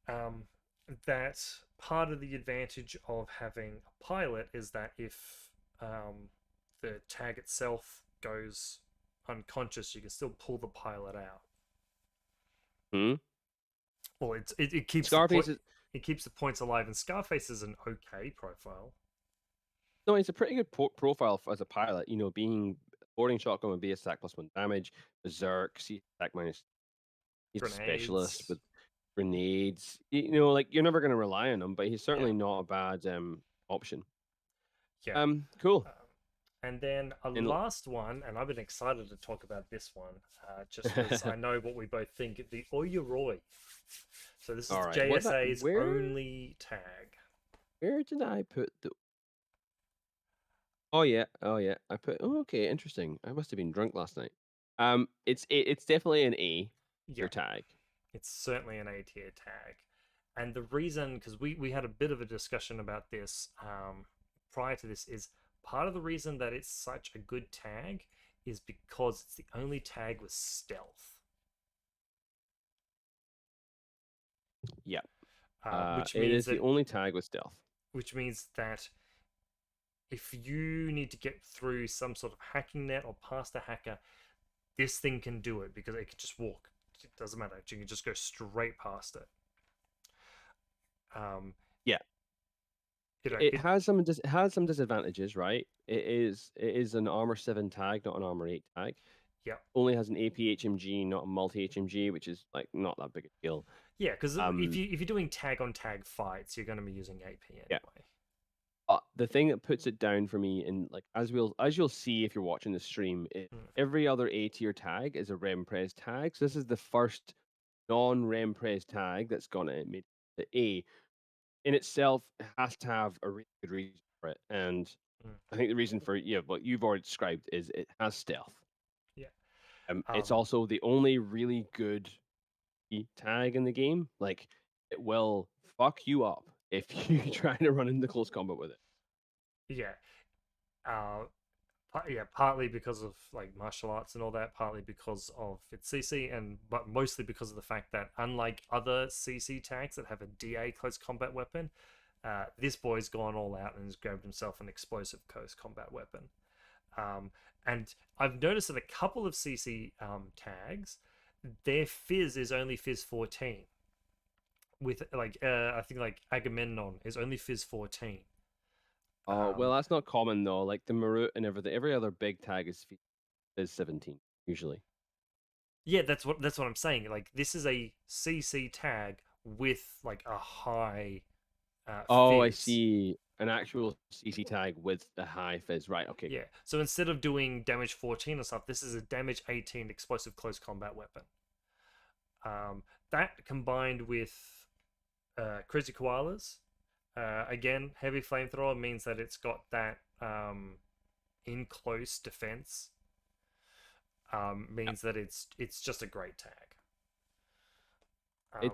that part of the advantage of having a pilot is that if the tag itself goes unconscious, you can still pull the pilot out. Hmm? Well, it keeps the point. Scarface is It keeps the points alive, and Scarface is an okay profile. no, it's a pretty good profile as a pilot. Being boarding shotgun with BS attack plus one damage, berserk, C attack minus. He's a specialist Grenades. with grenades. Like you're never going to rely on him, but he's Yeah. certainly not a bad option. Yeah. Cool. Um, and then a And last one, and I've been excited to talk about this one, just because I know what we both think. The Oyuroi. So this is all the right, JSA's only tag. where did I put the? Oh yeah, oh yeah. I put. Oh, okay, interesting. I must have been drunk last night. It's definitely an A Yeah, your tag. it's certainly an A tier tag. And the reason, because we had a bit of a discussion about this prior to this, is part of the reason that it's such a good tag is because it's the only tag with stealth. Yeah. Which It means is the that only tag with stealth. if you need to get through some sort of hacking net or past a hacker, this thing can do it because it can just walk. It doesn't matter. You can just go straight past it. Um, Yeah. you know, It has some it has some disadvantages, right? It is an armor 7 tag, not an armor 8 tag. yeah, Only has an AP HMG, not a multi HMG, which is like not that big a deal. yeah. Because Um, if you're doing tag on tag fights, you're going to be using AP yeah. anyway. The thing that puts it down for me, and like as you'll see if you're watching the stream, Mm, every other A tier tag is a Remprez tag. So this is the first non-Remprez tag that's gonna make the A. In itself has to have a really good reason for it, and mm, I think the reason for what you've already described is it has stealth. yeah. It's Um, also the only really good tag in the game. Like it will fuck you up if you try to run into close combat with it. yeah. Uh, yeah, partly because of like martial arts and all that, partly because of its CC, and but mostly because of the fact that unlike other CC tags that have a DA close combat weapon, this boy's gone all out and has grabbed himself an explosive close combat weapon. Um, and I've noticed that a couple of CC tags, their fizz is only fizz 14. With like I think like Agamemnon is only fizz 14. Oh well, Um, that's not common though. Like the Marut and everything, every other big tag is 17 usually. Yeah, that's what I'm saying. Like this is a CC tag with like a high Oh, I fizz. see. An actual CC tag with the high fizz. Right. Okay. Yeah. So instead of doing damage 14 or stuff, this is a damage 18 explosive close combat weapon. That combined with crazy koalas, again, heavy flamethrower means that it's got that in close defense. Means that it's just a great tag. Um,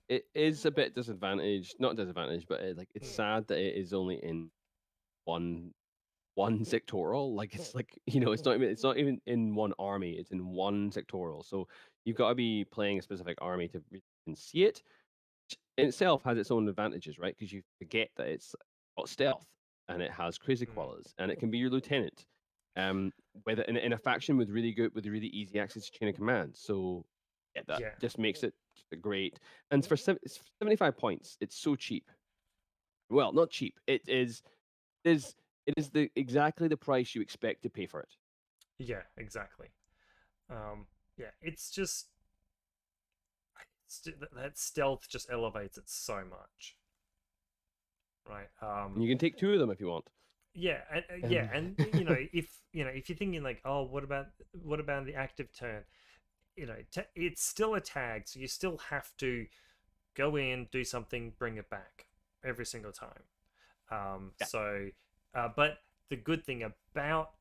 It is a bit disadvantaged, not disadvantaged, but like it's mm, sad that it is only in one one sectoral. Like it's like it's not even in one army. It's in one sectoral. So you've got to be playing a specific army to really can see it. Which in itself has its own advantages, right? Because you forget that it's got stealth and it has crazy mm, koalas and it can be your lieutenant. Um, whether in a faction with really good with really easy access to chain of command. So Yeah, that Yeah. just makes it great. And for 75 points, it's so cheap. Well, not cheap. Is it is the exactly the price you expect to pay for it. Yeah, exactly. Yeah, it's just that stealth just elevates it so much, right? And you can take two of them if you want. Yeah, and yeah, and if you're thinking like, oh, what about the active turn? It's still a tag, so you still have to go in, do something, bring it back every single time. Yeah. But the good thing about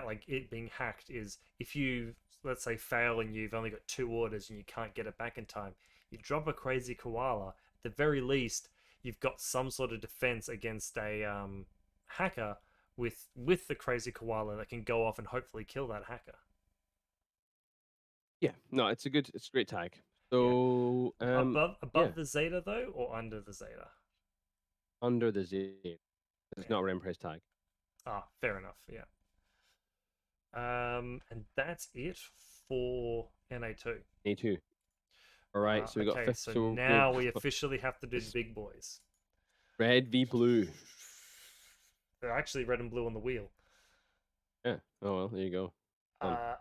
like it being hacked is if you, let's say, fail and you've only got 2 orders and you can't get it back in time, you drop a crazy koala. At the very least, you've got some sort of defense against a hacker with the crazy koala that can go off and hopefully kill that hacker. Yeah. No, it's a great tag. Yeah. So yeah, Above the Zeta though, or under the Zeta? under the Z. It's Yeah. not a rim price tag. Ah, fair enough. Yeah. And that's it for NA2. A2. All right, so we got Okay, fifth. so So now we officially have to do the big boys. red v blue. They're actually red and blue on the wheel. Yeah. Oh well, there you go.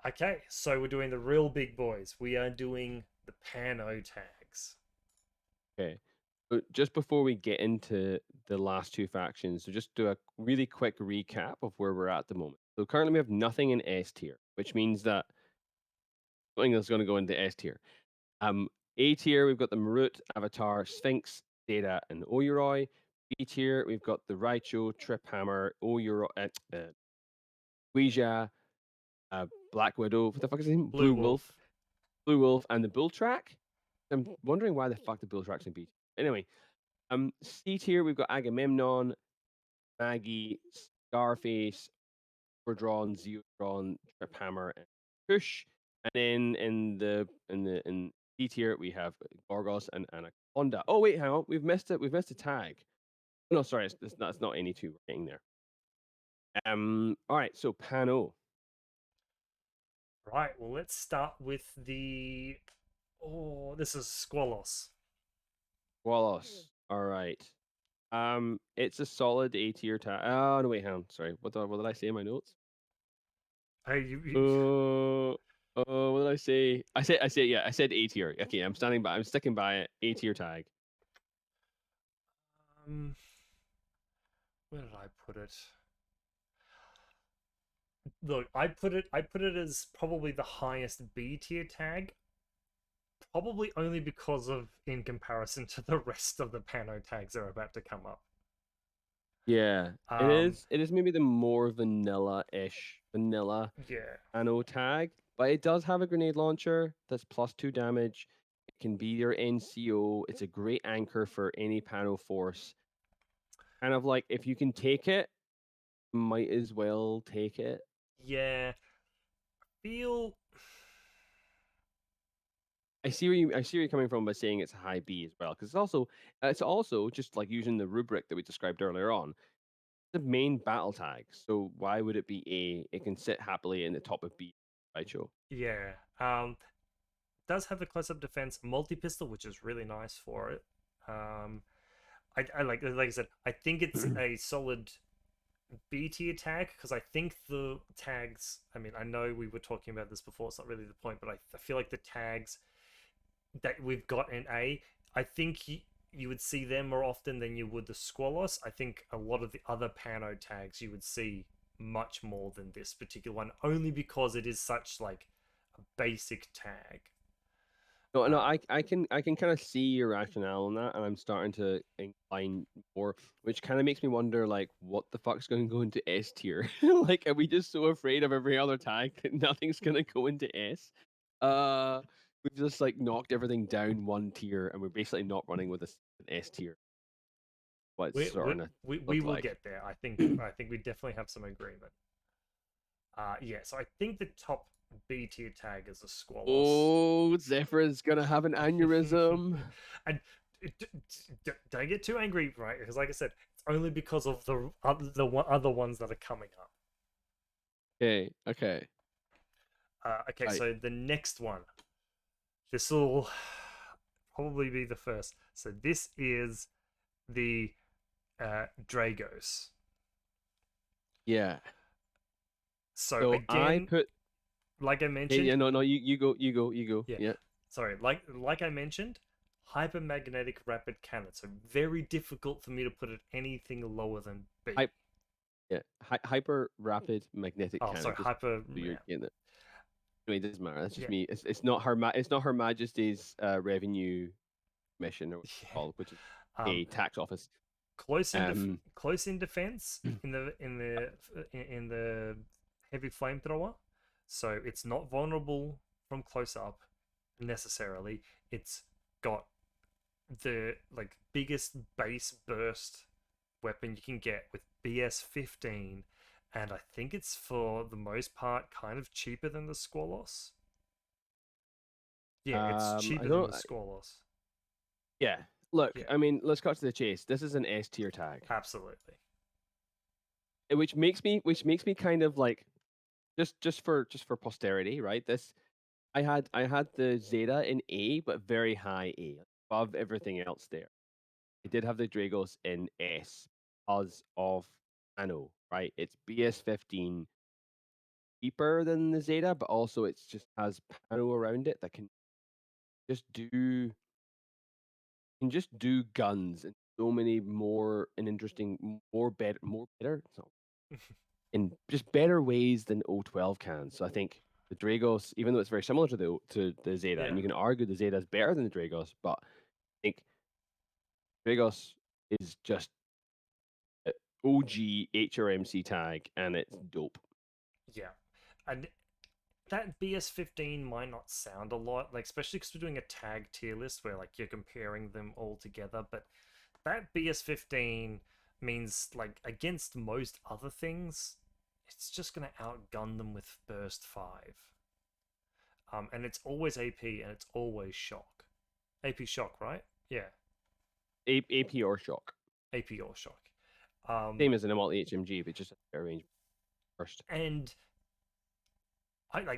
Okay, so we're doing the real big boys. We are doing the Pano tags. Okay. But just before we get into the last two factions, so just do a really quick recap of where we're at the moment. So currently we have nothing in S tier, which means that something that's going to go into S tier. Um, A tier, we've got the Marut, Avatar, Sphinx, Data, and Oyuroi. B tier, we've got the Raicho, Trip Hammer, Oyuroi, Ouija, Black Widow, what the fuck is his name? Blue Wolf. Blue Wolf, and the Bull Track. I'm wondering why the fuck the Bull Track's in B tier. Anyway, C tier, we've got Agamemnon, Maggie, Scarface, Overdrawn, Zeodron, Trip Hammer, and Push. And then in D tier we have Gorgos and Anaconda. Oh wait, hang on, we've missed it. We've missed a tag. No, sorry, it's not any two. We're getting there. All right, so Pano. Right, well, let's start with the. Oh, this is Squalos. Wallace. All right. It's a solid A tier tag. Oh no, wait, hang on. Sorry, what did I say in my notes? Hey, What did I say? Yeah, I said A tier. Okay, I'm standing by. I'm sticking by it. A tier tag. um, where did I put it? Look, I put it as probably the highest B tier tag, probably only because of in comparison to the rest of the Pano tags that are about to come up. Yeah, it Um, is. It is maybe the more vanilla yeah, Anno tag, but it does have a grenade launcher that's +2 damage. It can be your NCO. It's a great anchor for any Pano force. Kind of like if you can take it, might as well take it. yeah. Feel I see where you're coming from by saying it's a high B as well, because it's also just like using the rubric that we described earlier on. The main battle tag. So why would it be A? It can sit happily in the top of B, right, Joe? yeah. Does have the close-up defense multi-pistol, which is really nice for it. I like I said, I think it's a solid B tier tag because I think the tags. I mean, I know we were talking about this before. It's not really the point, but I feel like the tags that we've got in A, I think you would see them more often than you would the Squalos. I think a lot of the other Pano tags you would see much more than this particular one, only because it is such like a basic tag. No, Um, I can kind of see your rationale on that, and I'm starting to incline more, which kind of makes me wonder, like, what the fuck's going to go into S tier? Like, are we just so afraid of every other tag that nothing's going to go into S? We've just like knocked everything down one tier, and we're basically not running with an S tier. What it's we, we, starting to we look will like. get there. I think we definitely have some agreement. Yeah, so I think the top B tier tag is a Squalos. Oh, Zephyr's gonna have an aneurysm. And don't get too angry, right? Because, like I said, it's only because of the other ones that are coming up. Okay. Okay, Right. so the next one, This will probably be the first. So this is the Dragos. Yeah. So So I again, put. like I Yeah, yeah, mentioned, no, no, you go, you go, you go. yeah, Yeah. sorry, like I mentioned, hypermagnetic rapid cannon. So very difficult for me to put it anything lower than B. Hy- yeah. Hyper rapid magnetic Oh, cannon. sorry, Just hyper. so you're Yeah, getting it. Anyway, it doesn't matter. That's just yeah, me. It's not her. It's not Her Majesty's revenue mission, or what it's yeah. called, which is Um, a tax office. close Um. close in defense in the heavy flamethrower, so it's not vulnerable from close up necessarily. It's got the like biggest base burst weapon you can get with BS-15, and I think it's for the most part kind of cheaper than the Squalos. Yeah, it's I cheaper than don't. the Squalos. Yeah. Look, Yeah, I mean, let's cut to the chase. This is an S tier tag, absolutely. which makes me kind of like, just for posterity, right? I had the Zeta in A, but very high A, above everything else there. I did have the Dragos in S because of Pano, right? It's BS-15, cheaper than the Zeta, but also it's just has Pano around it that just do just do guns and so many more and interesting, more better, so in just better ways than O12 can. So I think the Dragos, even though it's very similar to the Zeta, Yeah, and you can argue the Zeta is better than the Dragos, but I think Dragos is just a OG HRMC tag, and it's dope. yeah. And that BS-15 might not sound a lot, like especially because we're doing a tag tier list where like you're comparing them all together, but that BS-15 means like against most other things, it's just gonna outgun them with burst 5. And it's always AP and it's always shock. AP shock, right? Yeah, AP or Shock. AP or shock. Um, Same as an multi HMG, but just a better range first. and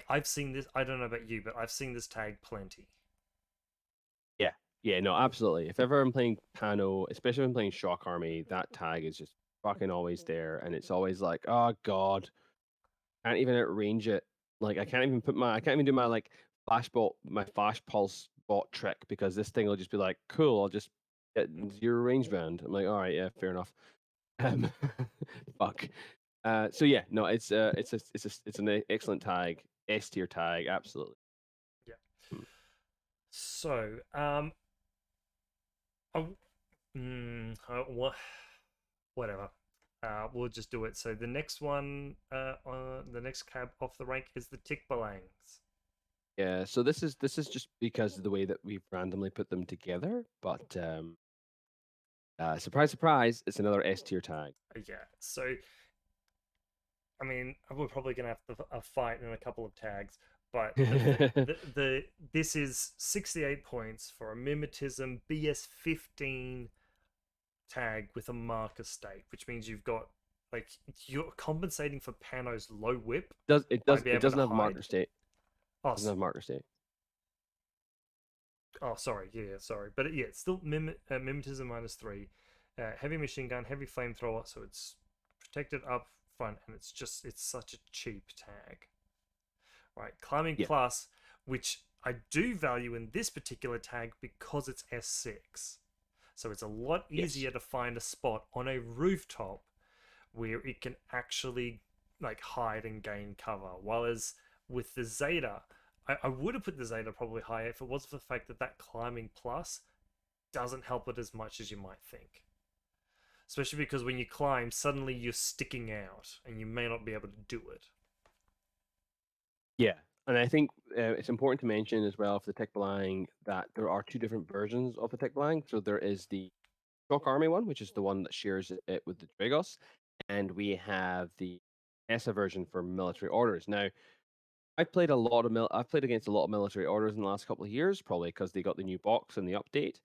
I've seen this. I don't know about you, but I've seen this tag plenty. Yeah. Yeah, no, absolutely. If ever I'm playing Pano, especially when I'm playing Shock Army, that tag is just fucking always there. And it's always like, oh God, can't even outrange it. Like I can't even do my like flash pulse bot trick because this thing will just be like, cool, I'll just get zero range band. I'm like, all right, yeah, fair enough. Um, fuck. So yeah, no, it's an excellent tag, S tier tag, absolutely. Yeah. Mm. So, oh, what? Whatever. We'll just do it. So the next one, on the next cab off the rank is the Tick Balangs. Yeah, so this is just because of the way that we've randomly put them together, but surprise, surprise, it's another S tier tag. Yeah. So I mean, we're probably gonna have to a fight in a couple of tags, but the this is 68 points for a mimetism BS-15 tag with a marker state, which means you've got like you're compensating for Pano's low whip does it by does being it able to doesn't have hide. marker state. Oh, Doesn't have marker state. sorry, yeah, sorry, but yeah, it's still mimetism -3, heavy machine gun, heavy flamethrower, so it's protected up front, and it's such a cheap tag, right? Climbing Yeah. plus, which I do value in this particular tag because it's S6, so it's a lot Yes. easier to find a spot on a rooftop where it can actually like hide and gain cover. While as with the Zeta, I would have put the Zeta probably higher if it wasn't for the fact that that climbing plus doesn't help it as much as you might think. Especially because when you climb, suddenly you're sticking out and you may not be able to do it. Yeah, and I think it's important to mention as well for the Tech Blang that there are two different versions of the Tech Blang. So there is the Shock Army one, which is the one that shares it with the Dragos, and we have the ESA version for military orders. Now, I've played against a lot of military orders in the last couple of years, probably because they got the new box and the update.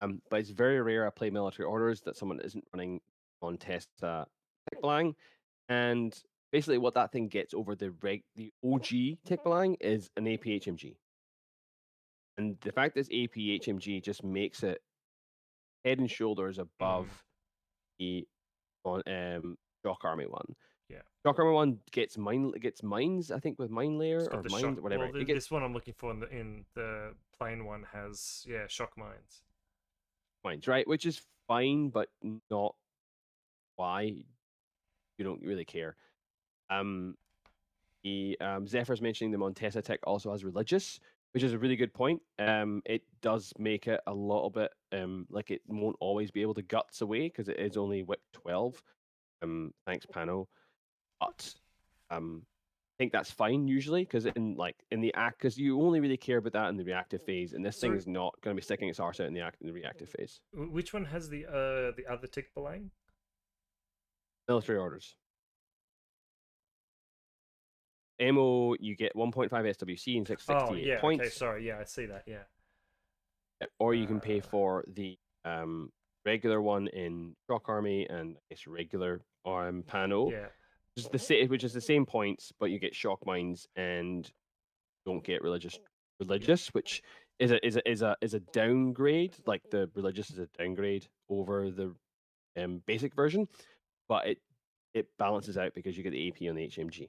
But it's very rare I play military orders that someone isn't running on test Tech Blang. And basically, what that thing gets over the OG Tick Blang is an APHMG. And the fact that it's AP HMG just makes it head and shoulders above the on Shock Army one. Yeah. Shock Army one gets mines, I think, with mine layer It's got or the mines, shock. whatever. Well, It gets this one I'm looking for in the plain one has shock mines. mines, right? Which is fine, but not why you don't really care. The Zephyr's mentioning the Montesa tech also has religious, which is a really good point. It does make it a little bit like it won't always be able to guts away because it is only whip 12. Thanks, Pano. But I think that's fine usually because in the act, because you only really care about that in the reactive phase, and this thing is not going to be sticking its arse out in the reactive phase. Which one has the other tick belang? Military orders. Ammo, you get 1.5 SWC and 668 Oh yeah, points. okay, sorry, yeah, I see that, yeah. Or you can pay for the regular one in Shock Army and I guess regular Pano. Yeah. Which is the same points, but you get shock mines and don't get religious, which is a downgrade. Like the religious is a downgrade over the basic version, but it balances out because you get the AP on the HMG.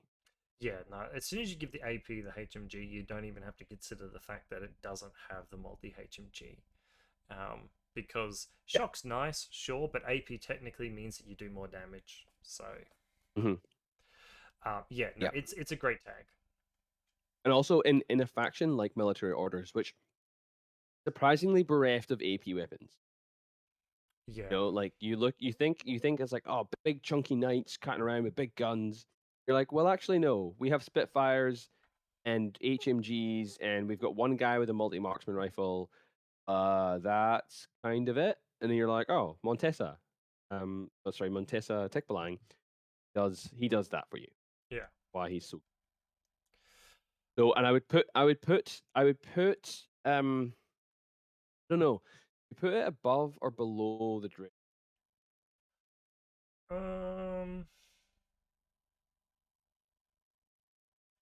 Yeah, no, as soon as you give the AP the HMG, you don't even have to consider the fact that it doesn't have the multi HMG. Because shock's nice, sure, but AP technically means that you do more damage. So, Mm-hmm. It's a great tag. And also in a faction like military orders, which surprisingly bereft of AP weapons. Yeah. You know, like you think it's like, oh, big chunky knights cutting around with big guns. You're like, well, actually, no. We have Spitfires and HMGs, and we've got one guy with a multi-marksman rifle. That's kind of it. And then you're like, oh, Montesa. Montesa Tikbalang does that for you. Yeah. Why he's so and I would put I don't know. You put it above or below the drip.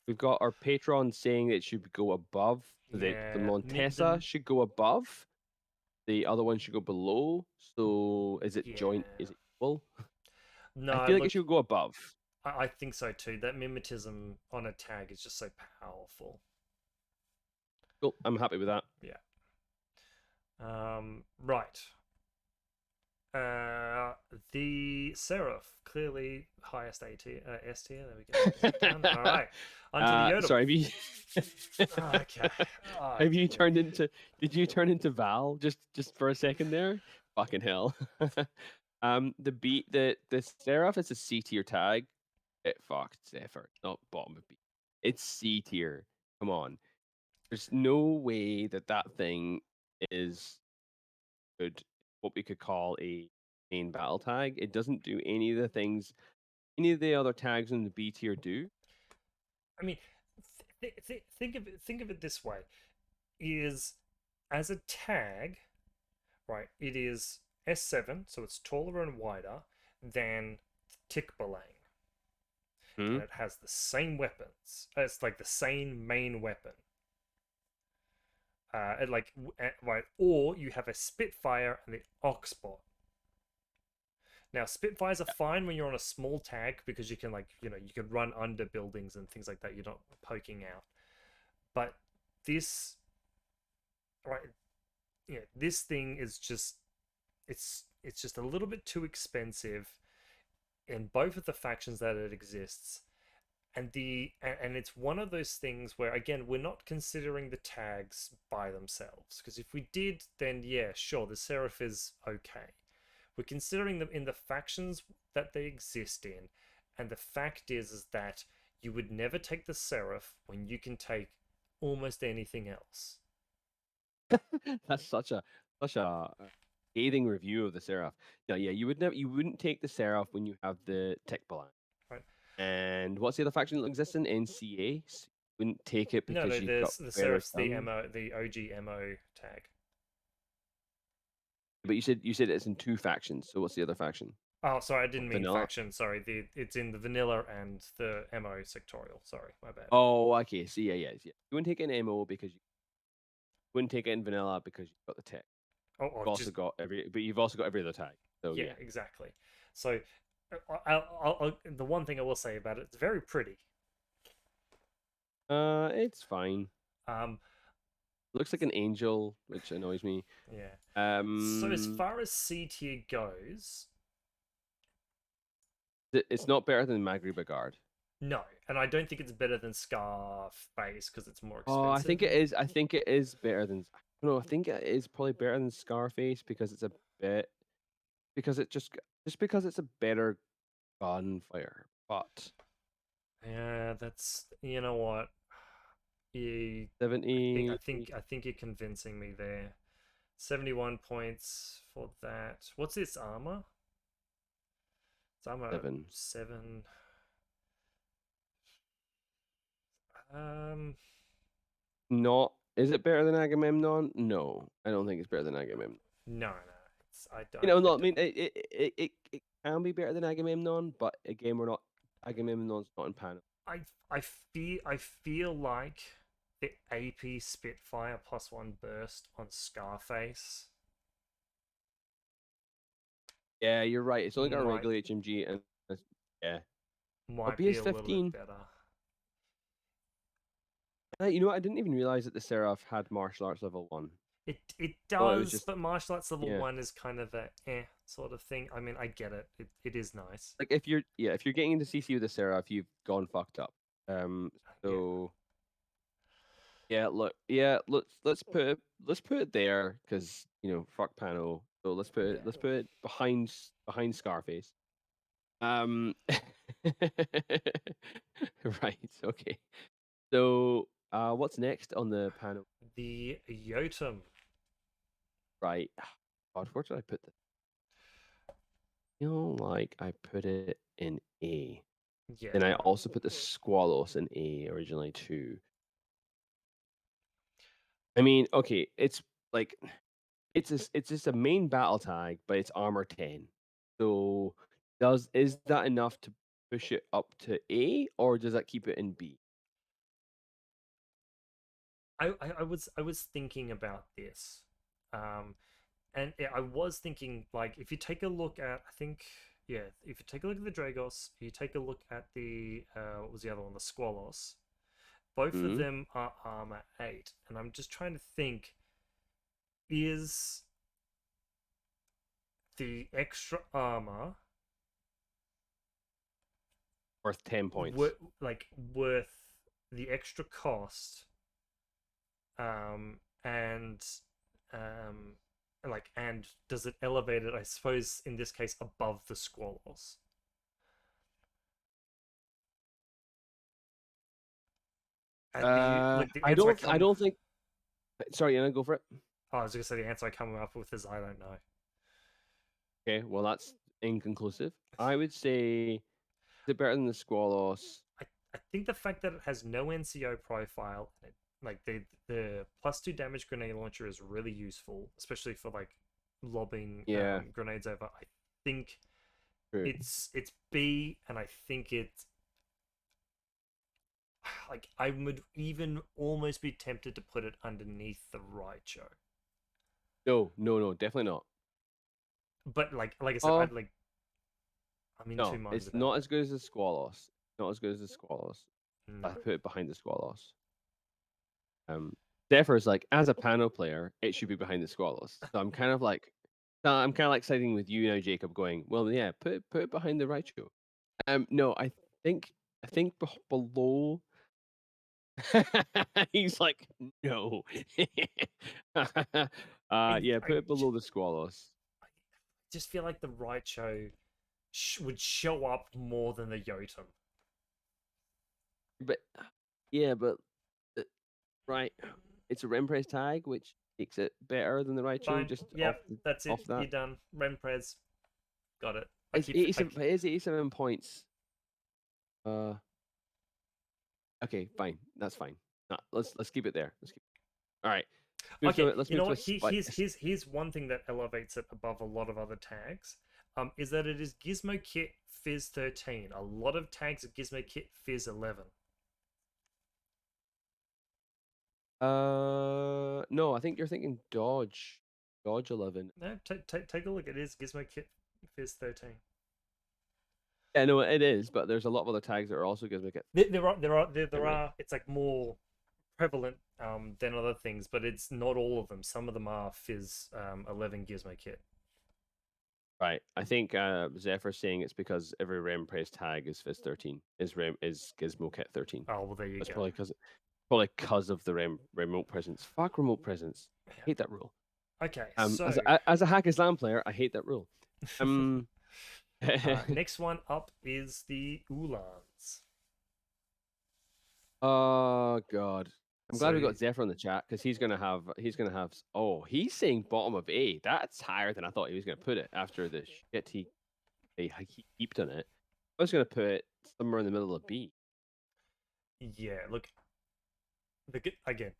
We've got our patron saying it should go above. The Montesa should go above. The other one should go below. So is it joint? Is it equal? No, I feel like it should go above. I think so too. That mimetism on a tag is just so powerful. Cool. I'm happy with that. Yeah. Right. The Seraph, clearly highest A tier, S tier. There we go. All right. Onto the Yodel. Sorry, have you? Okay. Have you turned into? Did you turn into Val just for a second there? Fucking hell. The Seraph is a C tier tag. It fucked Zephyr, not bottom of B. It's C tier. Come on. There's no way that thing is good. What we could call a main battle tag. It doesn't do any of the things any of the other tags in the B tier do. I mean, think of it this way: is as a tag, right? It is S7, so it's taller and wider than Tikbalang. And it has the same weapons. It's like the same main weapon. Right, or you have a Spitfire and the Oxbot. Now, Spitfires are fine when you're on a small tag because you can you can run under buildings and things like that. You're not poking out. But this, right? Yeah, this thing is just it's just a little bit too expensive in both of the factions that it exists. And it's one of those things where, again, we're not considering the tags by themselves, because if we did, then yeah, sure, the Seraph is okay. We're considering them in the factions that they exist in, and the fact is that you would never take the Seraph when you can take almost anything else. That's such a scathing review of the Seraph. No, yeah, you wouldn't take the Seraph when you have the Tikbalang. Right. And what's the other faction that exists in NCA? Wouldn't take it because you've got the Seraph's the OG MO tag. But you said it's in two factions. So what's the other faction? Oh, sorry, I didn't mean vanilla? Faction. Sorry, it's in the vanilla and the MO sectorial. Sorry, my bad. Oh, okay. So yeah. You wouldn't take an MO because wouldn't take it in vanilla because you've got the tech. Or just But you've also got every other tag. So yeah, yeah. exactly. So the one thing I will say about it, it's very pretty. It's fine. Um, Looks like an angel, which annoys me. yeah. So as Um, far as C tier goes, it's not better than Magriba Guard. no, and I don't think it's better than Scarface because it's more Oh, I expensive. think it is. I think it is better than. No, I think it is probably better than Scarface because it's a bit because it just because it's a better gunfire. But Yeah, that's you know what. Yeah, 70. I think you're convincing me there. 71 points for that. What's this armor? It's armor 7. 7. Um, Not. Is it better than Agamemnon? No, I don't think it's better than Agamemnon. no. It's No. I mean, it can be better than Agamemnon, but again, we're not. Agamemnon's not in panel. I feel like the AP Spitfire +1 burst on Scarface Yeah, you're right. It's only got a might regular HMG and yeah. Or might be a little bit BS-15. better. You know what? I didn't even realize that the Seraph had martial arts level 1. It Oh, it was does, just but martial arts level yeah. 1 is kind of a sort of thing. I mean, I get it. It is nice. Like if you're getting into CC with the Seraph, you've gone fucked up. Yeah. So yeah, look, yeah, let's put it there because fuck Pano. So Yeah. let's put it behind Scarface. Right, okay. So what's next on the panel? The Yotum. Right. God, where did I put this? I feel like I put it in A. Yeah. And I also put the Squalos in A originally too. I mean, okay, it's like it's just a main battle tag, but it's armor 10. So is that enough to push it up to A, or does that keep it in B? I was thinking about this. And yeah, I was thinking like if you take a look at I think yeah, if you take a look at the Dragos, you take a look at the what was the other one, the Squalos, both of Hmm. them are armor 8, and I'm just trying to think, is the extra armor Worth 10 points. worth the extra cost, and um and does it elevate it, I suppose in this case, above the Squalos? And the I answer I don't think. Sorry, Anna, go for it. I was gonna say the answer I come up with is I don't know. Okay, well that's inconclusive. I would say is it better than the Squalos? I think the fact that it has no NCO profile, and like the +2 damage grenade launcher is really useful, especially for like lobbing Yeah, grenades over. I think true. it's B, and I think it's like I would even almost be tempted to put it underneath the Raicho. No, definitely not. But like I said, Oh I'm in two no, minds it's about not it. as good as the Squalos. Not as good as the Squalos. I No. put it behind the Squalos. Therefore, it's like as a panel player, it should be behind the Squalos. So I'm kind of like siding with you now, Jacob. Going well, yeah, put it behind the Raichu. No, think I think below. He's like, no. Yeah, I put it below the Squalos. just feel like the Raicho would show up more than the Yotum. But yeah, but uh, right, it's a Rempress tag, which makes it better than the Raichu. Fine. Just Yep. That's it. off that. You're done. Remprez. Got it. It's 87. It is 87 points. Uh, okay, fine. That's fine. Nah, let's keep it there. Let's keep. All right. Okay. Let's You move know to a what? spike. Here's one thing that elevates it above a lot of other tags. Is that it is Gizmo Kit Fizz 13. A lot of tags are Gizmo Kit Fizz 11. No, I think you're thinking Dodge. Dodge 11. No, take a look. It is Gizmo Kit Fizz 13. Yeah, no, it is, but there's a lot of other tags that are also Gizmo Kit. There Right. are. It's like more prevalent than other things, but it's not all of them. Some of them are Fizz 11 Gizmo Kit. Right. I think Zephyr's saying it's because every Rem Press tag is Fizz 13. Is Gizmo Kit 13. Oh well, there you That's go. probably because of the remote presence. Fuck remote presence. I hate that rule. Okay, As so as a Hack Islam player, I hate that rule. next one up is the Ulans. Oh God. I'm glad we So got Zephyr in the chat because he's gonna have. Oh, he's saying bottom of A. That's higher than I thought he was gonna put it after the shit he heaped on it. I was gonna put it somewhere in the middle of B. yeah, look, again,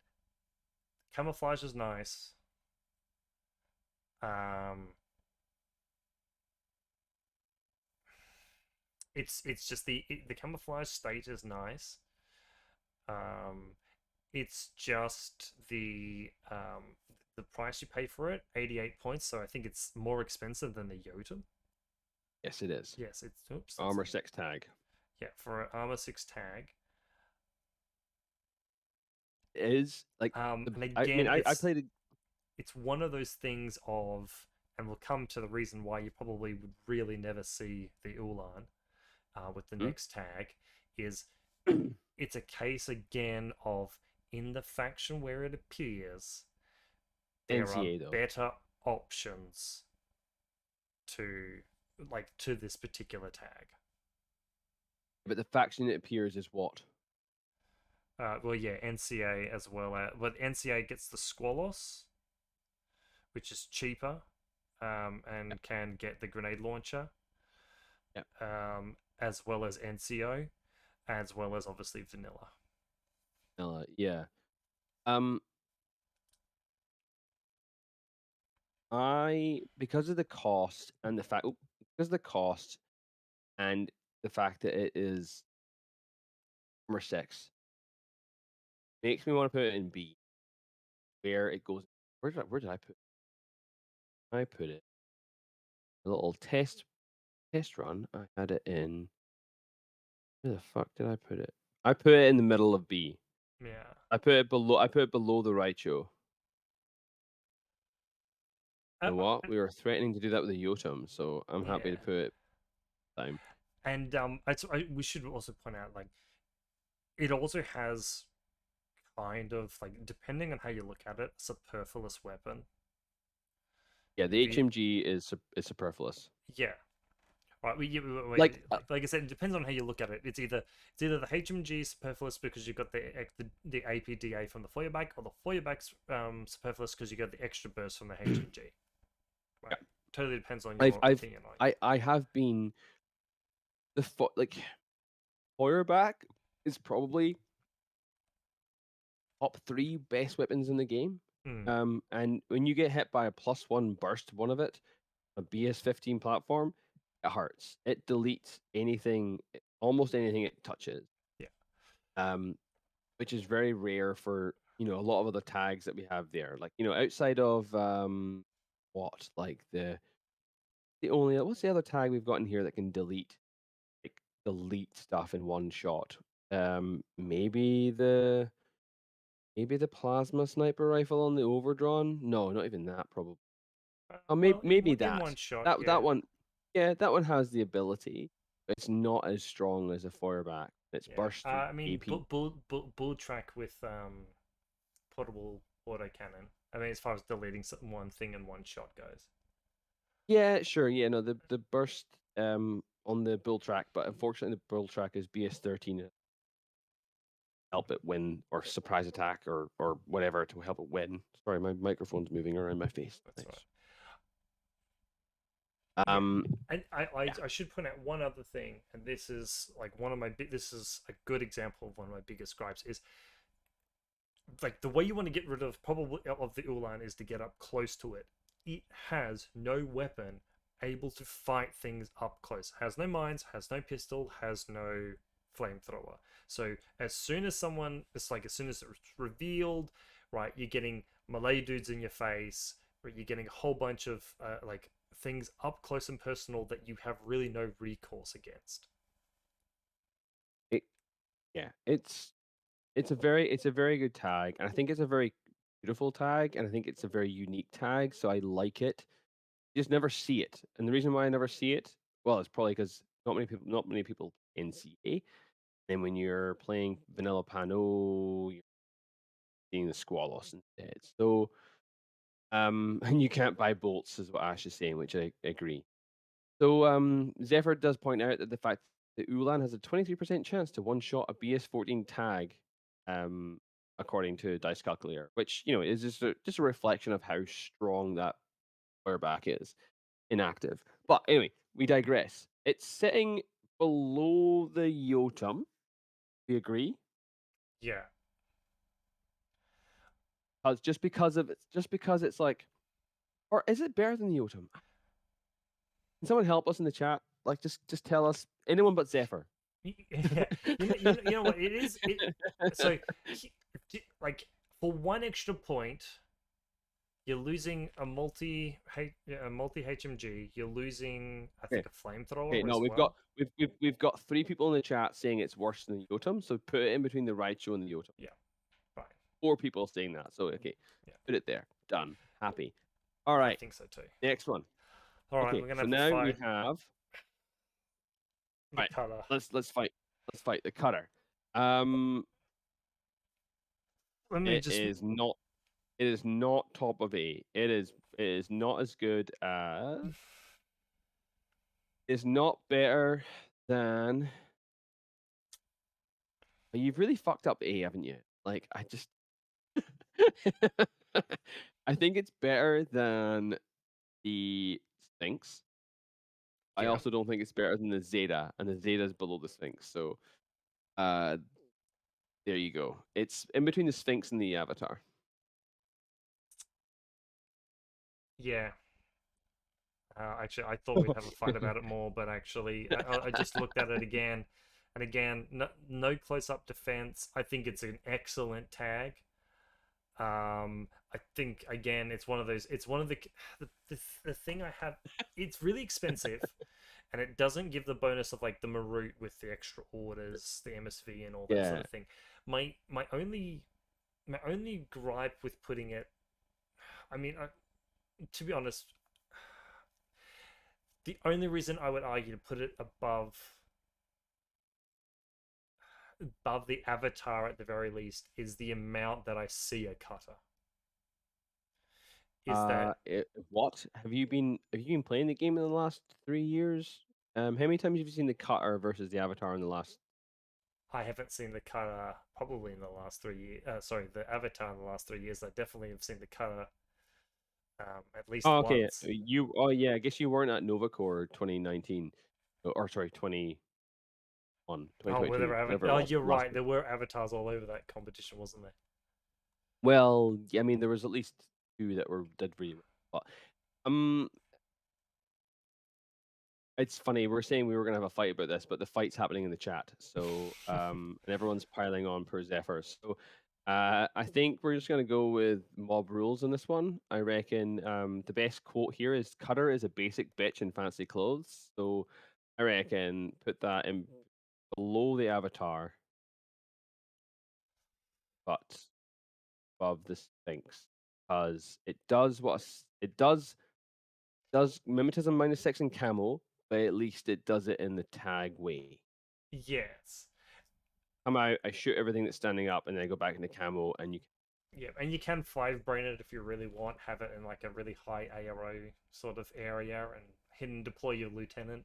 camouflage is nice. It's just the camouflage state is nice. Um, it's just the price you pay for it, 88 points. So I think it's more expensive than the Jotun. Yes, it is. Yes, it's oops. Armor 6 tag. Yeah, for an armor 6 tag. It is like And I mean again, I played it. it's one of those things of, and we'll come to the reason why you probably would really never see the Ulan with the next tag, is it's a case again of in the faction where it appears, there are NCA though. better options to this particular tag. But the faction it appears is what? Well, yeah, NCA as well. But NCA gets the Squalos, which is cheaper, and can get the grenade launcher, Yep. as well as NCO, as well as obviously vanilla. Yeah. Because of the cost and the fact because of the cost and the fact that it is armor 6 makes me want to put it in B. Where it goes. Where did I put it? I put it. A little test run. I had it in. Where the fuck did I put it? I put it in the middle of B. Yeah. I put it below the Raicho. You know what? We were threatening to do that with the Yotum, so I'm happy to put it time. And we should also point out, like, it also has kind of, like, depending on how you look at it, a superfluous weapon. Yeah, the HMG is superfluous. Yeah. Right, Like I said, it depends on how you look at it. It's either the HMG superfluous because you got the APDA from the Feuerback, or the Feuerback's superfluous because you got the extra burst from the HMG. Right, yeah. totally depends on your opinion on it. I have been like Feuerback is probably top 3 best weapons in the game. And when you get hit by a +1 burst, one of it, a BS-15 platform, it hurts. It deletes almost anything it touches. Yeah. Which is very rare for a lot of other tags that we have there. Like outside of what's the what's the other tag we've got in here that can delete stuff in one shot? Maybe the plasma sniper rifle on the overdrawn. No, not even that. Probably. Oh, maybe in that. one shot. That one. Yeah, that one has the ability, but it's not as strong as a Feuerback. It's burst through I mean, AP. bull track with portable autocannon. I mean, as far as deleting one thing in one shot goes. Yeah, sure. Yeah, no, the burst on the bull track, but unfortunately the bull track is BS-13. Help it win or surprise attack or whatever to help it win. Sorry, my microphone's moving around my face. That's Thanks. right. And I should point out one other thing, and this is like this is a good example of one of my biggest gripes is, like, the way you want to get rid of the Ulan is to get up close to it. It has no weapon able to fight things up close. Has no mines, has no pistol, has no flamethrower. So as soon as as soon as it's revealed, right, you're getting melee dudes in your face, right, you're getting a whole bunch of like things up close and personal that you have really no recourse against. It, yeah, it's a very good tag, and I think it's a very beautiful tag, and I think it's a very unique tag, so I like it. You just never see it, and the reason why I never see it, well, it's probably because not many people in CA. Then when you're playing vanilla Pano, you're seeing the Squalos instead. So, and you can't buy bolts, is what Ash is saying, which I agree. So, Zephyr does point out that the fact that Ulan has a 23% chance to one shot a BS14 tag, um, according to Dice Calculator, which is just a reflection of how strong that player back is inactive. But anyway, we digress. It's sitting below the Yotum. We agree, Yeah. just because it's like, or is it better than the Yotum? Can someone help us in the chat? Like, just tell us. Anyone but Zephyr. Yeah, you know what it is. So like for one extra point, you're losing a multi HMG. You're losing, I Okay. think, a flamethrower Okay, no, as well. we've got 3 people in the chat saying it's worse than the Yotum, so put it in between the Raichu and the Yotum. Yeah, fine. 4 people saying that, so okay, Yeah, put it there. Done. Happy. All I right, think so too. next one. All right, Okay, we're gonna so have to now we fight have. the Right, color. let's fight. Let's fight the cutter. Um, Let me it just. is not. It is not top of A. It is not as good as. It's not better than. You've really fucked up A, haven't you? Like I just. I think it's better than the Sphinx. I Yeah, also don't think it's better than the Zeta, and the Zeta is below the Sphinx. So, uh, there you go. It's in between the Sphinx and the Avatar. yeah. Actually, I thought we'd have a fight about it more, but actually, I just looked at it again, and again, no close-up defense. I think it's an excellent tag. I think again, it's one of those. It's one of the thing I have. It's really expensive, and it doesn't give the bonus of like the Marut with the extra orders, the MSV, and all that sort Yeah. of thing. My only gripe with putting it, I mean, to be honest, the only reason I would argue to put it above the Avatar at the very least is the amount that I see a cutter. Is that What have you been playing the game in the last 3 years? How many times have you seen the cutter versus the Avatar in the last? I haven't seen the cutter probably in the last 3 years. Sorry, the Avatar in the last 3 years. I definitely have seen the cutter at least Oh, okay. once. You. Oh, yeah. I guess you weren't at Novacore 2019, or sorry, Oh, 2022, whatever it Oh, was. you're Last right. week. There were avatars all over that competition, wasn't there? Well, yeah, I mean, there was at least 2 that did really well. But um, it's funny. We're saying we were gonna have a fight about this, but the fight's happening in the chat. So and everyone's piling on per Zephyr. So I think we're just gonna go with mob rules in this one. I reckon the best quote here is "Cutter is a basic bitch in fancy clothes." So I reckon put that in below the Avatar, but above the Sphinx, because it does it does mimetism -6 in camo, but at least it does it in the tag way. Yes. Come out, I shoot everything that's standing up, and then I go back into camo, and you. Yeah, and you can 5-brain it if you really want. Have it in like a really high ARO sort of area and hidden deploy your lieutenant.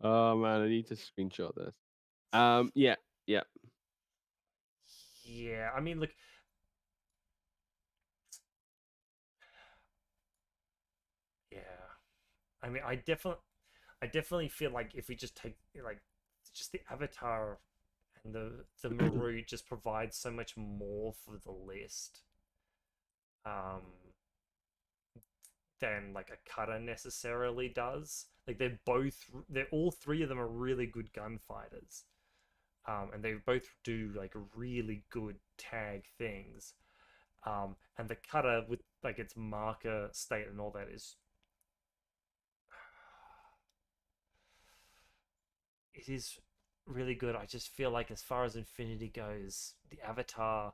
Oh man, I need to screenshot this. Yeah, yeah. Yeah, I mean, look, yeah, I mean, I definitely feel like if we just take like just the Avatar and the Maru just provides so much more for the list, um, than like a cutter necessarily does. Like they're all three of them are really good gunfighters, and they both do like really good tag things. And the cutter with like its marker state and all that is it is really good. I just feel like as far as Infinity goes, the Avatar,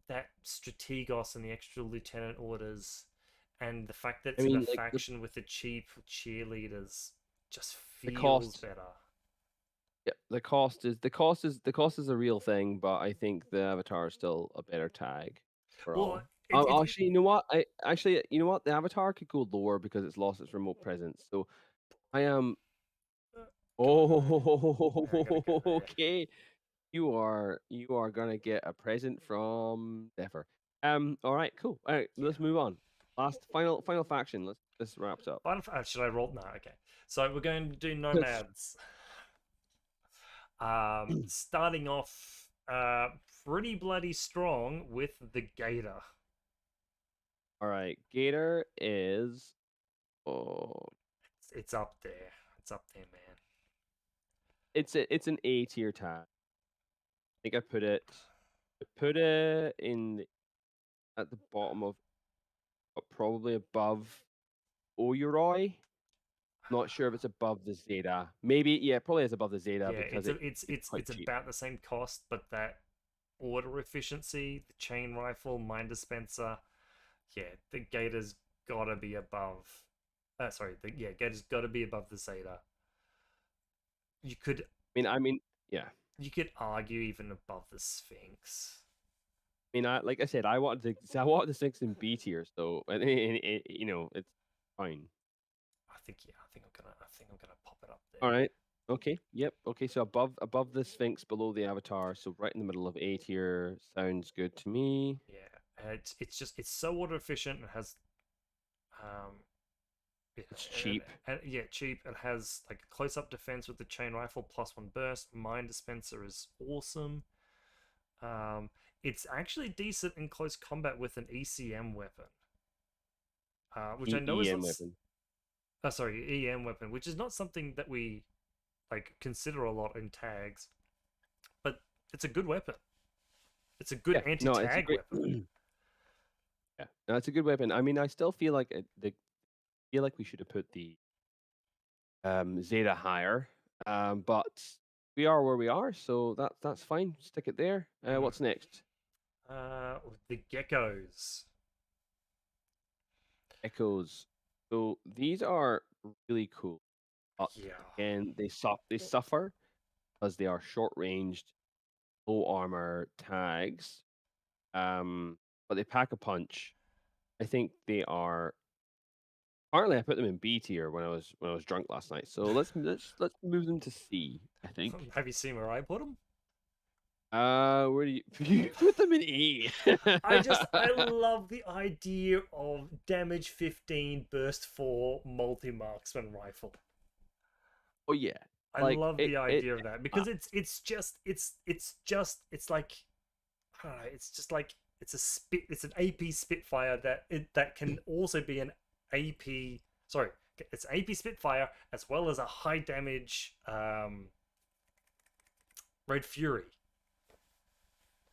that Strategos and the extra lieutenant orders, and the fact that I it's in a mean, like faction with the cheap cheerleaders just the feels cost. better. Yeah, the cost is a real thing, but I think the Avatar is still a better tag for Well, all. it Actually, you know what? You know what? The Avatar could go lower because it's lost its remote presence. So I am. go on. Oh, I gotta go there. okay. You are gonna get a present from Zephyr. All right, cool. All right, Yeah. let's move on. Final faction. This wraps up. Should I roll? No, okay. So we're going to do nomads. Starting off pretty bloody strong with the gator. All right, Gator is. Oh, It's up there. It's up there, man. it's an A tier tag. I think I put it in at the bottom of probably above Oyuroi. Not sure if it's above the Zeta. Maybe yeah, probably is above the Zeta Yeah, because it's quite it's cheap. about the same cost, but that order efficiency, the chain rifle, mine dispenser, yeah, the gator's gotta be above. Sorry, gator's gotta be above the Zeta. You could I mean, yeah. you could argue even above the Sphinx. Like I said, I wanted the six in B tier, so you know, it's fine. I think I'm gonna pop it up All there. right. Okay. Yep. Okay. So above the Sphinx, below the Avatar, so right in the middle of A tier sounds good to me. Yeah, it's just it's so order efficient. It has um yeah, It's cheap. yeah, cheap. It has like a close up defense with the chain rifle plus one burst. Mine dispenser is awesome. Um, it's actually decent in close combat with an ECM weapon, which I know is EM not. weapon. Sorry, EM weapon, which is not something that we like consider a lot in tags, but it's a good weapon. It's a good Yeah. No, it's a anti-tag great. weapon. Yeah. No, it's a good weapon. I still feel like feel like we should have put the Zeta higher. But we are where we are, so that's fine. Stick it there. Mm. What's next? The geckos. Echoes. So these are really cool, but Yeah. again, they suffer because they are short ranged, low armor tags. But they pack a punch. I think they are. Apparently, I put them in B tier when I was drunk last night. So let's move them to C. I think. Have you seen where I put them? Where do you you put them in E? I love the idea of damage 15, burst 4, multi marksman rifle. Oh yeah, I like love the it. idea of that because it's like I don't know, it's just like it's an AP Spitfire that can also be an AP sorry, it's AP Spitfire as well as a high damage Red Fury.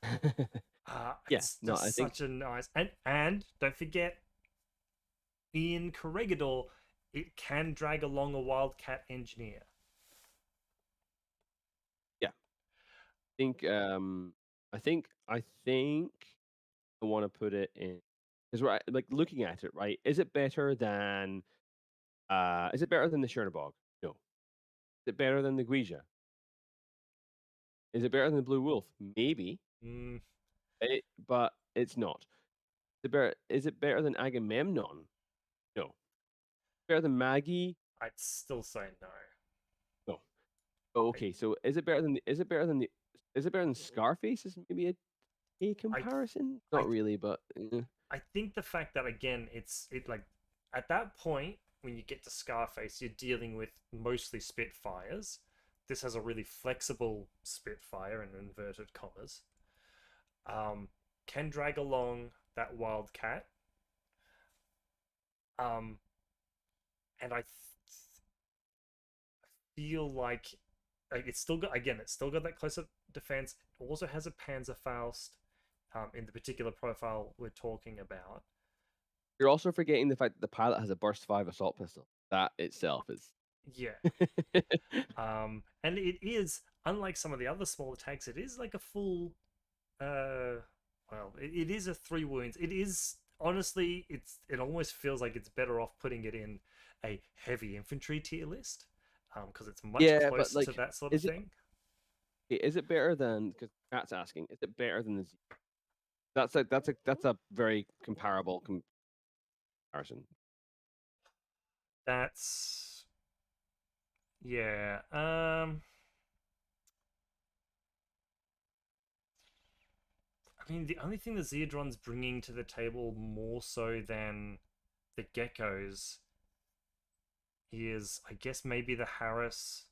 Yeah, It's no, I just think such a nice and don't forget in Corregidor, it can drag along a Wildcat engineer. yeah, I think I want to put it in because right, like looking at it, right? Is it better than the Chernobog? No. Is it better than the Guija? Is it better than the Blue Wolf? Maybe, Mm, but it's not. Is it better than Agamemnon? No. Better than Maggie? I'd still say no. No. Oh, I, okay, so is it better than Scarface? Is maybe a I, comparison? I, Not really, but I think the fact that again, it like at that point when you get to Scarface, you're dealing with mostly Spitfires. This has a really flexible Spitfire in inverted commas. Um, can drag along that Wildcat. Um, and feel like it's still got, again, it's still got that close up defense. It also has a Panzerfaust in the particular profile we're talking about. You're also forgetting the fact that the pilot has a burst 5 assault pistol. That itself is. Yeah. And it is, unlike some of the other smaller tanks, it is like a full well, it is a 3 wounds. It is, honestly, it almost feels like it's better off putting it in a heavy infantry tier list, because it's much Yeah, but closer to like, that sort of thing. is it better than? Because Cat's asking, is it better than the? That's a very comparable comparison. That's, yeah. I mean, the only thing the Zeodron's bringing to the table more so than the Geckos is, I guess, maybe the Harris.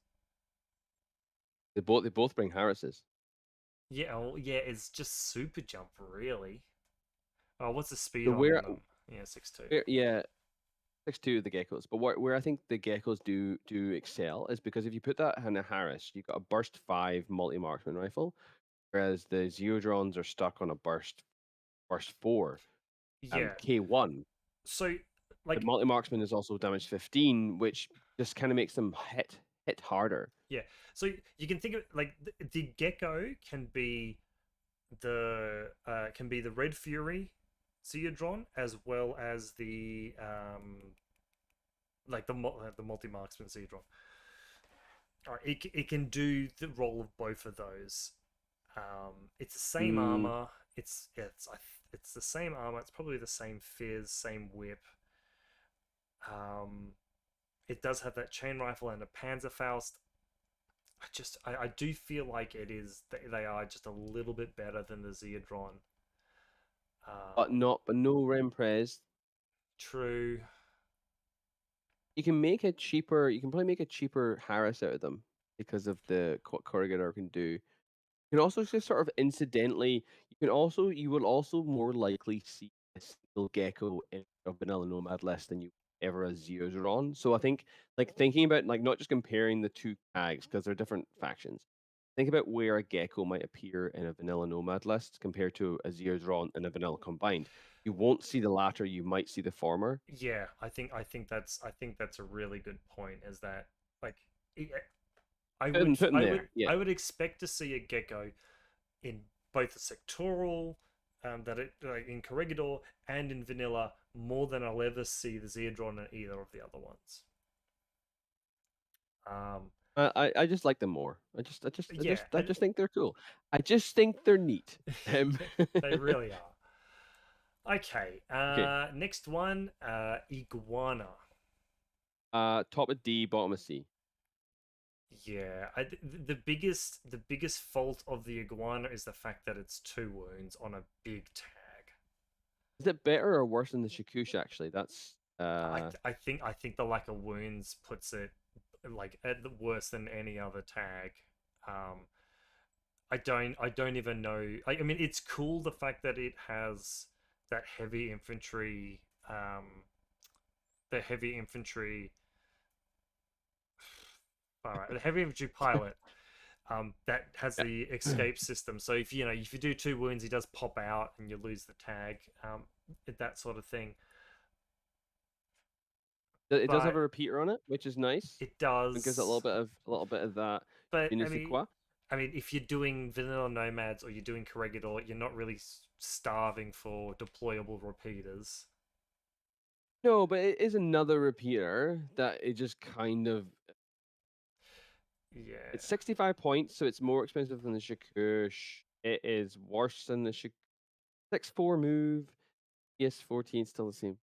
They both bring Harrises. Yeah, well, yeah, it's just super jump, really. Oh, what's the speed So on them? Yeah, 6'2". yeah, 6'2" the geckos. But where I think the geckos do excel is because if you put that in a Harris, you've got a burst 5 multi marksman rifle, whereas the Zeodrons are stuck on a burst 4 Yeah. K1. So, But like, multi marksman is also damage 15, which just kind of makes them hit harder. yeah. So you can think of, like, the Gecko can be the Red Fury Zeodron, as well as the like the multi marksman Zeodron. All right, it can do the role of both of those. It's the same Mm, armor. It's the same armor. It's probably the same fizz, same whip. Um, it does have that chain rifle and a Panzerfaust. I do feel like they are just a little bit better than the Zeodron. but no Remprez. True. You can probably make a cheaper Harris out of them because of what Corrugator can do. You can also just sort of incidentally, you will also more likely see a single gecko in a vanilla nomad list than you ever a Zeozron. So I think like thinking about like not just comparing the two tags because they're different factions. Think about where a gecko might appear in a vanilla nomad list compared to a Zeozron and a vanilla combined. You won't see the latter, you might see the former. Yeah, I think that's a really good point. Is that, like, it- Put them there. Yeah. I would expect to see a gecko in both the sectoral, that it, like, in Corregidor and in vanilla, more than I'll ever see the Zeodron in either of the other ones. Um, I just like them more. yeah, I and just think they're cool. I just think they're neat. they really are. Okay, Okay. next one, Iguana. Top of D, bottom of C. Yeah, the biggest fault of the Iguana is the fact that it's 2 wounds on a big tag. Is it better or worse than the Shikush? Actually, that's I think the lack of wounds puts it, like, at the worse than any other tag. Um, I don't even know. I mean, it's cool the fact that it has that heavy infantry, the heavy infantry. All right, the heavy infantry pilot. That has yeah. the escape system. So if if you do 2 wounds, he does pop out and you lose the tag. That sort of thing. It does have But a repeater on it, which is nice. it It gives it does. a little bit of that But je ne sais quoi. I mean, if you're doing vanilla nomads or you're doing Corregidor, you're not really starving for deployable repeaters. No, but it is another repeater that it just kind of. Yeah. It's 65 points, so it's more expensive than the Shikush. It is worse than the 6-4 move. PS14 still the same.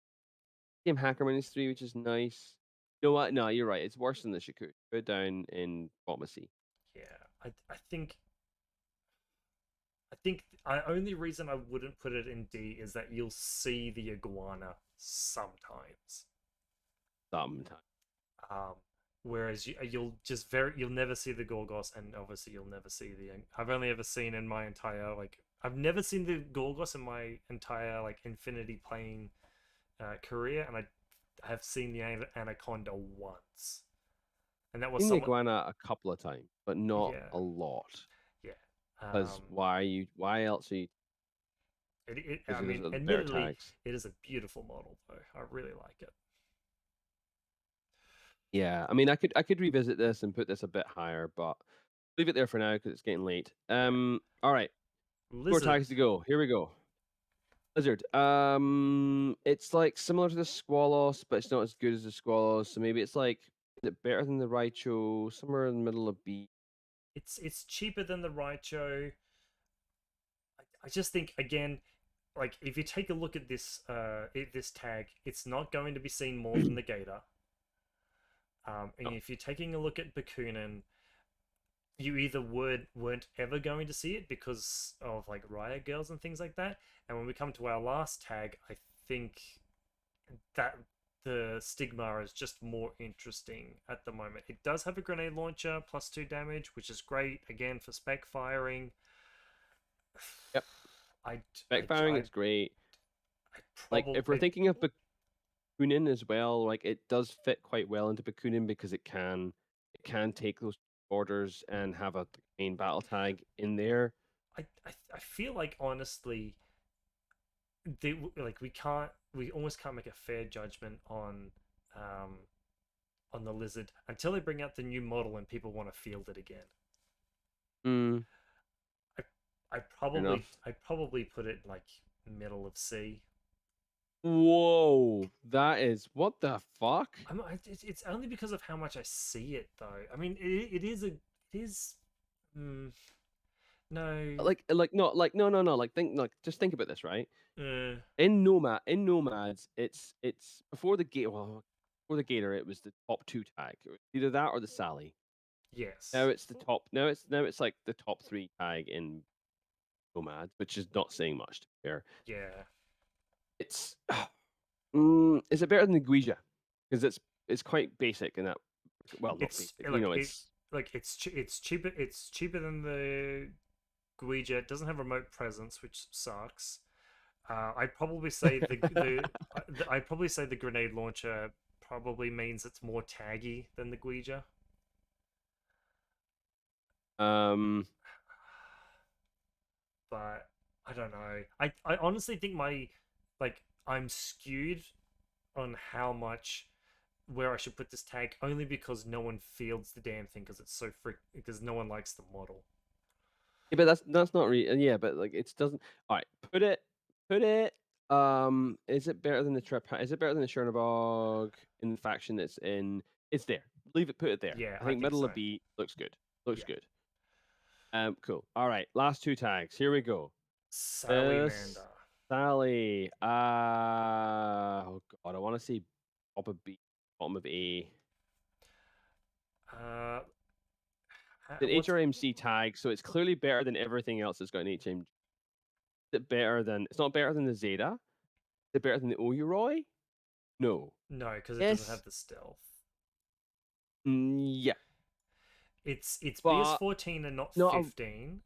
Same hacker -3, which is nice. You know what? No, you're right. It's worse than the Shikush. Put it down in bottom of C. Yeah. I think the only reason I wouldn't put it in D is that you'll see the iguana sometimes. Sometimes. Um, whereas you'll never see the Gorgos, and obviously you'll never see the. I've only ever seen in my entire, like, I've never seen the Gorgos in my entire, like, Infinity playing career, and I have seen the Anaconda once. and that was Seen the someone. iguana a couple of times, but not Yeah, a lot. yeah. Because why else are you? I Because there's mean, other better admittedly, tags. it is a beautiful model though. I really like it. Yeah, I mean, I could revisit this and put this a bit higher, but leave it there for now because it's getting late. Yeah, All right, 4 lizard. tags to go. Here we go. Lizard. It's like similar to the Squalos, but it's not as good as the Squalos. So maybe it's like, is it better than the Raicho? Somewhere in the middle of B. It's cheaper than the Raicho. I just think again, like if you take a look at this tag, it's not going to be seen more than the Gator. And Oh, if you're taking a look at Bakunin, you either weren't ever going to see it because of like Riot Girls and things like that. And when we come to our last tag, I think that the stigma is just more interesting at the moment. It does have a grenade launcher, +2 damage, which is great again for spec firing. yep. I Backfiring is great. I Like if we're probably thinking of Bakunin as well, like it does fit quite well into Bakunin because it can take those orders and have a main battle tag in there. I feel like honestly they like we almost can't make a fair judgment um on the lizard until they bring out the new model and people want to field it again. Mm, I fair enough. I'd probably put it like middle of C. Whoa, that is what the fuck? It's only because of how much I see it though. I mean it is mm, no No. Just think about this, right? uh, In Nomads, it's before the gate. Well, before the Gator, it was the top 2 tag. It was either that or the Sally. Now yes it's the top. Now it's like the top 3 tag in Nomads, which is not saying much to be fair. yeah It's is it better than the Guija? Because it's quite basic in that. Well, not it's basic. You know, it's it's cheaper than the Guija. It doesn't have remote presence, which sucks. I'd probably say I'd probably say the grenade launcher probably means it's more taggy than the Guija. um But I don't know. I honestly think I'm skewed on how much where I should put this tag only because no one fields the damn thing because it's so frick because no one likes the model. yeah, but that's not really yeah, but like it doesn't. All right, put it. Is it better than the Trip? Is it better than the Chernobog in the faction that's in? It's there. Leave it. Put it there. Yeah, I I think think middle so. of B looks good. Looks Yeah. good. Cool. All right, last 2 tags. Here we go. This Salamander. Sally. Oh god, I want to see top of B, bottom of A. Uh, The what's HRMC tag, so it's clearly better than everything else that's got an HMG. Is it better than? It's not better than the Zeta. Is it better than the Oyuroi? No. no, because it doesn't have Yes. the stealth. Yeah. It's But BS14 and not not a, 15.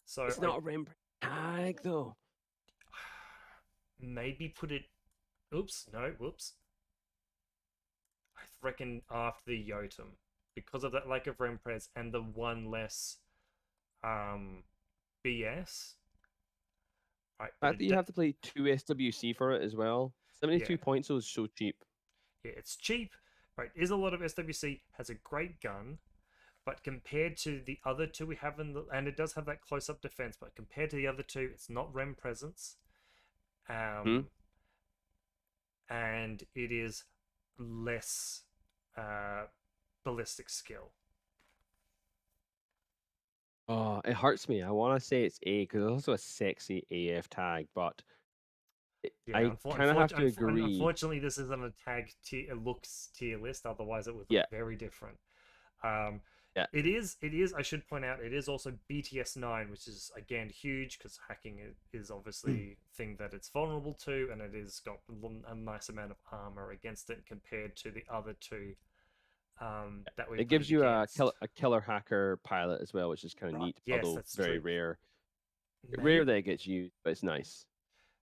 So it's I not a rim tag though. maybe put it. Oops, no, whoops. I reckon after the Yotum because of that lack of Rempres and the one less um BS. Right, The fact that you have to play 2 SWC for it as well. yeah, 72 points is so cheap. yeah, it's cheap. Right, is a lot of SWC, has a great gun, but compared to the other two we have and it does have that close up defense, but compared to the other two, it's not Rem presence. Hmm? And it is less uh ballistic skill. Oh, it hurts me. I want to say it's A because it's also a sexy AF tag, but Yeah, I kind of have to agree. unfortunately, this isn't a tag tier looks tier list. Otherwise, it would look Yeah, very different. Um, yeah. it is. It is. I should point out, it is also BTS 9, which is again huge because hacking is obviously a thing that it's vulnerable to, and it is got a nice amount of armor against it compared to the other two that we It put gives it you against. a killer hacker pilot as well, which is kind of Right. neat, Yes, although that's very true. rare. Rare Maybe. that it gets used, but it's nice.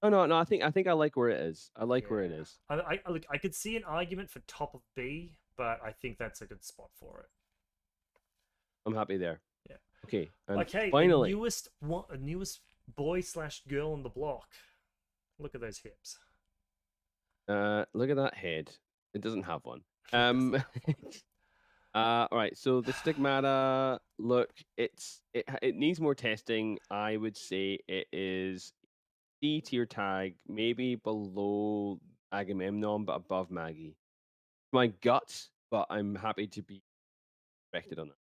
Oh no. I think I like where it is. I like where it Yeah. is. I look. I could see an argument for top of B, but I think that's a good spot for it. I'm happy there. Yeah. Okay, and Okay, the finally, newest boy slash girl on the block. Look at those hips. look at that head. It doesn't have one. It doesn't have one. All right. So the stigmata, look, it needs more testing. I would say it is D tier tag, maybe below Agamemnon, but above Maggie. My guts, but I'm happy to be corrected on that.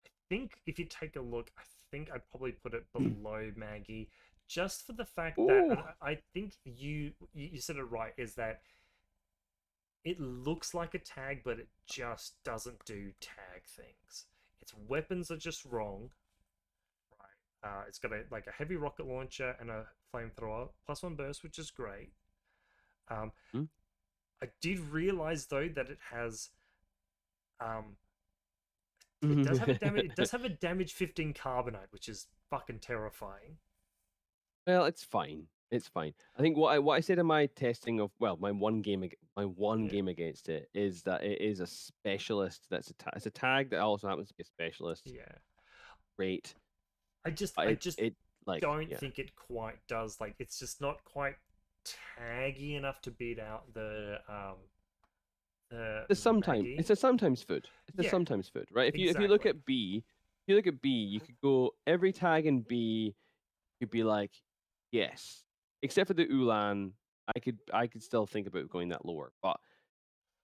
I think if you take a look, I think I'd probably put it below Maggie, just for the fact that, Oh, and I think you said it right, is that it looks like a tag, but it just doesn't do tag things. Its weapons are just wrong. Right. It's got a heavy rocket launcher and a flamethrower, +1 burst, which is great. hmm? I did realize though that it has it does have a damage it does have a damage 15 carbonite, which is fucking terrifying. Well, it's fine. It's fine. I think what I said in my testing of my one Yeah. game against it is that it is a specialist. It's a tag that also happens to be a specialist. Yeah. Great. I just It like don't yeah. think it quite does. Like, it's just not quite taggy enough to beat out the Maggie. It's a sometimes food. It's a Yeah, sometimes food, right? If you look exactly. at B, if you look at B, you could go every tag in B. You'd be like, yes, except for the Ulan. I could still think about going that lower, but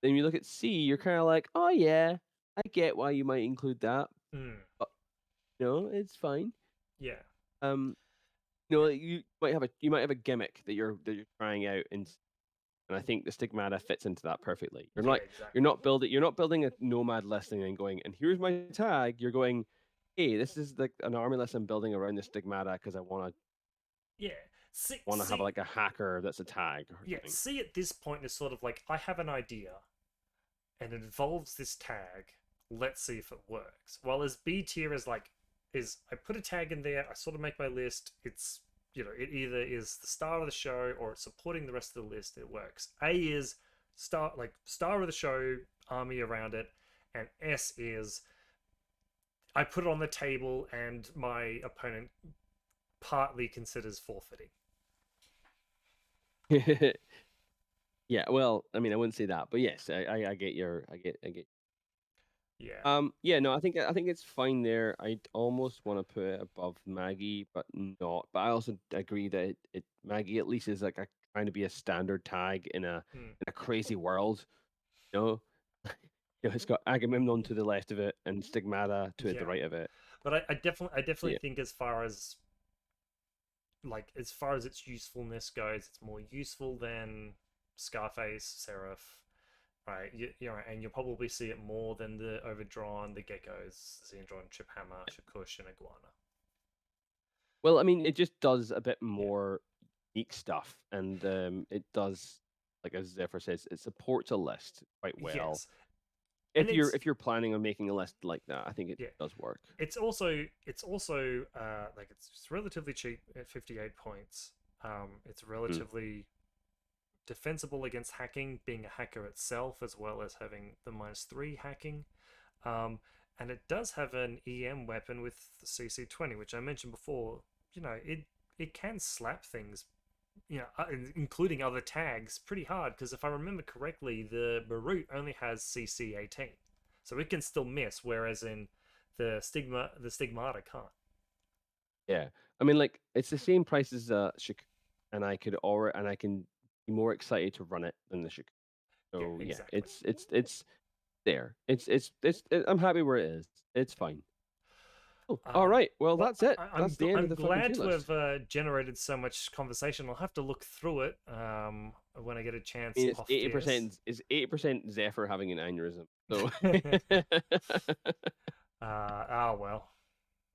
then you look at C, you're kind of like, oh yeah, I get why you might include that, Mm, but no, it's fine. yeah. You might have a gimmick that you're trying out, and I think the stigmata fits into that perfectly. Yeah, exactly. You're not building a nomad list and then going, and here's my tag. You're going, hey, this is like an army list I'm building around the stigmata because I Yeah. See, want to have see, like a hacker that's a tag or yeah. something. See, at this point, it's sort of like I have an idea, and it involves this tag. Let's see if it works. While as B tier is I put a tag in there. I sort of make my list. It's it either is the star of the show or it's supporting the rest of the list. It works. A is star of the show, army around it, and S is I put it on the table and my opponent partly considers forfeiting. Yeah, well, I mean, I wouldn't say that, but yes, I get I get. Yeah. Yeah, no, I think it's fine there. I'd almost want to put it above Maggie, but not. But I also agree that Maggie at least is like trying to be a standard tag Hmm. in a crazy world. You know, it's got Agamemnon to the left of it and Stigmata to the Yeah. right of it. But I definitely Yeah. think as far as its usefulness goes, it's more useful than Scarface, Seraph, right? And you'll probably see it more than the Overdrawn, the Geckos, Xehandron, Triphammer, Shakush, and Iguana. Well, I mean, it just does a bit Yeah. more unique stuff, and it does, like as Zephyr says, it supports a list quite well. Yes, and it's If you're planning on making a list like that, I think it yeah, does work. it's relatively cheap at 58 points. It's Mm. relatively defensible against hacking, being a hacker itself, as well as having the -3 hacking. And it does have an EM weapon with the CC20, which I mentioned before. It can slap things, including other tags, pretty hard. Because if I remember correctly, the Marut only has CC18, so it can still miss. Whereas in the Stigmata can't. Yeah, I mean, like it's the same price as and I can be more excited to run it than the Shik. Yeah, So yeah, exactly. it's there. I'm happy where it is. It's fine. Oh, all Um, right. Well, well, that's it. I'm That's the end of I'm the fucking glad tier to list. have generated so much conversation. I'll have to look through it when I get a I chance mean, it's off eighty this. percent is 80% Zephyr having an aneurysm. So, Well,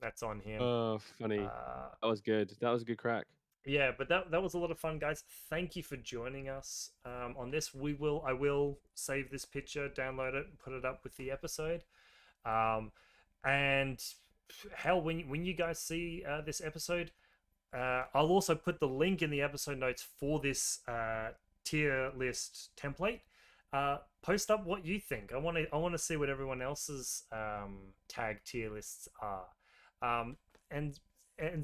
that's on him. oh, funny. Uh, That was good. That was a good crack. yeah, but that was a lot of fun, guys. Thank you for joining us on this. I will save this picture, download it, and put it up with the episode. And hell, when you guys see this episode, I'll also put the link in the episode notes for this tier list template. Post up what you think. I want to see what everyone else's tag tier lists are. Um, and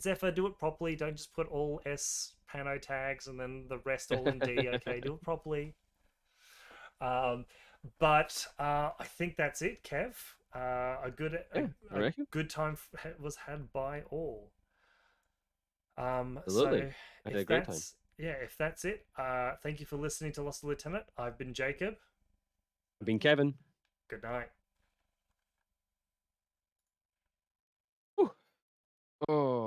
Zephyr, do it properly. Don't just put all S Pano tags and then the rest all in D. Okay, do it properly. Um, but I think that's it, Kev. A good Yeah, I a reckon. good time was had by all. Absolutely. So I had a if great time. if that's it, thank you for listening to Lost Lieutenant. I've been Jacob. I've been Kevin. Good night. Whew. Oh.